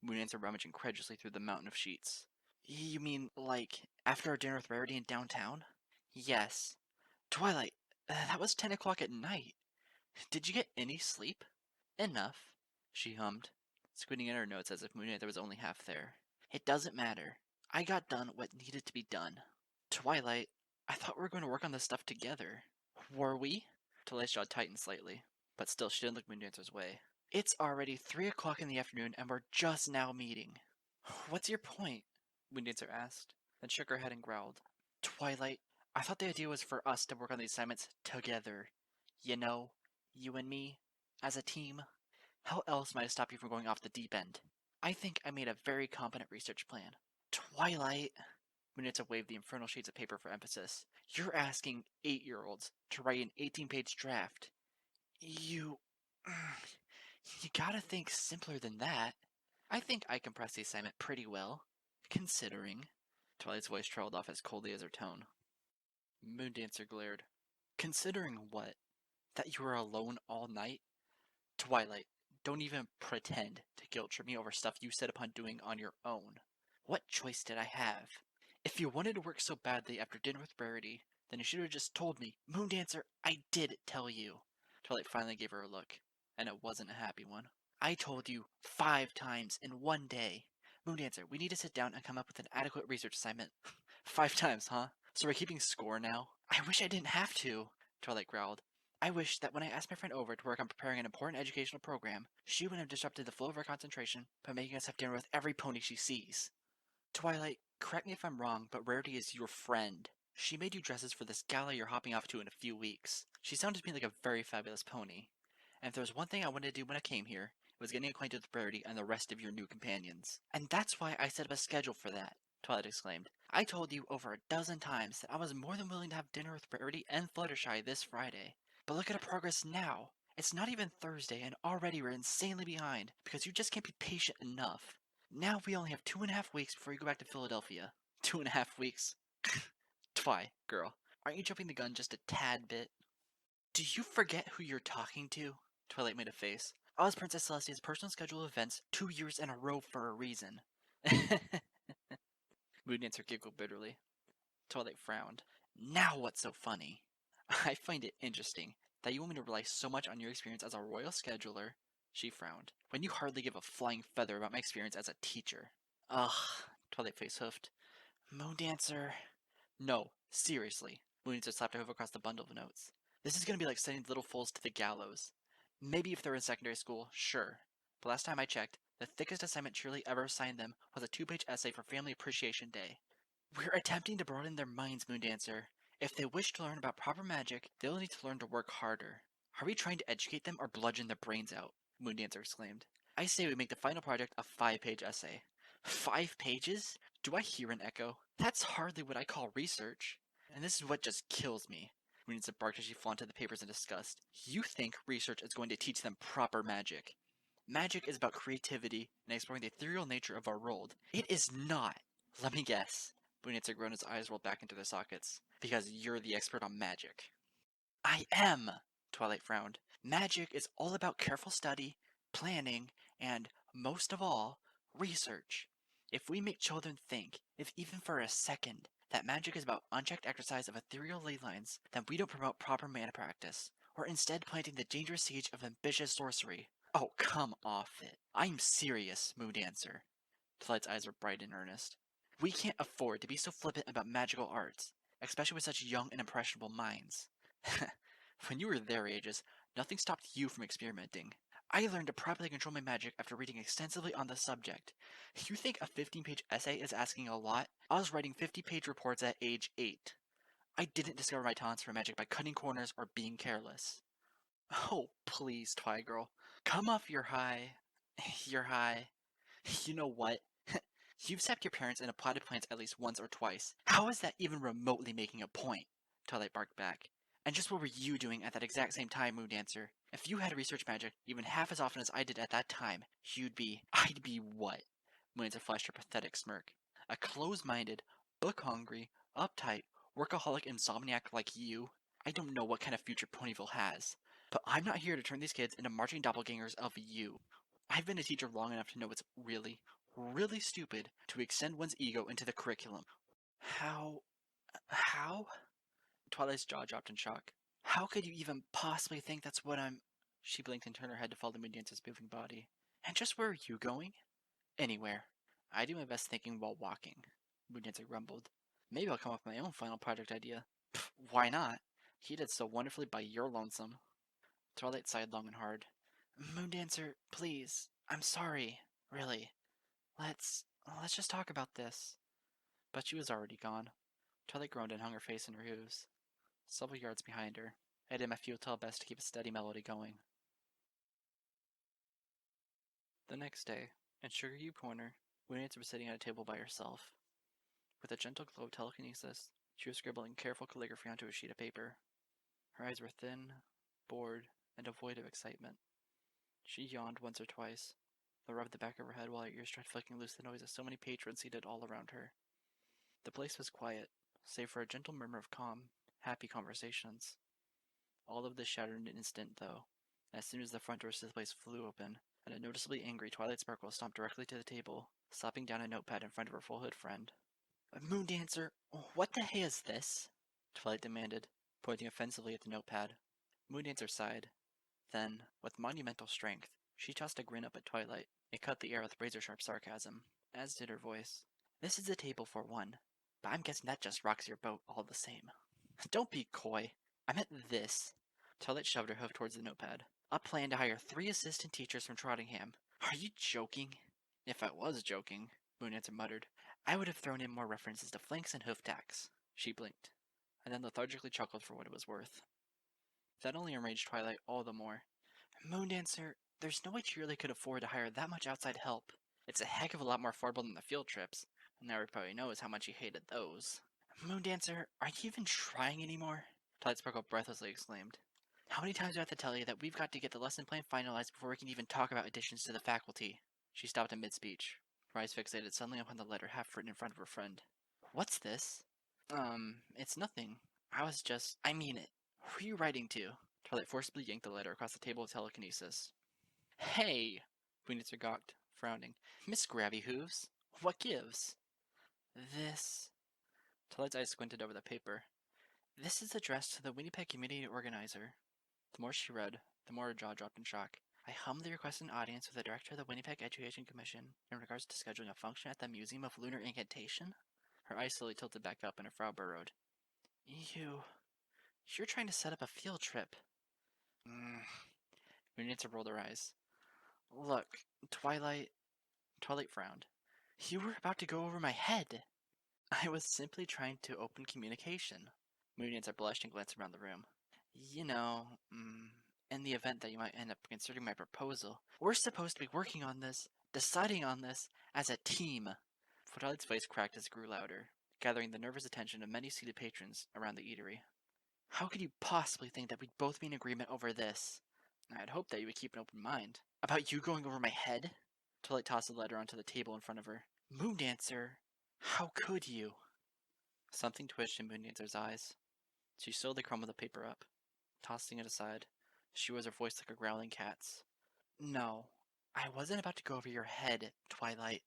Moondancer rummaged incredulously through the mountain of sheets. You mean, like, after our dinner with Rarity in downtown? Yes. Twilight, That was 10 o'clock at night. Did you get any sleep? Enough, she hummed, squinting in her notes as if Moondancer was only half there. It doesn't matter. I got done what needed to be done. Twilight, I thought we were going to work on this stuff together. Were we? Twilight's jaw tightened slightly, but still she didn't look Moondancer's way. It's already 3 o'clock in the afternoon and we're just now meeting. What's your point? Moondancer asked, then shook her head and growled. Twilight, I thought the idea was for us to work on the assignments together. You know, you and me, as a team. How else might I stop you from going off the deep end? I think I made a very competent research plan. Twilight! Moondancer waved the infernal sheets of paper for emphasis. You're asking 8-year-olds to write an 18-page draft. You gotta think simpler than that. I think I compressed the assignment pretty well, considering. Twilight's voice trailed off as coldly as her tone. Moondancer glared. Considering what? That you were alone all night? Twilight, don't even pretend to guilt trip me over stuff you set upon doing on your own. What choice did I have? If you wanted to work so badly after dinner with Rarity, then you should have just told me. Moondancer, I did tell you. Twilight finally gave her a look, and it wasn't a happy one. I told you 5 times in one day. Moondancer, we need to sit down and come up with an adequate research assignment. 5 times, huh? So we're keeping score now? I wish I didn't have to, Twilight growled. I wish that when I asked my friend over to work on preparing an important educational program, she wouldn't have disrupted the flow of our concentration by making us have dinner with every pony she sees. Twilight, correct me if I'm wrong, but Rarity is your friend. She made you dresses for this gala you're hopping off to in a few weeks. She sounded to me like a very fabulous pony. And if there was one thing I wanted to do when I came here, it was getting acquainted with Rarity and the rest of your new companions. And that's why I set up a schedule for that, Twilight exclaimed. I told you over a dozen times that I was more than willing to have dinner with Rarity and Fluttershy this Friday. But look at our progress now. It's not even Thursday and already we're insanely behind because you just can't be patient enough. Now we only have 2.5 weeks before you go back to Philadelphia. 2.5 weeks? Twi, girl, aren't you jumping the gun just a tad bit? Do you forget who you're talking to? Twilight made a face. I was Princess Celestia's personal schedule of events 2 years in a row for a reason. Moondancer giggled bitterly. Twilight frowned. Now what's so funny? I find it interesting that you want me to rely so much on your experience as a royal scheduler, she frowned, when you hardly give a flying feather about my experience as a teacher. Ugh, Twilight face hoofed. Moondancer. No, seriously. Moondancer slapped her hoof across the bundle of notes. This is gonna be like sending little fools to the gallows. Maybe if they were in secondary school, sure. But last time I checked, the thickest assignment Shirley ever assigned them was a 2-page essay for Family Appreciation Day. We're attempting to broaden their minds, Moondancer. If they wish to learn about proper magic, they'll need to learn to work harder. Are we trying to educate them or bludgeon their brains out? Moondancer exclaimed. I say we make the final project a 5-page essay. 5 pages? Do I hear an echo? That's hardly what I call research. And this is what just kills me. Moondancer barked as she flaunted the papers in disgust. You think research is going to teach them proper magic. Magic is about creativity and exploring the ethereal nature of our world. It is not. Let me guess. Moondancer groaned, his eyes rolled back into their sockets. Because you're the expert on magic. I am, Twilight frowned. Magic is all about careful study, planning, and, most of all, research. If we make children think, if even for a second, that magic is about unchecked exercise of ethereal ley lines, then we don't promote proper mana practice. We're instead planting the dangerous siege of ambitious sorcery. Oh, come off it. I'm serious, Moondancer. Twilight's eyes were bright and earnest. We can't afford to be so flippant about magical arts, especially with such young and impressionable minds. When you were their ages, nothing stopped you from experimenting. I learned to properly control my magic after reading extensively on the subject. You think a 15-page essay is asking a lot? I was writing 50-page reports at age 8. I didn't discover my talents for magic by cutting corners or being careless. Oh, please, Twi girl. Come off your high. Your high. You know what? You've sapped your parents and plotted plans at least once or twice. How is that even remotely making a point? Twilight barked back. And just what were you doing at that exact same time, Moondancer? If you had research magic even half as often as I did at that time, I'd be what? Moondancer flashed her pathetic smirk. A close-minded, book-hungry, uptight, workaholic insomniac like you? I don't know what kind of future Ponyville has. But I'm not here to turn these kids into marching doppelgangers of you. I've been a teacher long enough to know it's really, really stupid to extend one's ego into the curriculum. How? Twilight's jaw dropped in shock. How could you even possibly think that's what I'm... She blinked and turned her head to follow the Moondancer's moving body. And just where are you going? Anywhere. I do my best thinking while walking, Moondancer grumbled. Maybe I'll come up with my own final project idea. Pff, why not? He did so wonderfully by your lonesome. Twilight sighed long and hard. Moondancer, please. I'm sorry. Really. Let's just talk about this. But she was already gone. Twilight groaned and hung her face in her hooves. Several yards behind her, I did my futile best to keep a steady melody going. The next day, in Sugar Cube Corner, Moondancer was sitting at a table by herself. With a gentle glow of telekinesis, she was scribbling careful calligraphy onto a sheet of paper. Her eyes were thin, bored, and devoid of excitement. She yawned once or twice, then rubbed the back of her head while her ears tried flicking loose the noise of so many patrons seated all around her. The place was quiet, save for a gentle murmur of calm, happy conversations. All of this shattered in an instant, though, as soon as the front doors to the place flew open, and a noticeably angry Twilight Sparkle stomped directly to the table, slapping down a notepad in front of her full-hood friend. Moondancer, what the hey is this? Twilight demanded, pointing offensively at the notepad. Moondancer sighed. Then, with monumental strength, she tossed a grin up at Twilight. It cut the air with razor-sharp sarcasm, as did her voice. This is a table for one, but I'm guessing that just rocks your boat all the same. Don't be coy. I meant this. Twilight shoved her hoof towards the notepad. A plan to hire 3 assistant teachers from Trottingham. Are you joking? If I was joking, Moondancer muttered, I would have thrown in more references to flanks and hoof tacks. She blinked, and then lethargically chuckled for what it was worth. That only enraged Twilight all the more. Moondancer, there's no way you really could afford to hire that much outside help. It's a heck of a lot more affordable than the field trips, and everybody probably knows how much you hated those. Moondancer, are you even trying anymore? Twilight Sparkle breathlessly exclaimed. How many times do I have to tell you that we've got to get the lesson plan finalized before we can even talk about additions to the faculty? She stopped in mid-speech, her eyes fixated suddenly upon the letter half written in front of her friend. What's this? It's nothing. I mean it. Who are you writing to? Twilight forcibly yanked the letter across the table with telekinesis. Hey! Moondancer gawked, frowning. Miss Grabby Hooves, what gives? This... Twilight's eyes squinted over the paper. This is addressed to the Winnipeg Community Organizer. The more she read, the more her jaw dropped in shock. I humbly request an audience with the director of the Winnipeg Education Commission in regards to scheduling a function at the Museum of Lunar Incantation? Her eyes slowly tilted back up and her frown burrowed. You're trying to set up a field trip. Moondancer rolled her eyes. Look, Twilight frowned. You were about to go over my head. I was simply trying to open communication. Moondancer blushed and glanced around the room. In the event that you might end up considering my proposal, we're supposed to be working on this, deciding on this, as a team. Twilight's voice cracked as it grew louder, gathering the nervous attention of many seated patrons around the eatery. How could you possibly think that we'd both be in agreement over this? I'd hoped that you would keep an open mind. About you going over my head? Twilight tossed the letter onto the table in front of her. Moondancer, how could you? Something twitched in Moondancer's eyes. She slowly crumbled the paper up, tossing it aside. She was her voice like a growling cat's. No, I wasn't about to go over your head, Twilight.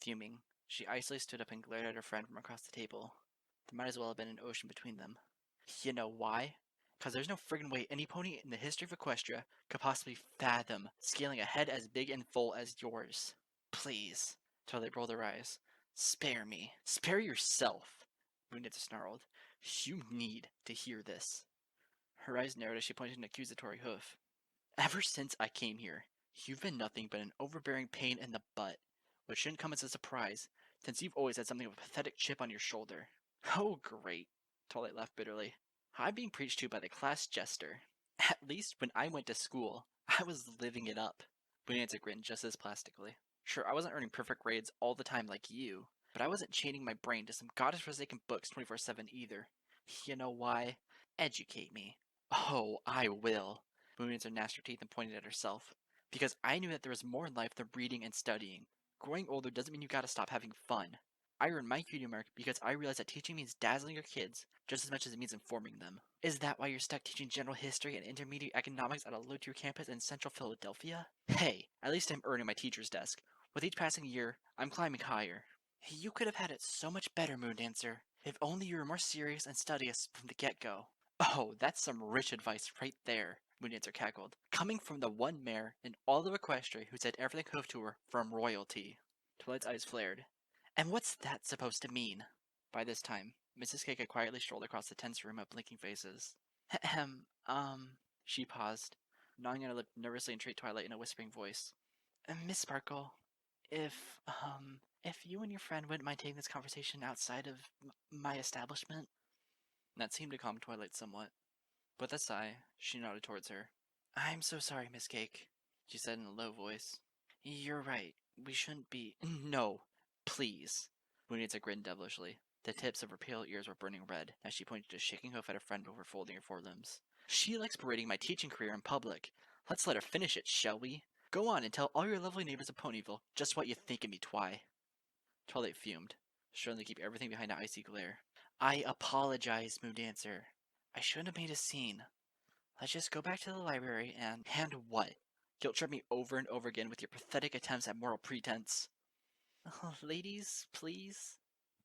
Fuming, she icily stood up and glared at her friend from across the table. There might as well have been an ocean between them. You know why? Because there's no friggin' way any pony in the history of Equestria could possibly fathom scaling a head as big and full as yours. Please. Twilight rolled her eyes. Spare me. Spare yourself. Moondancer snarled. You need to hear this. Her eyes narrowed as she pointed an accusatory hoof. Ever since I came here, you've been nothing but an overbearing pain in the butt, which shouldn't come as a surprise, since you've always had something of a pathetic chip on your shoulder. Oh, great. Twilight laughed bitterly. I'm being preached to by the class jester. At least when I went to school, I was living it up. Moondancer grinned just as plastically. Sure, I wasn't earning perfect grades all the time like you, but I wasn't chaining my brain to some goddess-forsaken books 24/7 either. You know why? Educate me. Oh, I will. Moondancer gnashed her teeth and pointed at herself. Because I knew that there was more in life than reading and studying. Growing older doesn't mean you gotta stop having fun. I earned my cutie mark because I realized that teaching means dazzling your kids just as much as it means informing them. Is that why you're stuck teaching general history and intermediate economics at a low-tier campus in central Philadelphia? Hey, at least I'm earning my teacher's desk. With each passing year, I'm climbing higher. You could have had it so much better, Moondancer, if only you were more serious and studious from the get-go. Oh, that's some rich advice right there, Moondancer cackled, coming from the one mayor in all of Equestria who said everything hoofed to her from royalty. Twilight's eyes flared. And what's that supposed to mean? By this time, Mrs. Cake had quietly strolled across the tense room of blinking faces. Ahem, she paused, gnawing at her lip nervously and entreated Twilight in a whispering voice. Miss Sparkle, if you and your friend wouldn't mind taking this conversation outside of my establishment. That seemed to calm Twilight somewhat. With a sigh, she nodded towards her. I'm so sorry, Miss Cake, she said in a low voice. You're right. We shouldn't be. No, please. Moondancer grinned devilishly. The tips of her pale ears were burning red as she pointed a shaking hoof at her friend over folding her forelimbs. She likes berating my teaching career in public. Let's let her finish it, shall we? Go on and tell all your lovely neighbors of Ponyville just what you think of me, Twi. Twilight fumed, struggling to keep everything behind an icy glare. I apologize, Moondancer. I shouldn't have made a scene. Let's just go back to the library and what? Guilt trip me over and over again with your pathetic attempts at moral pretense. Oh, ladies, please,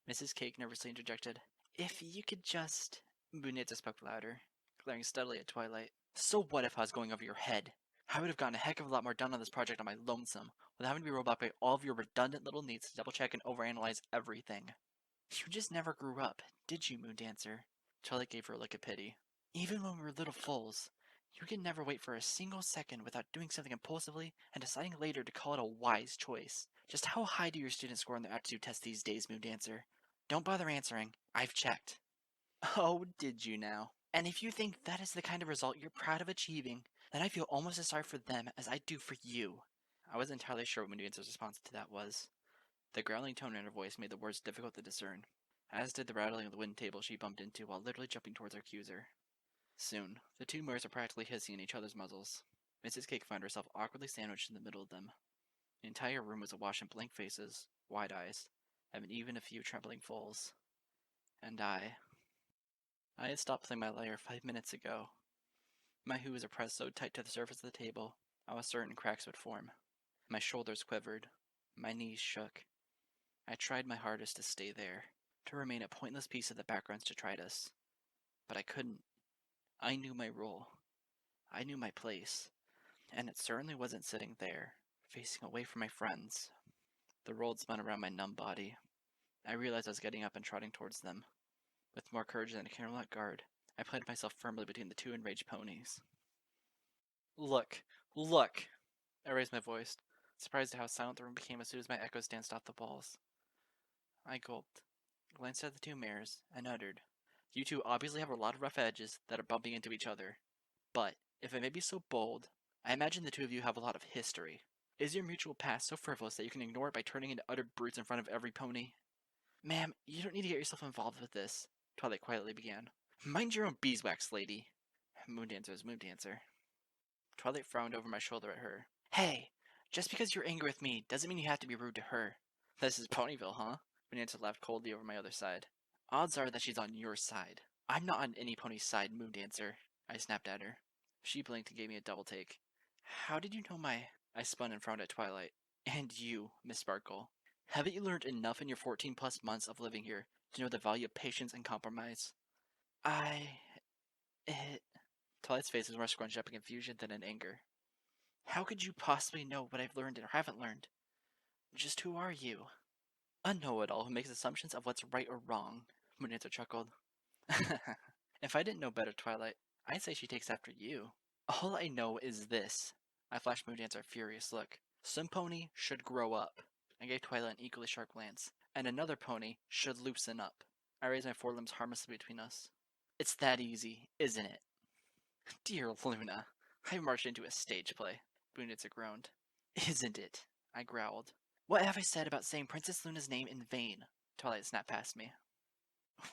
Mrs. Cake nervously interjected. If you could just... Moondancer spoke louder, glaring steadily at Twilight. So what if I was going over your head? I would have gotten a heck of a lot more done on this project on my lonesome, without having to be rolled back by all of your redundant little needs to double-check and overanalyze everything. You just never grew up, did you, Moondancer? Twilight gave her a look of pity. Even when we were little foals, you could never wait for a single second without doing something impulsively and deciding later to call it a wise choice. Just how high do your students score on their aptitude tests these days, Moondancer? Don't bother answering. I've checked. Oh, did you now? And if you think that is the kind of result you're proud of achieving, then I feel almost as sorry for them as I do for you. I wasn't entirely sure what Moondancer's response to that was. The growling tone in her voice made the words difficult to discern, as did the rattling of the wooden table she bumped into while literally jumping towards her accuser. Soon, the two mirrors were practically hissing in each other's muzzles. Mrs. Cake found herself awkwardly sandwiched in the middle of them. The entire room was awash in blank faces, wide eyes, and even a few trembling foals. And I had stopped playing my lyre 5 minutes ago. My hooves were pressed so tight to the surface of the table, I was certain cracks would form. My shoulders quivered. My knees shook. I tried my hardest to stay there, to remain a pointless piece of the background's detritus. But I couldn't. I knew my role. I knew my place. And it certainly wasn't sitting there, facing away from my friends. The world spun around my numb body. I realized I was getting up and trotting towards them. With more courage than I can let guard, I planted myself firmly between the two enraged ponies. Look! Look! I raised my voice, surprised at how silent the room became as soon as my echoes danced off the walls. I gulped, glanced at the two mares, and uttered, You two obviously have a lot of rough edges that are bumping into each other. But, if I may be so bold, I imagine the two of you have a lot of history. Is your mutual past so frivolous that you can ignore it by turning into utter brutes in front of every pony? Ma'am, you don't need to get yourself involved with this, Twilight quietly began. Mind your own beeswax, lady. Moondancer is Moondancer. Twilight frowned over my shoulder at her. Hey, just because you're angry with me doesn't mean you have to be rude to her. This is Ponyville, huh? Moondancer laughed coldly over my other side. Odds are that she's on your side. I'm not on any pony's side, Moondancer, I snapped at her. She blinked and gave me a double take. How did you know my... I spun and frowned at Twilight. And you, Miss Sparkle. Haven't you learned enough in your 14-plus months of living here to know the value of patience and compromise? Twilight's face was more scrunched up in confusion than in anger. How could you possibly know what I've learned or haven't learned? Just who are you? A know-it-all who makes assumptions of what's right or wrong, Moondancer chuckled. If I didn't know better, Twilight, I'd say she takes after you. All I know is this. I flashed Moondancer a furious look. Some pony should grow up. I gave Twilight an equally sharp glance. And another pony should loosen up. I raised my forelimbs harmlessly between us. It's that easy, isn't it? Dear Luna, I marched into a stage play. Moondancer groaned. Isn't it? I growled. What have I said about saying Princess Luna's name in vain? Twilight snapped past me.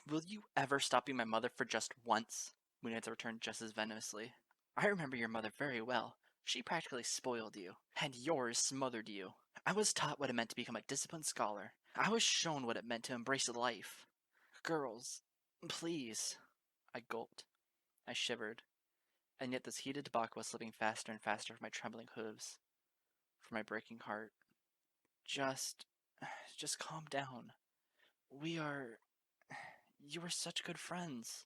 Will you ever stop being my mother for just once? Moondancer returned just as venomously. I remember your mother very well. She practically spoiled you, and yours smothered you. I was taught what it meant to become a disciplined scholar. I was shown what it meant to embrace life. Girls, please. I gulped. I shivered. And yet this heated debacle was slipping faster and faster from my trembling hooves, from my breaking heart. Just calm down. You are such good friends.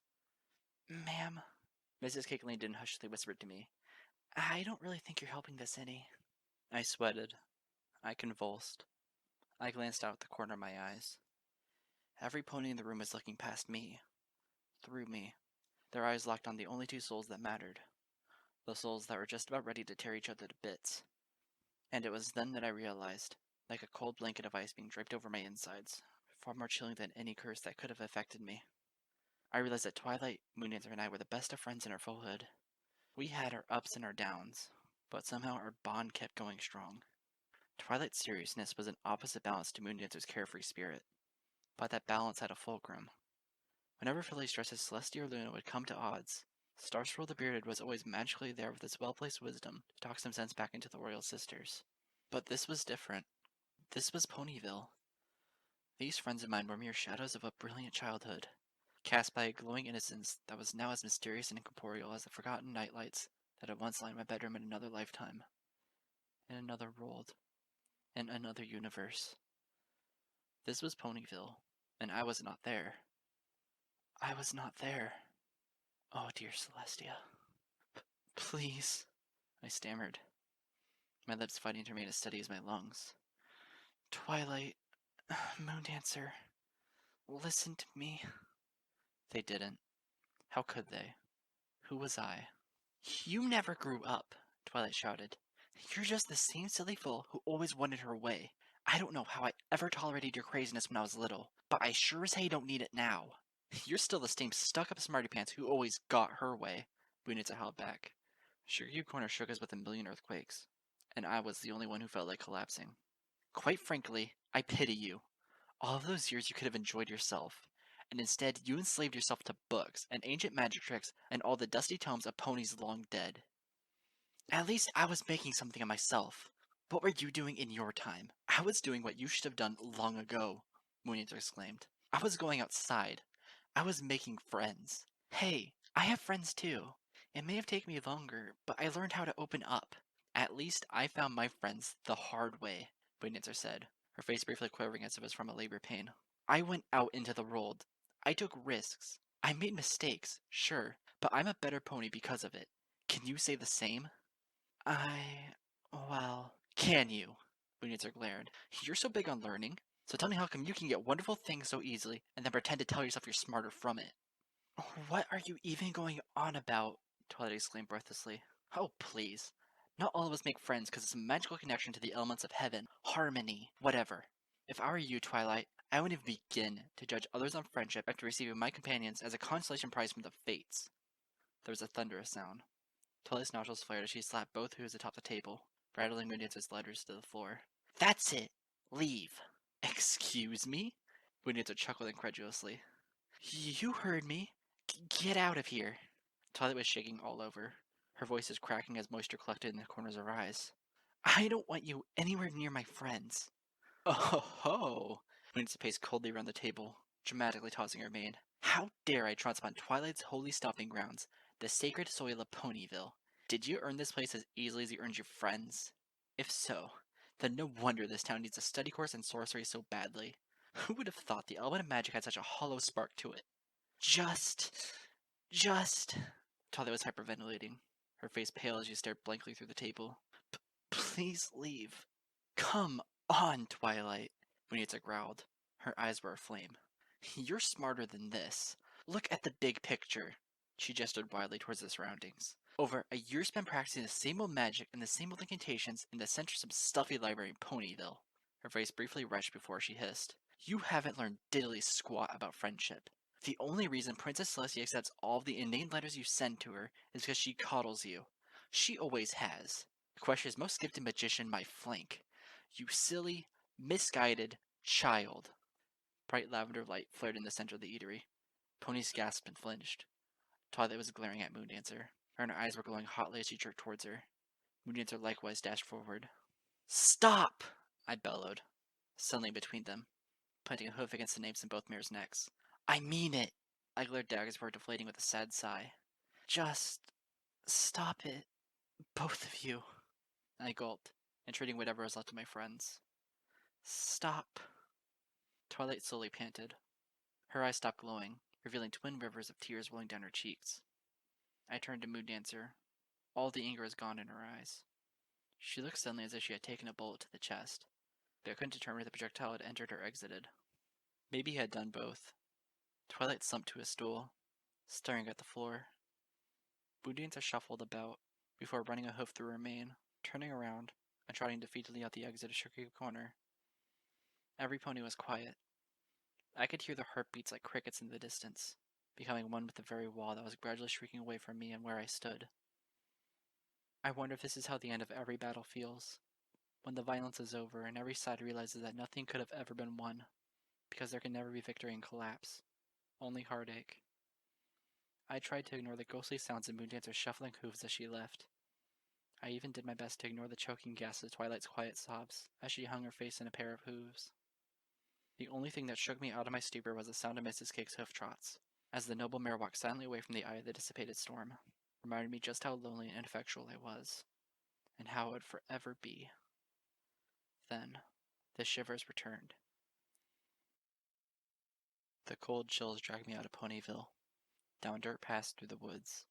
Ma'am, Mrs. Cakeling hushily whispered to me, I don't really think you're helping this any. I sweated. I convulsed. I glanced out the corner of my eyes. Every pony in the room was looking past me, through me, their eyes locked on the only two souls that mattered, the souls that were just about ready to tear each other to bits. And it was then that I realized, like a cold blanket of ice being draped over my insides, far more chilling than any curse that could have affected me. I realized that Twilight, Moondancer, and I were the best of friends in our fullhood. We had our ups and our downs, but somehow our bond kept going strong. Twilight's seriousness was an opposite balance to Moondancer's carefree spirit, but that balance had a fulcrum. Whenever Philly's dressed as Celestia or Luna would come to odds, Starscroll the Bearded was always magically there with his well-placed wisdom to talk some sense back into the Royal Sisters. But this was different. This was Ponyville. These friends of mine were mere shadows of a brilliant childhood, cast by a glowing innocence that was now as mysterious and incorporeal as the forgotten nightlights that had once lined my bedroom in another lifetime, in another world, in another universe. This was Ponyville, and I was not there. I was not there. Oh, dear Celestia. Please, I stammered, my lips fighting to remain as steady as my lungs. Twilight, Moondancer, listen to me. They didn't. How could they? Who was I? You never grew up, Twilight shouted. You're just the same silly fool who always wanted her way. I don't know how I ever tolerated your craziness when I was little, but I sure as hey don't need it now. You're still the same stuck-up smarty pants who always got her way, Bunitsa held back. Shiryu Corner shook us with a million earthquakes, and I was the only one who felt like collapsing. Quite frankly, I pity you. All of those years you could have enjoyed yourself, and instead you enslaved yourself to books and ancient magic tricks and all the dusty tomes of ponies long dead. At least I was making something of myself. What were you doing in your time? I was doing what you should have done long ago, Moonita exclaimed. I was going outside. I was making friends. Hey, I have friends too. It may have taken me longer, but I learned how to open up. At least I found my friends the hard way, Moonita said, her face briefly quivering as if it was from a labor pain. I went out into the world. I took risks. I made mistakes, sure, but I'm a better pony because of it. Can you say the same? Well, can you? Bunitzer glared. You're so big on learning, so tell me how come you can get wonderful things so easily and then pretend to tell yourself you're smarter from it? What are you even going on about? Twilight exclaimed breathlessly. Oh, please. Not all of us make friends because it's a magical connection to the elements of heaven, harmony, whatever. If I were you, Twilight, I wouldn't begin to judge others on friendship after receiving my companions as a consolation prize from the fates. There was a thunderous sound. Twilight's nostrils flared as she slapped both hooves atop the table, rattling Moondancer's letters to the floor. That's it! Leave! Excuse me? Moondancer chuckled incredulously. You heard me! Get out of here! Twilight was shaking all over. Her voice was cracking as moisture collected in the corners of her eyes. I don't want you anywhere near my friends. Oh ho! Moondancer paced coldly around the table, dramatically tossing her mane. How dare I trounce upon Twilight's holy stomping grounds, the sacred soil of Ponyville? Did you earn this place as easily as you earned your friends? If so, then no wonder this town needs a study course in sorcery so badly. Who would have thought the element of magic had such a hollow spark to it? Just... Twilight was hyperventilating, her face pale as she stared blankly through the table. Please leave. Come on, Twilight, Bunitza growled. Her eyes were aflame. You're smarter than this. Look at the big picture. She gestured wildly towards the surroundings. Over a year spent practicing the same old magic and the same old incantations in the center of some stuffy library in Ponyville. Her face briefly retched before she hissed. You haven't learned diddly squat about friendship. The only reason Princess Celestia accepts all of the inane letters you send to her is because she coddles you. She always has. Equestria's most gifted magician might flank. You silly, misguided child. Bright lavender light flared in the center of the eatery. Ponies gasped and flinched. Twilight was glaring at Moondancer. Her eyes were glowing hotly as she jerked towards her. Moondancer likewise dashed forward. Stop! I bellowed, suddenly between them, planting a hoof against the names in both mares' necks. I mean it! I glared daggers were deflating with a sad sigh. Just stop it, both of you. I gulped, entreating whatever was left of my friends. Stop. Twilight slowly panted. Her eyes stopped glowing, revealing twin rivers of tears rolling down her cheeks. I turned to Moondancer. All the anger was gone in her eyes. She looked suddenly as if she had taken a bullet to the chest, but I couldn't determine if the projectile had entered or exited. Maybe he had done both. Twilight slumped to a stool, staring at the floor. Moondancer shuffled about, before running a hoof through her mane, turning around, and trotting defeatedly out the exit of Sugar Corner. Every pony was quiet. I could hear their heartbeats like crickets in the distance, becoming one with the very wall that was gradually shrinking away from me and where I stood. I wonder if this is how the end of every battle feels, when the violence is over and every side realizes that nothing could have ever been won, because there can never be victory in collapse, only heartache. I tried to ignore the ghostly sounds of Moondancer's shuffling hooves as she left. I even did my best to ignore the choking gasps of Twilight's quiet sobs as she hung her face in a pair of hooves. The only thing that shook me out of my stupor was the sound of Mrs. Cake's hoof trots, as the noble mare walked silently away from the eye of the dissipated storm, reminded me just how lonely and ineffectual I was, and how it would forever be. Then, the shivers returned. The cold chills dragged me out of Ponyville, down dirt paths through the woods,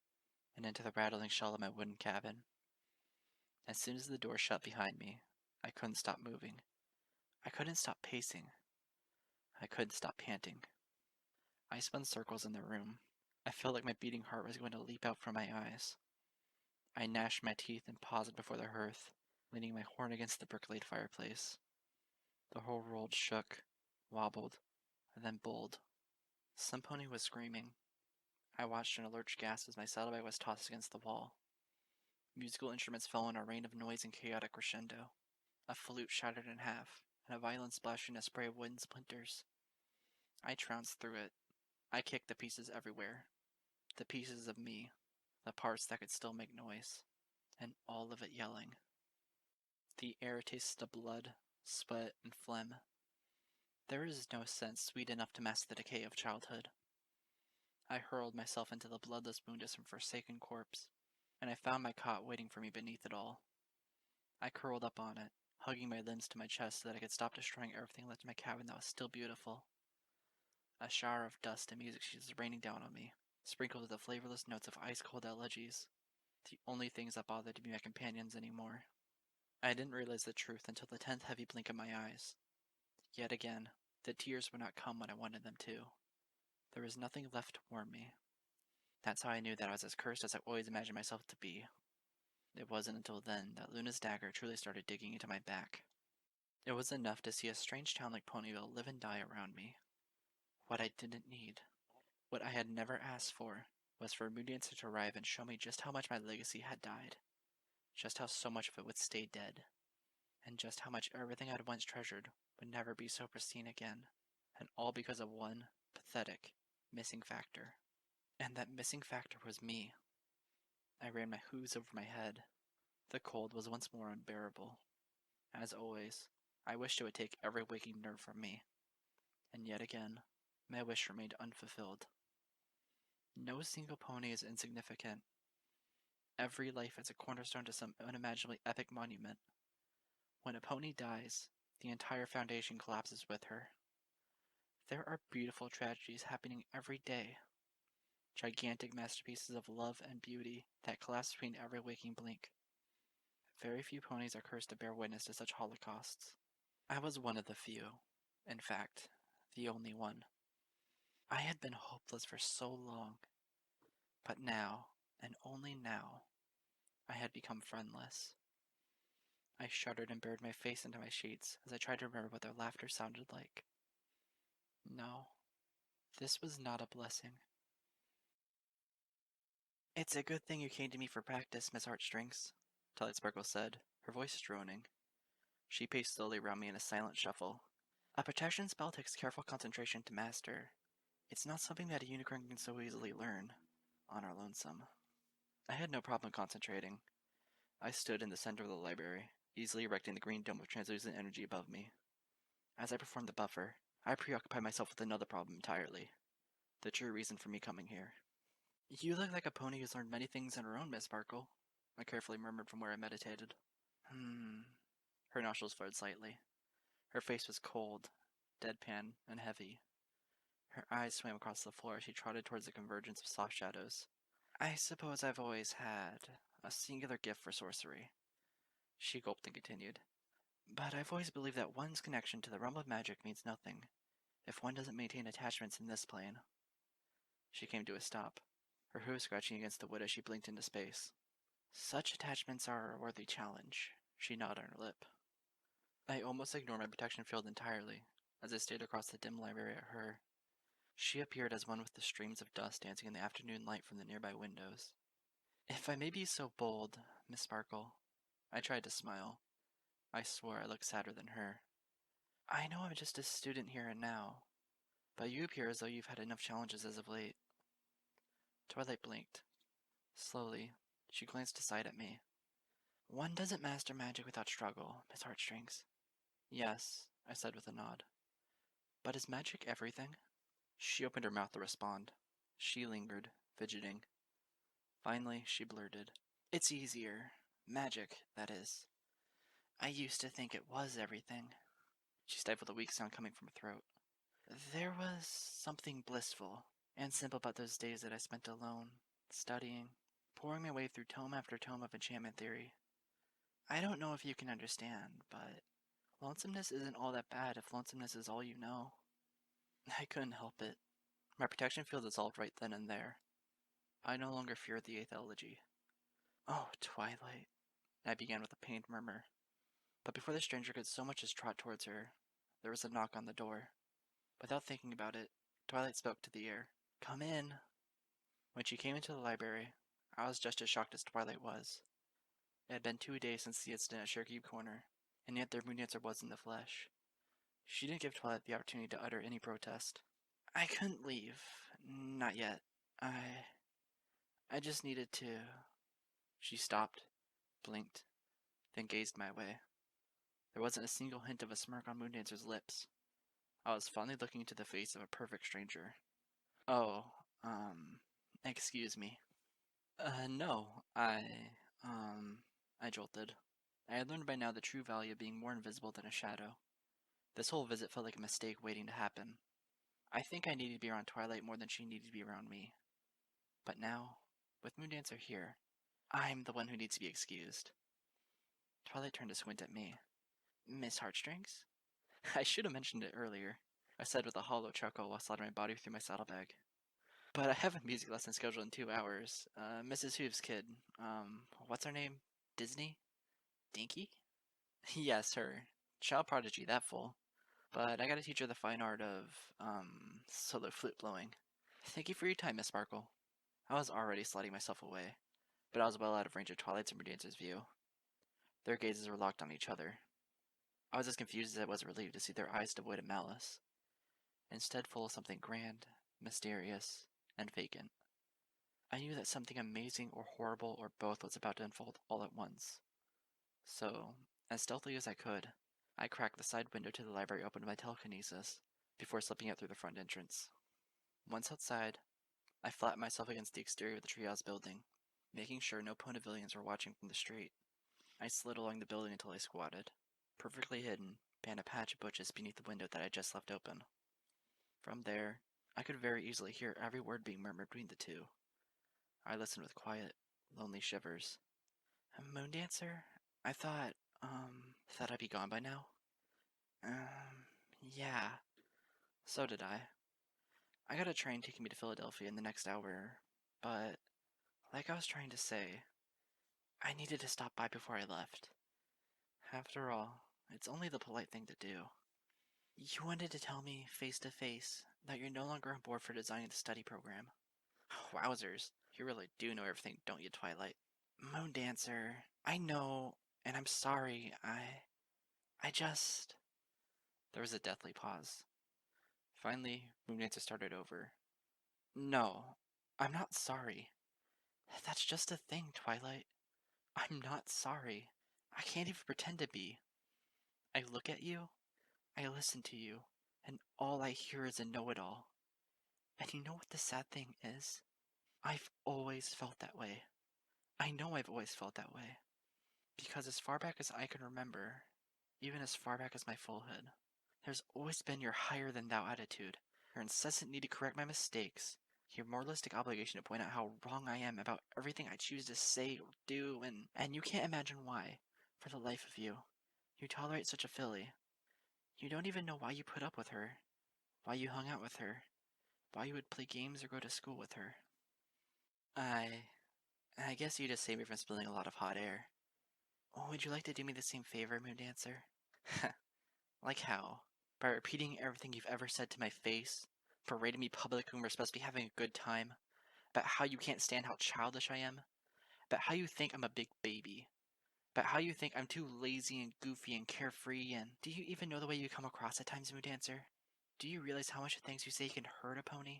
and into the rattling shell of my wooden cabin. As soon as the door shut behind me, I couldn't stop moving. I couldn't stop pacing. I couldn't stop panting. I spun circles in the room. I felt like my beating heart was going to leap out from my eyes. I gnashed my teeth and paused before the hearth, leaning my horn against the brick-laid fireplace. The whole world shook, wobbled, and then bowled. Some pony was screaming. I watched in a lurch gasp as my saddlebag was tossed against the wall. Musical instruments fell in a rain of noise and chaotic crescendo. A flute shattered in half, and a violin splashed in a spray of wooden splinters. I trounced through it. I kicked the pieces everywhere. The pieces of me. The parts that could still make noise. And all of it yelling. The air tasted of blood, sweat, and phlegm. There is no scent sweet enough to mask the decay of childhood. I hurled myself into the bloodless woundless and forsaken corpse, and I found my cot waiting for me beneath it all. I curled up on it, hugging my limbs to my chest so that I could stop destroying everything left in my cabin that was still beautiful. A shower of dust and music sheets was raining down on me, sprinkled with the flavorless notes of ice-cold elegies, the only things that bothered to be my companions anymore. I didn't realize the truth until the 10th heavy blink of my eyes. Yet again, the tears would not come when I wanted them to. There was nothing left to warm me. That's how I knew that I was as cursed as I always imagined myself to be. It wasn't until then that Luna's dagger truly started digging into my back. It was enough to see a strange town like Ponyville live and die around me. What I didn't need, what I had never asked for, was for Moondancer to arrive and show me just how much my legacy had died, just how so much of it would stay dead, and just how much everything I'd once treasured would never be so pristine again, and all because of one pathetic, missing factor. And that missing factor was me. I ran my hooves over my head. The cold was once more unbearable. As always, I wished it would take every waking nerve from me. And yet again, my wish remained unfulfilled. No single pony is insignificant. Every life is a cornerstone to some unimaginably epic monument. When a pony dies, the entire foundation collapses with her. There are beautiful tragedies happening every day. Gigantic masterpieces of love and beauty that collapse between every waking blink. Very few ponies are cursed to bear witness to such holocausts. I was one of the few. In fact, the only one. I had been hopeless for so long. But now, and only now, I had become friendless. I shuddered and buried my face into my sheets as I tried to remember what their laughter sounded like. No, this was not a blessing. "It's a good thing you came to me for practice, Miss Heartstrings," Twilight Sparkle said, her voice droning. She paced slowly around me in a silent shuffle. "A protection spell takes careful concentration to master. It's not something that a unicorn can so easily learn, on our lonesome." I had no problem concentrating. I stood in the center of the library, easily erecting the green dome of translucent energy above me. As I performed the buffer, I preoccupied myself with another problem entirely. The true reason for me coming here. "You look like a pony who's learned many things on her own, Miss Sparkle," I carefully murmured from where I meditated. Her nostrils flared slightly. Her face was cold, deadpan, and heavy. Her eyes swam across the floor as she trotted towards the convergence of soft shadows. I suppose I've always had a singular gift for sorcery. She gulped and continued. But I've always believed that one's connection to the realm of magic means nothing if one doesn't maintain attachments in this plane. She came to a stop, her hooves scratching against the wood as she blinked into space. Such attachments are a worthy challenge, she gnawed on her lip. I almost ignored my protection field entirely, as I stared across the dim library at her. She appeared as one with the streams of dust dancing in the afternoon light from the nearby windows. If I may be so bold, Miss Sparkle, I tried to smile. I swore I looked sadder than her. I know I'm just a student here and now, but you appear as though you've had enough challenges as of late. Twilight blinked. Slowly, she glanced aside at me. One doesn't master magic without struggle, Miss Heartstrings. Yes, I said with a nod. But is magic everything? She opened her mouth to respond. She lingered, fidgeting. Finally, she blurted. It's easier. Magic, that is. I used to think it was everything. She stifled a weak sound coming from her throat. There was something blissful and simple about those days that I spent alone, studying, pouring my way through tome after tome of enchantment theory. I don't know if you can understand, but lonesomeness isn't all that bad if lonesomeness is all you know. I couldn't help it. My protection field dissolved right then and there. I no longer feared the eighth elegy. Oh, Twilight, I began with a pained murmur. But before the stranger could so much as trot towards her, there was a knock on the door. Without thinking about it, Twilight spoke to the air. Come in. When she came into the library, I was just as shocked as Twilight was. It had been 2 days since the incident at Sugarcube Corner, and yet their Moondancer was in the flesh. She didn't give Twilight the opportunity to utter any protest. I couldn't leave. Not yet. I just needed to... She stopped, blinked, then gazed my way. There wasn't a single hint of a smirk on Moondancer's lips. I was fondly looking into the face of a perfect stranger. Oh, excuse me. No, I jolted. I had learned by now the true value of being more invisible than a shadow. This whole visit felt like a mistake waiting to happen. I think I needed to be around Twilight more than she needed to be around me. But now, with Moondancer here, I'm the one who needs to be excused. Twilight turned to squint at me. Miss Heartstrings? I should have mentioned it earlier, I said with a hollow chuckle while sliding my body through my saddlebag. But I have a music lesson scheduled in 2 hours. Mrs. Hooves' kid. What's her name? Disney? Dinky? Yes, her. Child prodigy, that fool. But I gotta teach her the fine art of, solo flute blowing. Thank you for your time, Miss Sparkle. I was already sliding myself away, but I was well out of range of Twilight's and Moondancer's view. Their gazes were locked on each other. I was as confused as I was relieved to see their eyes devoid of malice, instead full of something grand, mysterious, and vacant. I knew that something amazing or horrible or both was about to unfold all at once. So, as stealthily as I could, I cracked the side window to the library open with my telekinesis, before slipping out through the front entrance. Once outside, I flattened myself against the exterior of the treehouse building, making sure no Ponyvillians were watching from the street. I slid along the building until I squatted, perfectly hidden behind a patch of bushes beneath the window that I just left open. From there, I could very easily hear every word being murmured between the two. I listened with quiet, lonely shivers. Moondancer? I thought I'd be gone by now? Yeah. So did I. I got a train taking me to Philadelphia in the next hour, but, like I was trying to say, I needed to stop by before I left. After all, it's only the polite thing to do. You wanted to tell me, face to face, that you're no longer on board for designing the study program. Wowzers, you really do know everything, don't you, Twilight? Moondancer, I know, and I'm sorry, I just... There was a deathly pause. Finally, Moondancer started over. No, I'm not sorry. That's just a thing, Twilight. I'm not sorry. I can't even pretend to be. I look at you, I listen to you, and all I hear is a know-it-all. And you know what the sad thing is? I've always felt that way. I know I've always felt that way. Because as far back as I can remember, even as far back as my foalhood, there's always been your higher-than-thou attitude, Your incessant need to correct my mistakes. Your moralistic obligation to point out how wrong I am about everything I choose to say or do, and you can't imagine why, for the life of you, you tolerate such a filly. You don't even know why you put up with her, why you hung out with her, why you would play games or go to school with her. I guess you just saved me from spilling a lot of hot air. Would you like to do me the same favor, Moondancer? Like how? By repeating everything you've ever said to my face? Berating me publicly when we're supposed to be having a good time? About how you can't stand how childish I am? About how you think I'm a big baby? About how you think I'm too lazy and goofy and carefree, and do you even know the way you come across at times, Moondancer? Do you realize how much the things you say can hurt a pony?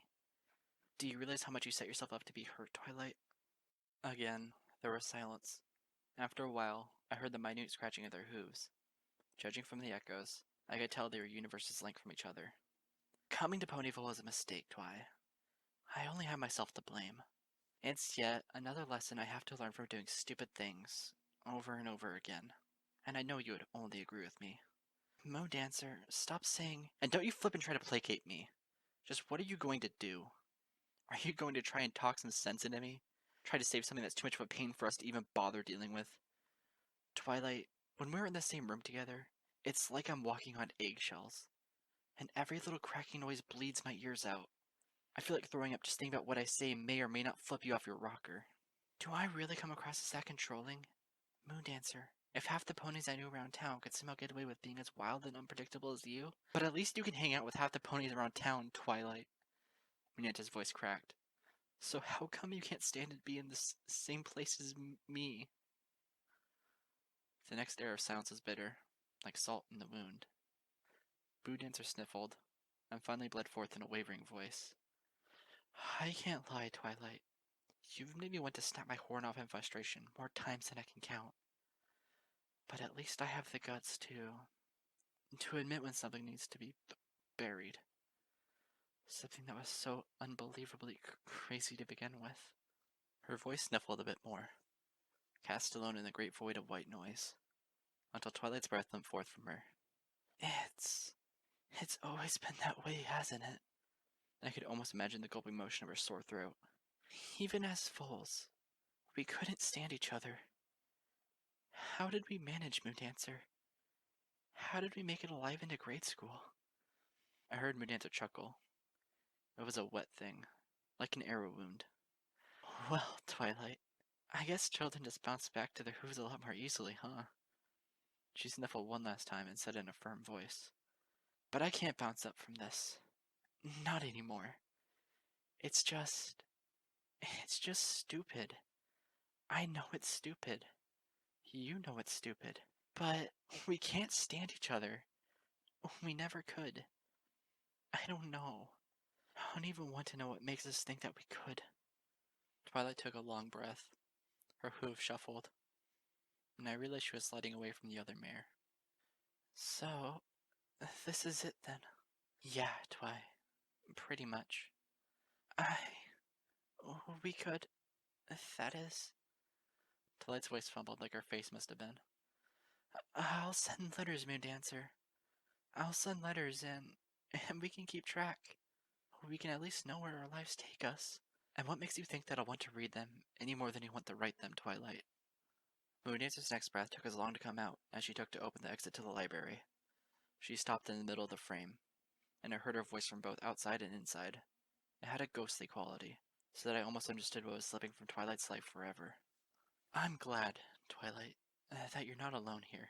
Do you realize how much you set yourself up to be hurt, Twilight? Again, there was silence. After a while, I heard the minute scratching of their hooves. Judging from the echoes, I could tell they were universes linked from each other. Coming to Ponyville was a mistake, Twi. I only have myself to blame. It's yet another lesson I have to learn from doing stupid things, over and over again. And I know you would only agree with me. Moondancer, stop saying... And don't you flip and try to placate me. Just what are you going to do? Are you going to try and talk some sense into me? Try to save something that's too much of a pain for us to even bother dealing with? Twilight, when we're in the same room together, it's like I'm walking on eggshells. And every little cracking noise bleeds my ears out. I feel like throwing up just thinking about what I say may or may not flip you off your rocker. Do I really come across as that controlling? Moondancer, if half the ponies I knew around town could somehow get away with being as wild and unpredictable as you, but at least you can hang out with half the ponies around town, Twilight. Mineta's voice cracked. So how come you can't stand to be in the same place as me? The next air of silence was bitter, like salt in the wound. Moondancer sniffled, and finally bled forth in a wavering voice. I can't lie, Twilight. You've made me want to snap my horn off in frustration more times than I can count. But at least I have the guts to admit when something needs to be buried. Something that was so unbelievably crazy to begin with. Her voice sniffled a bit more, cast alone in the great void of white noise, until Twilight's breath went forth from her. It's always been that way, hasn't it? I could almost imagine the gulping motion of her sore throat. Even as foals, we couldn't stand each other. How did we manage, Moondancer? How did we make it alive into grade school? I heard Moondancer chuckle. It was a wet thing, like an arrow wound. Well, Twilight, I guess children just bounce back to their hooves a lot more easily, huh? She sniffled one last time and said in a firm voice, But I can't bounce up from this. Not anymore. It's just stupid. I know it's stupid. You know it's stupid. But we can't stand each other. We never could. I don't know. I don't even want to know what makes us think that we could. Twilight took a long breath. Her hooves shuffled, and I realized she was sliding away from the other mare. So, this is it then? Yeah, Twi. Pretty much. We could... That is... Twilight's voice fumbled like her face must have been. I'll send letters, Moondancer. I'll send letters and we can keep track. We can at least know where our lives take us. And what makes you think that I'll want to read them any more than you want to write them, Twilight? Moondancer's next breath took as long to come out as she took to open the exit to the library. She stopped in the middle of the frame, and I heard her voice from both outside and inside. It had a ghostly quality, so that I almost understood what was slipping from Twilight's life forever. I'm glad, Twilight, that you're not alone here.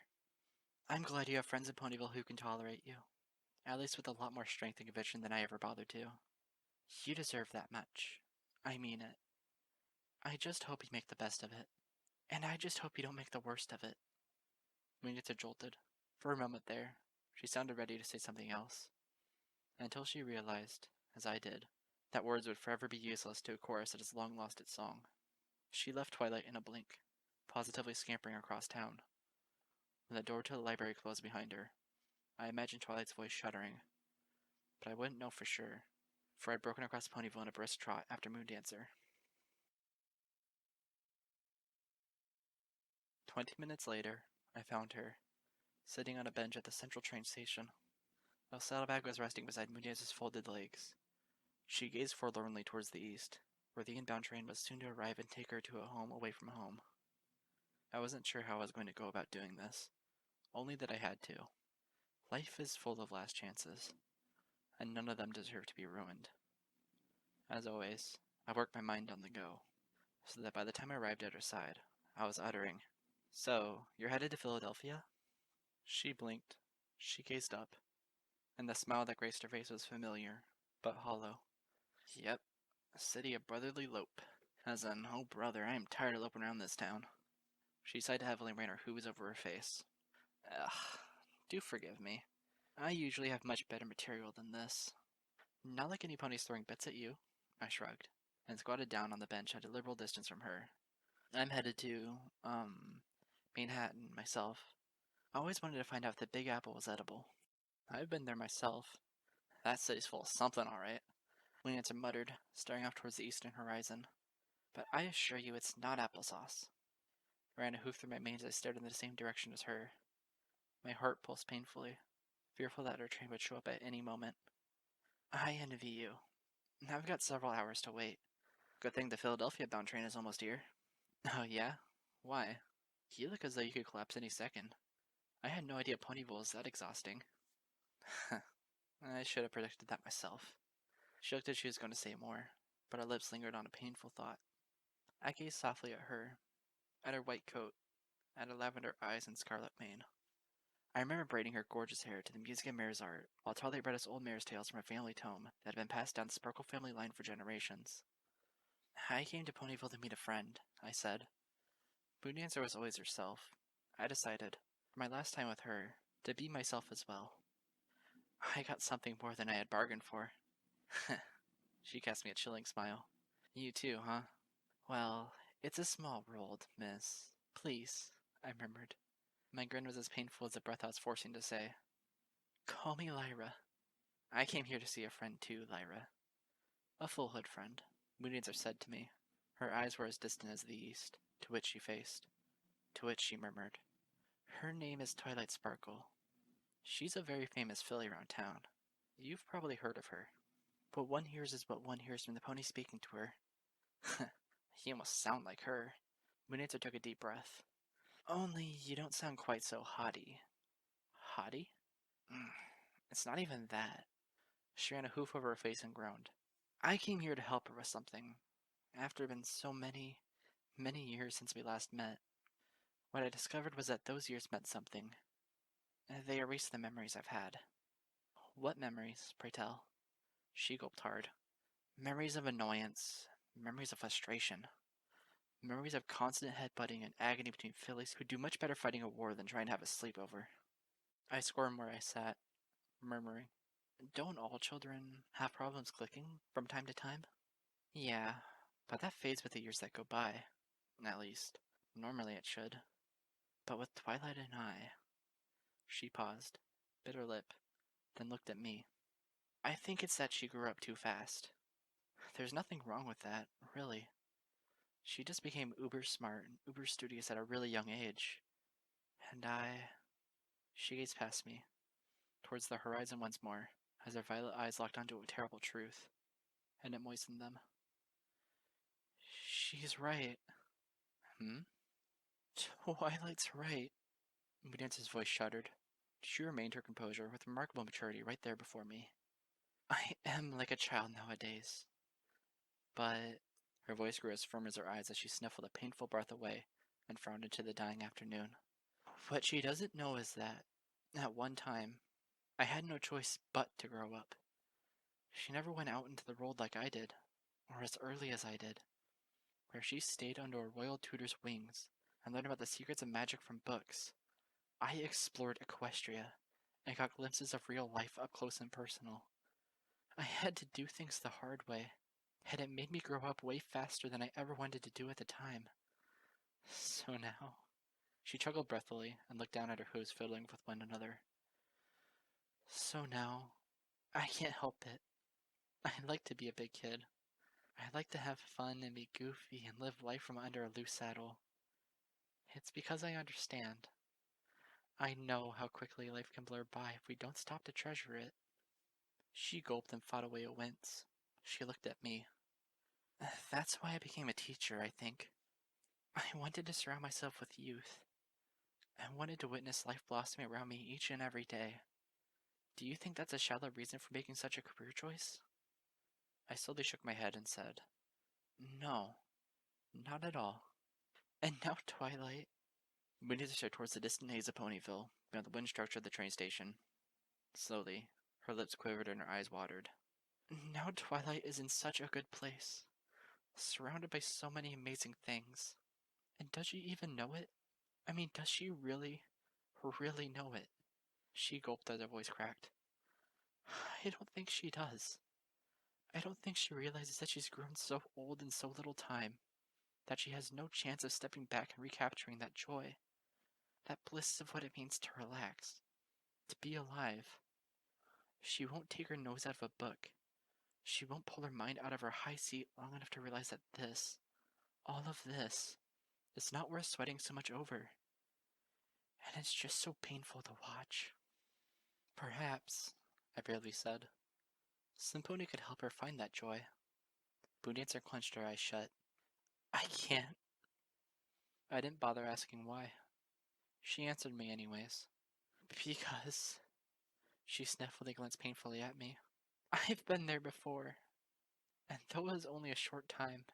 I'm glad you have friends in Ponyville who can tolerate you, at least with a lot more strength and conviction than I ever bothered to. You deserve that much. I mean it. I just hope you make the best of it. And I just hope you don't make the worst of it. Mineta jolted. For a moment there, she sounded ready to say something else, until she realized, as I did, that words would forever be useless to a chorus that has long lost its song. She left Twilight in a blink, positively scampering across town. When the door to the library closed behind her, I imagined Twilight's voice shuddering, but I wouldn't know for sure, for I'd broken across Ponyville in a brisk trot after Moondancer. 20 minutes later, I found her, sitting on a bench at the central train station. The saddlebag was resting beside Moondancer's folded legs. She gazed forlornly towards the east, where the inbound train was soon to arrive and take her to a home away from home. I wasn't sure how I was going to go about doing this, only that I had to. Life is full of last chances, and none of them deserve to be ruined. As always, I worked my mind on the go, so that by the time I arrived at her side, I was uttering, "So, you're headed to Philadelphia?" She blinked. She gazed up, and the smile that graced her face was familiar, but hollow. "Yep, a city of brotherly lope. As in, oh brother, I am tired of loping around this town." She sighed heavily and ran her hooves over her face. "Ugh, do forgive me. I usually have much better material than this." "Not like any ponies throwing bits at you," I shrugged, and squatted down on the bench at a liberal distance from her. "I'm headed to, Manhattan, myself. I always wanted to find out if the Big Apple was edible." "I've been there myself. That city's full of something, alright," Moondancer muttered, staring off towards the eastern horizon. "But I assure you it's not applesauce." I ran a hoof through my mane as I stared in the same direction as her. My heart pulsed painfully, fearful that her train would show up at any moment. "I envy you. I've got several hours to wait. Good thing the Philadelphia-bound train is almost here." "Oh yeah? Why? You look as though you could collapse any second. I had no idea Ponyville was that exhausting." I should have predicted that myself. She looked as she was going to say more, but her lips lingered on a painful thought. I gazed softly at her, at her white coat, at her lavender eyes and scarlet mane. I remember braiding her gorgeous hair to the music of mare's art, while Twilight read us old mare's tales from a family tome that had been passed down the Sparkle family line for generations. "I came to Ponyville to meet a friend," I said. Moondancer was always herself. I decided, for my last time with her, to be myself as well. I got something more than I had bargained for. She cast me a chilling smile. "You too, huh?" "Well, it's a small world, miss. Please," I murmured. My grin was as painful as the breath I was forcing to say. "Call me Lyra. I came here to see a friend too, Lyra. A full hood friend," Moondancer said to me. Her eyes were as distant as the east, to which she faced. To which she murmured, "Her name is Twilight Sparkle. She's a very famous filly around town. You've probably heard of her. What one hears is what one hears from the pony speaking to her." "You almost sound like her." Moondancer took a deep breath. "Only you don't sound quite so haughty." "Haughty?" "It's not even that." She ran a hoof over her face and groaned. "I came here to help her with something. After been so many years since we last met, what I discovered was that those years meant something. They erased the memories I've had." "What memories, pray tell?" She gulped hard. "Memories of annoyance, memories of frustration, memories of constant headbutting and agony between fillies who do much better fighting a war than trying to have a sleepover." I squirmed where I sat, murmuring, "Don't all children have problems clicking from time to time?" "Yeah, but that fades with the years that go by. At least, normally it should. But with Twilight and I..." She paused, bit her lip, then looked at me. "I think it's that she grew up too fast. There's nothing wrong with that, really. She just became uber smart and uber studious at a really young age. And I..." She gazed past me, towards the horizon once more, as her violet eyes locked onto a terrible truth, and it moistened them. "She's right." "Hmm?" "Twilight's right." Moondancer's voice shuddered. She remained her composure with remarkable maturity right there before me. "I am like a child nowadays. But..." Her voice grew as firm as her eyes as she sniffled a painful breath away and frowned into the dying afternoon. "What she doesn't know is that, at one time, I had no choice but to grow up. She never went out into the world like I did, or as early as I did, where she stayed under a royal tutor's wings and learned about the secrets of magic from books. I explored Equestria and got glimpses of real life up close and personal. I had to do things the hard way, and it made me grow up way faster than I ever wanted to do at the time. So now..." She chuckled breathily and looked down at her hooves fiddling with one another. "So now, I can't help it. I like to be a big kid. I like to have fun and be goofy and live life from under a loose saddle. It's because I understand. I know how quickly life can blur by if we don't stop to treasure it." She gulped and fought away a wince. She looked at me. That's why I became a teacher, I think. I wanted to surround myself with youth. I wanted to witness life blossoming around me each and every day. Do you think that's a shallow reason for making such a career choice? I slowly shook my head and said, No, not at all. And now, Twilight. We needed to start towards the distant haze of Ponyville, beyond the wind structure of the train station. Slowly, her lips quivered and her eyes watered. Now Twilight is in such a good place, surrounded by so many amazing things. And does she even know it? I mean, does she really know it? She gulped as her voice cracked. I don't think she does. I don't think she realizes that she's grown so old in so little time, that she has no chance of stepping back and recapturing that joy, that bliss of what it means to relax, to be alive. She won't take her nose out of a book. She won't pull her mind out of her high seat long enough to realize that this, all of this, is not worth sweating so much over. And it's just so painful to watch. Perhaps, I barely said, Slimpony could help her find that joy. Moondancer clenched her eyes shut. I can't. I didn't bother asking why. She answered me anyways. Because... She sniffled and glanced painfully at me. I've been there before. And though it was only a short time,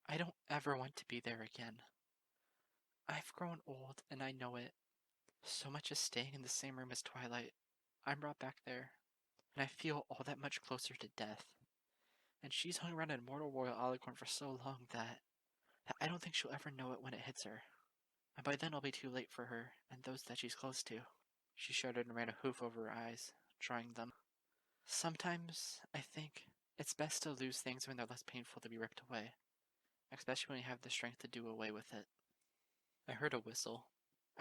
I don't ever want to be there again. I've grown old, and I know it. So much as staying in the same room as Twilight, I'm brought back there, and I feel all that much closer to death. And she's hung around an immortal royal alicorn for so long that I don't think she'll ever know it when it hits her. And by then I'll be too late for her and those that she's close to. She shuddered and ran a hoof over her eyes, drying them. Sometimes, I think, it's best to lose things when they're less painful to be ripped away, especially when you have the strength to do away with it. I heard a whistle.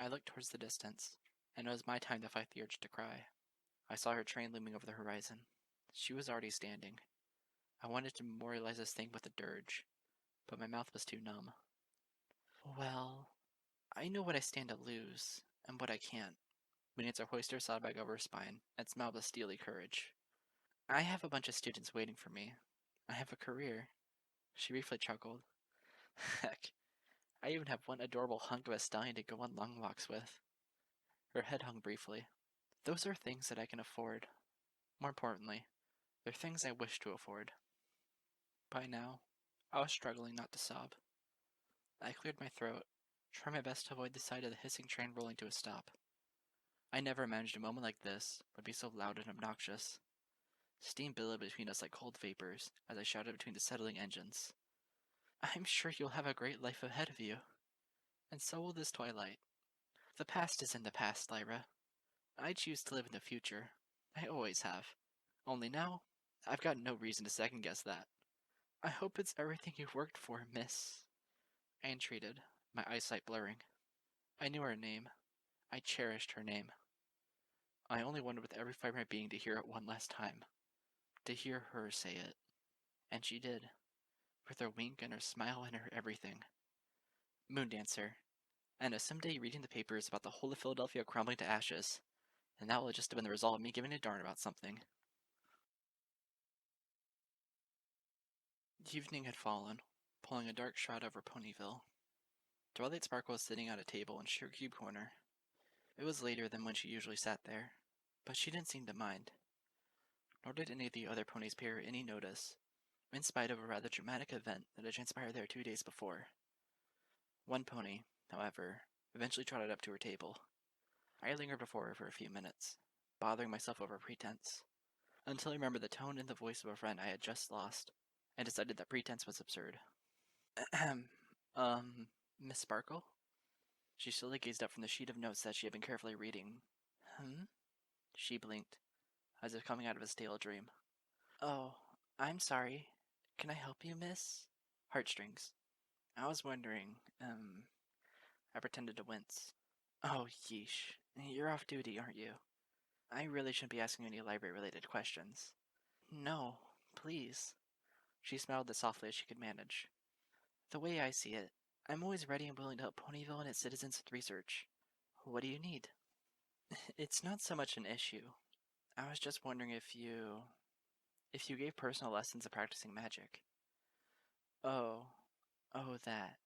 I looked towards the distance, and it was my time to fight the urge to cry. I saw her train looming over the horizon. She was already standing. I wanted to memorialize this thing with a dirge, but my mouth was too numb. Well, I know what I stand to lose, and what I can't. Moondancer hoisted her saddlebag over her spine, and smiled with steely courage. I have a bunch of students waiting for me. I have a career. She briefly chuckled. Heck, I even have one adorable hunk of a stallion to go on long walks with. Her head hung briefly. Those are things that I can afford. More importantly, they're things I wish to afford. By now, I was struggling not to sob. I cleared my throat, trying my best to avoid the sight of the hissing train rolling to a stop. I never imagined a moment like this would be so loud and obnoxious. Steam billowed between us like cold vapors as I shouted between the settling engines. I'm sure you'll have a great life ahead of you. And so will this Twilight. The past is in the past, Lyra. I choose to live in the future. I always have. Only now, I've got no reason to second guess that. I hope it's everything you've worked for, miss. I entreated, my eyesight blurring. I knew her name. I cherished her name. I only wanted with every fiber of my being to hear it one last time. To hear her say it. And she did. With her wink and her smile and her everything. Moondancer. I know someday reading the papers about the whole of Philadelphia crumbling to ashes, and that will just have been the result of me giving a darn about something. Evening had fallen, pulling a dark shroud over Ponyville. Twilight Sparkle was sitting at a table in sheer cube corner. It was later than when she usually sat there, but she didn't seem to mind. Nor did any of the other ponies pay her any notice, in spite of a rather dramatic event that had transpired there 2 days before. One pony, however, eventually trotted up to her table. I lingered before her for a few minutes, bothering myself over pretense, until I remembered the tone and the voice of a friend I had just lost, and decided that pretense was absurd. Miss Sparkle? She slowly gazed up from the sheet of notes that she had been carefully reading. She blinked, as if coming out of a stale dream. Oh, I'm sorry. Can I help you, miss? Heartstrings. I was wondering, I pretended to wince. Oh, yeesh. You're off duty, aren't you? I really shouldn't be asking any library-related questions. No, please. She smiled as softly as she could manage. The way I see it, I'm always ready and willing to help Ponyville and its citizens with research. What do you need? It's not so much an issue. I was just wondering if you... If you gave personal lessons of practicing magic. Oh, that.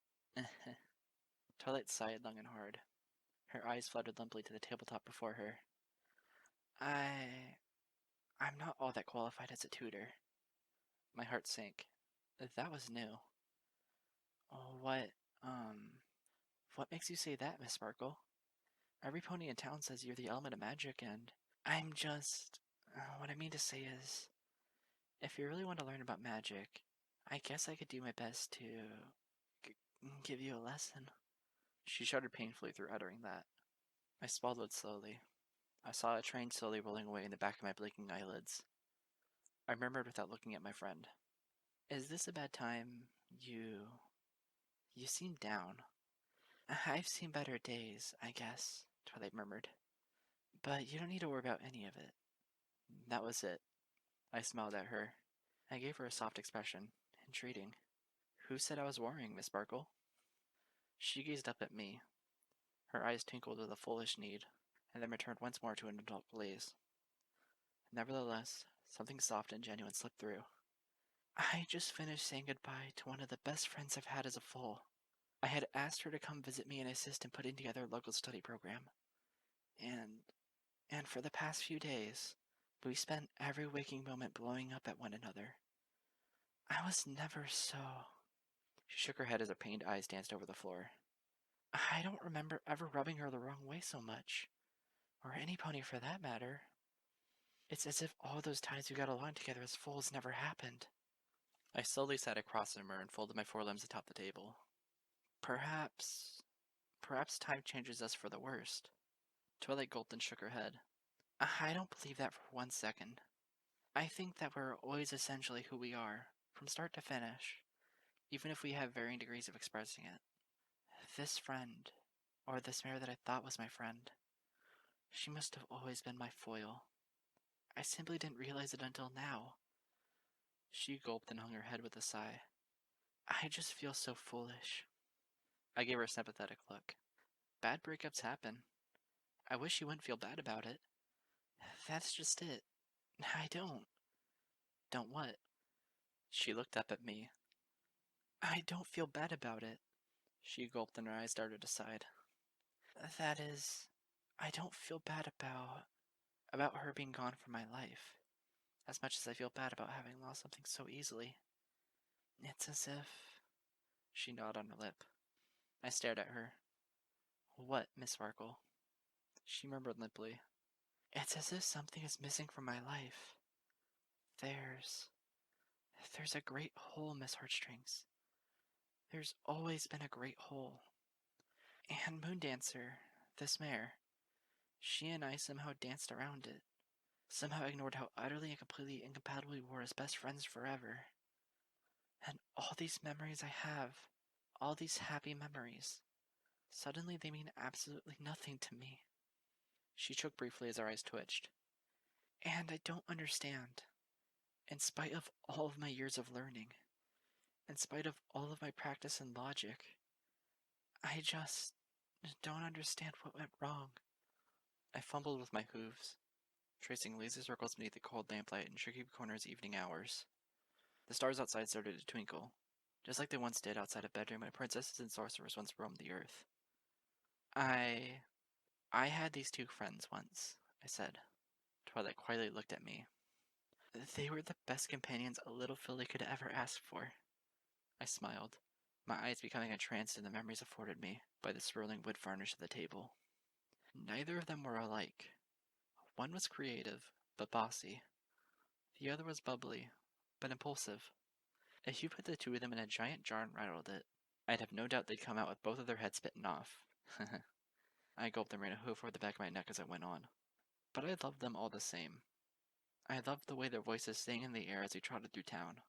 Twilight sighed long and hard. Her eyes fluttered limply to the tabletop before her. I'm not all that qualified as a tutor. My heart sank. That was new. Oh, what makes you say that, Miss Sparkle? Every pony in town says you're the element of magic, and I'm just. What I mean to say is, if you really want to learn about magic, I guess I could do my best to give you a lesson. She shuddered painfully through uttering that. I swallowed slowly. I saw a train slowly rolling away in the back of my blinking eyelids. I murmured without looking at my friend. Is this a bad time? You seem down. I've seen better days, I guess, Twilight murmured. But you don't need to worry about any of it. That was it. I smiled at her. I gave her a soft expression, entreating. Who said I was worrying, Miss Sparkle? She gazed up at me. Her eyes twinkled with a foolish need, and then returned once more to an adult gaze. Nevertheless, something soft and genuine slipped through. I just finished saying goodbye to one of the best friends I've had as a foal. I had asked her to come visit me and assist in putting together a local study program. And for the past few days, we spent every waking moment blowing up at one another. I was never so... She shook her head as her pained eyes danced over the floor. I don't remember ever rubbing her the wrong way so much. Or any pony for that matter. It's as if all those times we got along together as foals never happened. I slowly sat across from her and folded my forelimbs atop the table. Perhaps time changes us for the worst. Twilight gulped and shook her head. I don't believe that for 1 second. I think that we're always essentially who we are, from start to finish, even if we have varying degrees of expressing it. This friend, or this mare that I thought was my friend, she must have always been my foil. I simply didn't realize it until now. She gulped and hung her head with a sigh. I just feel so foolish. I gave her a sympathetic look. Bad breakups happen. I wish you wouldn't feel bad about it. That's just it. I don't. Don't what? She looked up at me. I don't feel bad about it. She gulped and her eyes darted aside. That is, I don't feel bad about her being gone from my life, as much as I feel bad about having lost something so easily. It's as if... She gnawed on her lip. I stared at her. What, Miss Sparkle? She murmured limply. It's as if something is missing from my life. There's a great hole, Miss Heartstrings. There's always been a great hole. And Moondancer, this mare, she and I somehow danced around it. Somehow ignored how utterly and completely incompatible we were as best friends forever. And all these memories I have, all these happy memories, suddenly they mean absolutely nothing to me. She shook briefly as her eyes twitched. And I don't understand. In spite of all of my years of learning, in spite of all of my practice and logic, I just don't understand what went wrong. I fumbled with my hooves, tracing laser circles beneath the cold lamplight in tricky corners evening hours. The stars outside started to twinkle, just like they once did outside a bedroom when princesses and sorcerers once roamed the earth. I had these two friends once, I said. Twilight quietly looked at me. They were the best companions a little filly could ever ask for. I smiled, my eyes becoming entranced in the memories afforded me by the swirling wood varnish of the table. Neither of them were alike. One was creative, but bossy. The other was bubbly, but impulsive. If you put the two of them in a giant jar and rattled it, I'd have no doubt they'd come out with both of their heads bitten off. I gulped and ran a hoof over the back of my neck as I went on. But I loved them all the same. I loved the way their voices sang in the air as we trotted through town.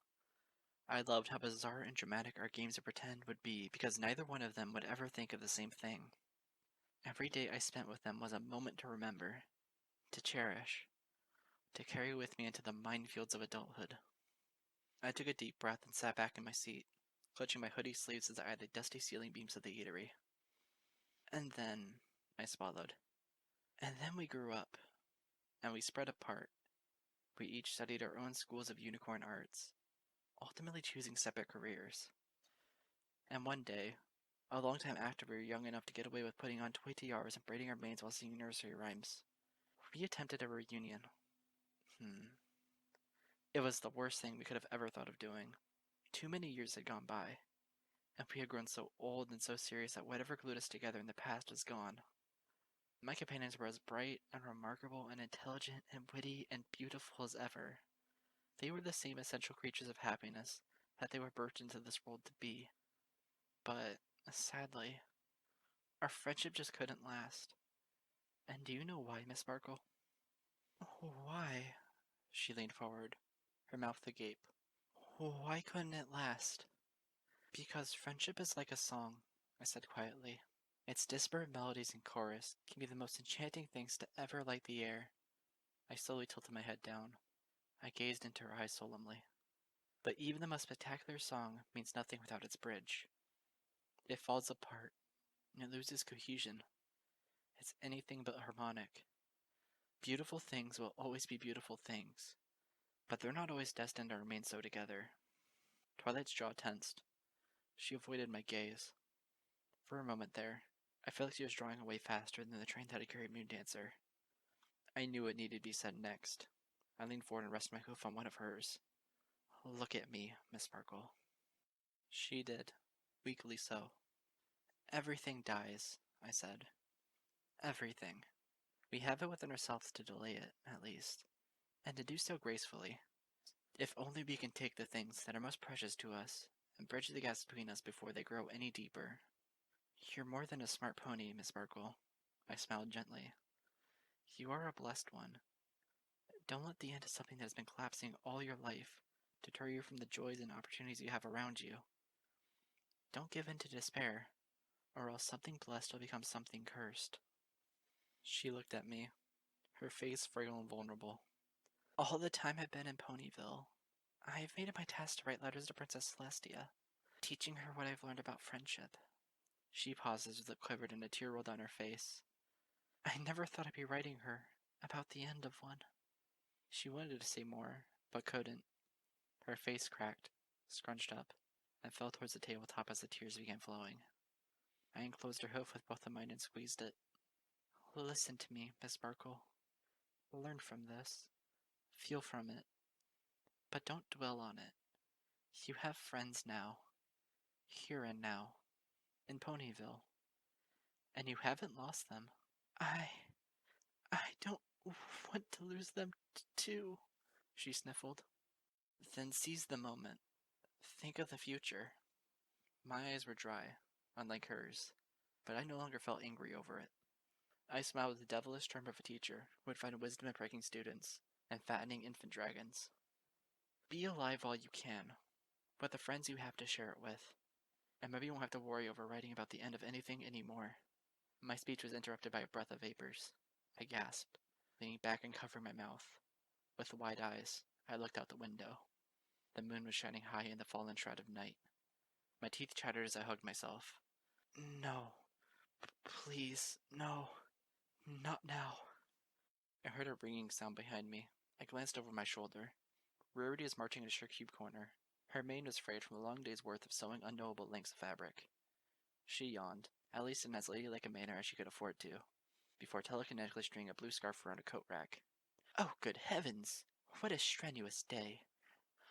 I loved how bizarre and dramatic our games of pretend would be because neither one of them would ever think of the same thing. Every day I spent with them was a moment to remember, to cherish, to carry with me into the minefields of adulthood. I took a deep breath and sat back in my seat, clutching my hoodie sleeves as I eyed the dusty ceiling beams of the eatery. And then, I swallowed. And then we grew up, and we spread apart, We each studied our own schools of unicorn arts, ultimately choosing separate careers. And one day, a long time after we were young enough to get away with putting on toy tiaras and braiding our manes while singing nursery rhymes, we attempted a reunion. It was the worst thing we could have ever thought of doing. Too many years had gone by, and we had grown so old and so serious that whatever glued us together in the past was gone. My companions were as bright and remarkable and intelligent and witty and beautiful as ever. They were the same essential creatures of happiness that they were birthed into this world to be. But, sadly, our friendship just couldn't last. And do you know why, Miss Sparkle? Why? She leaned forward, her mouth agape. Why couldn't it last? Because friendship is like a song, I said quietly. Its disparate melodies and chorus can be the most enchanting things to ever light the air. I slowly tilted my head down. I gazed into her eyes solemnly. But even the most spectacular song means nothing without its bridge. It falls apart. It loses cohesion. It's anything but harmonic. Beautiful things will always be beautiful things, but they're not always destined to remain so together. Twilight's jaw tensed. She avoided my gaze. For a moment there, I felt like she was drawing away faster than the train that had carried Moondancer. I knew what needed to be said next. I leaned forward and rested my hoof on one of hers. Look at me, Miss Sparkle. She did, weakly so. Everything dies, I said. Everything. We have it within ourselves to delay it, at least, and to do so gracefully. If only we can take the things that are most precious to us and bridge the gaps between us before they grow any deeper. You're more than a smart pony, Miss Sparkle. I smiled gently. You are a blessed one. Don't let the end of something that has been collapsing all your life deter you from the joys and opportunities you have around you. Don't give in to despair, or else something blessed will become something cursed. She looked at me, her face frail and vulnerable. All the time I've been in Ponyville, I've made it my task to write letters to Princess Celestia, teaching her what I've learned about friendship. She paused as her lip quivered and a tear rolled down her face. I never thought I'd be writing her about the end of one. She wanted to say more, but couldn't. Her face cracked, scrunched up, and fell towards the tabletop as the tears began flowing. I enclosed her hoof with both of mine and squeezed it. Listen to me, Miss Sparkle. Learn from this. Feel from it. But don't dwell on it. You have friends now. Here and now. In Ponyville. And you haven't lost them. I don't want to lose them too, she sniffled. Then seize the moment. Think of the future. My eyes were dry, unlike hers, but I no longer felt angry over it. I smiled with the devilish charm of a teacher who would find wisdom in pranking students and fattening infant dragons. Be alive while you can, with the friends you have to share it with, and maybe you won't have to worry over writing about the end of anything anymore. My speech was interrupted by a breath of vapors. I gasped, leaning back and covering my mouth. With wide eyes, I looked out the window. The moon was shining high in the fallen shroud of night. My teeth chattered as I hugged myself. No. Please, no. Not now. I heard a ringing sound behind me. I glanced over my shoulder. Rarity was marching in a cube corner. Her mane was frayed from a long day's worth of sewing unknowable lengths of fabric. She yawned, at least in as ladylike a manner as she could afford to, before telekinetically stringing a blue scarf around a coat rack. Oh, good heavens! What a strenuous day.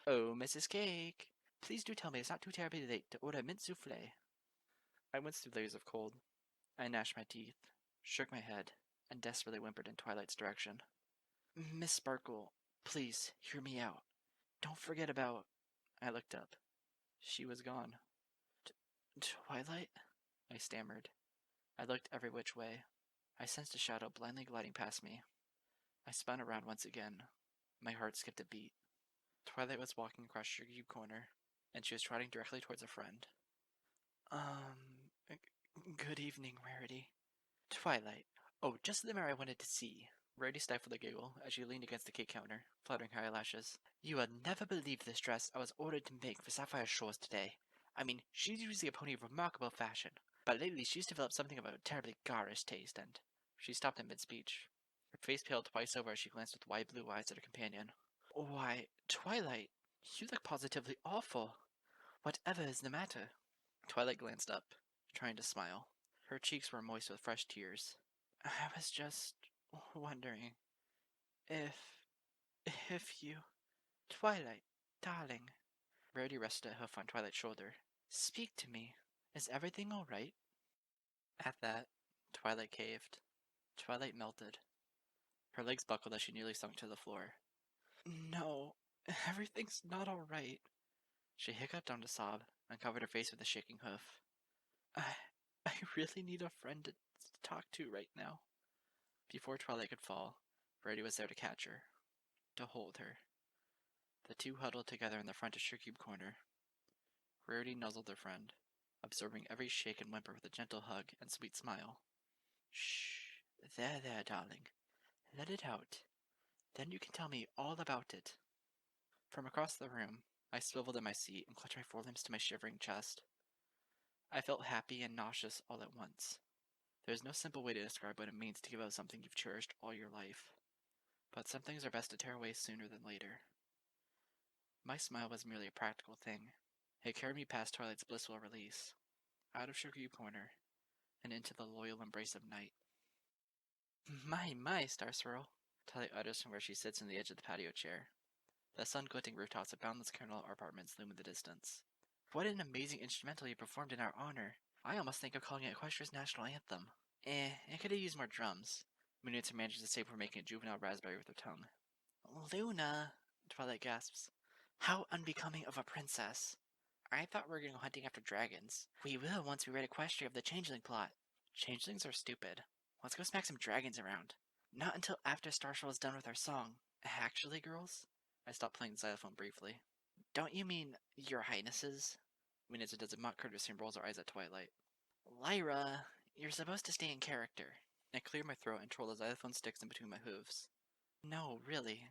Oh, Mrs. Cake! Please do tell me it's not too terribly late to order a mint souffle. I winced through layers of cold. I gnashed my teeth, shook my head, and desperately whimpered in Twilight's direction. Miss Sparkle, please, hear me out. Don't forget about... I looked up. She was gone. Twilight? I stammered. I looked every which way. I sensed a shadow blindly gliding past me. I spun around once again. My heart skipped a beat. Twilight was walking across Sugar Cube Corner, and she was trotting directly towards a friend. Good evening, Rarity. Twilight. Oh, just the mirror I wanted to see. Rarity stifled a giggle as she leaned against the cake counter, fluttering her eyelashes. You will never believe this dress I was ordered to make for Sapphire Shores today. I mean, she's usually a pony of remarkable fashion, but lately she's developed something of a terribly garish taste, and... She stopped in mid-speech. Her face paled twice over as she glanced with wide blue eyes at her companion. Why, Twilight, you look positively awful. Whatever is the matter? Twilight glanced up, trying to smile. Her cheeks were moist with fresh tears. I was just wondering if you... Twilight, darling. Rarity rested a hoof on Twilight's shoulder. Speak to me. Is everything all right? At that, Twilight caved. Twilight melted. Her legs buckled as she nearly sunk to the floor. No, everything's not all right. She hiccuped down to sob and covered her face with a shaking hoof. I really need a friend to talk to right now. Before Twilight could fall, Rarity was there to catch her, to hold her. The two huddled together in the front of Sugarcube corner. Rarity nuzzled her friend, absorbing every shake and whimper with a gentle hug and sweet smile. Shh, there, darling. Let it out. Then you can tell me all about it. From across the room, I swiveled in my seat and clutched my forelimbs to my shivering chest. I felt happy and nauseous all at once. There is no simple way to describe what it means to give up something you've cherished all your life. But some things are best to tear away sooner than later. My smile was merely a practical thing. It carried me past Twilight's blissful release, out of Sugarcube Corner, and into the loyal embrace of night. My, Star Swirl, Twilight utters from where she sits on the edge of the patio chair. The sun-glinting rooftops of boundless Colonel apartments loom in the distance. What an amazing instrumental you performed in our honor. I almost think of calling it Equestria's national anthem. It could have used more drums. Moondancer manages to say we're making a juvenile raspberry with her tongue. Luna, Twilight gasps. How unbecoming of a princess. I thought we were going to go hunting after dragons. We will once we read Equestria of the Changeling plot. Changelings are stupid. Let's go smack some dragons around. Not until after Starswirl is done with our song. Actually, girls? I stopped playing the xylophone briefly. Don't you mean your highnesses? Moondancer does a mock courtesy and rolls her eyes at Twilight. Lyra, you're supposed to stay in character. I clear my throat and twirl the xylophone sticks in between my hooves. No, really.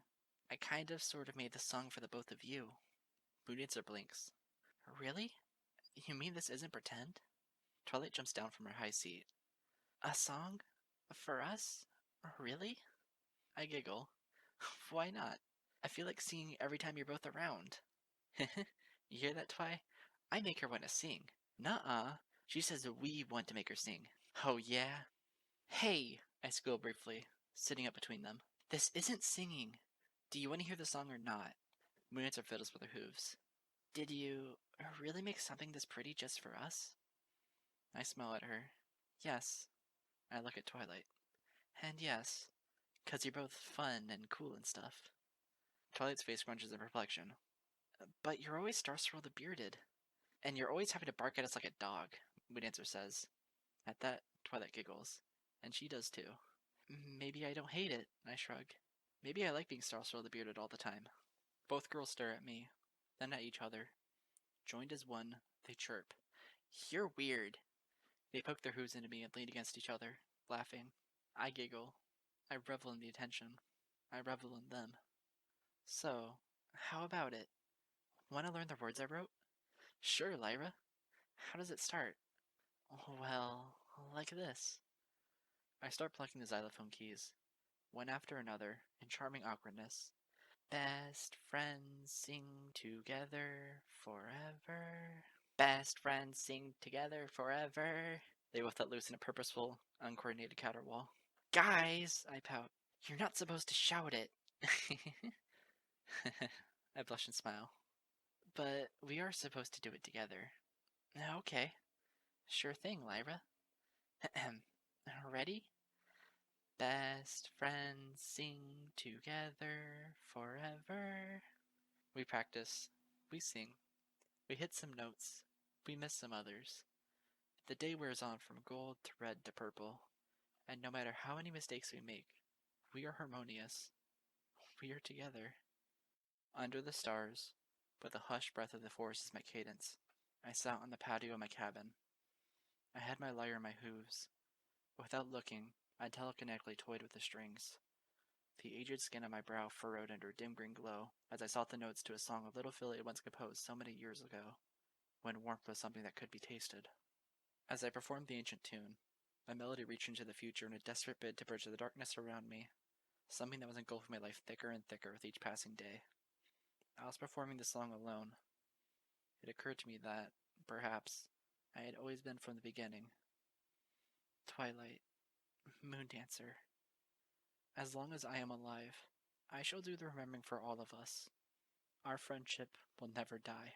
I kind of sort of made the song for the both of you. Moondancer blinks. Really? You mean this isn't pretend? Twilight jumps down from her high seat. A song? For us? Really? I giggle. Why not? I feel like singing every time you're both around. You hear that, Twi? I make her want to sing. Nuh-uh. She says we want to make her sing. Oh, yeah? Hey, I squeal briefly, sitting up between them. This isn't singing. Do you want to hear the song or not? Moondancer fiddles with her hooves. Did you really make something this pretty just for us? I smile at her. Yes. I look at Twilight. And yes, 'cause you're both fun and cool and stuff. Twilight's face crunches in perplexion. But you're always Star Swirl the Bearded. And you're always having to bark at us like a dog, Moondancer says. At that, Twilight giggles. And she does too. Maybe I don't hate it, I shrug. Maybe I like being Star Swirl the Bearded all the time. Both girls stare at me, then at each other. Joined as one, they chirp. You're weird. They poke their hooves into me and lean against each other, laughing. I giggle. I revel in the attention. I revel in them. So, how about it? Want to learn the words I wrote? Sure, Lyra. How does it start? Well, like this. I start plucking the xylophone keys, one after another, in charming awkwardness. Best friends sing together forever. Best friends sing together forever. They both let loose in a purposeful, uncoordinated caterwaul. Guys, I pout. You're not supposed to shout it. I blush and smile. But we are supposed to do it together. Okay. Sure thing, Lyra. Ready? Best friends sing together forever. We practice. We sing. We hit some notes. We miss some others. The day wears on from gold to red to purple. And no matter how many mistakes we make, we are harmonious. We are together. Under the stars, with the hushed breath of the forest as my cadence, I sat on the patio of my cabin. I had my lyre in my hooves. Without looking, I telekinetically toyed with the strings. The aged skin on my brow furrowed under a dim green glow as I sought the notes to a song of little Philly had once composed so many years ago, when warmth was something that could be tasted. As I performed the ancient tune, my melody reached into the future in a desperate bid to bridge the darkness around me. something that was engulfing my life thicker and thicker with each passing day. I was performing the song alone. It occurred to me that, perhaps, I had always been from the beginning. Twilight, Moondancer. As long as I am alive, I shall do the remembering for all of us. Our friendship will never die.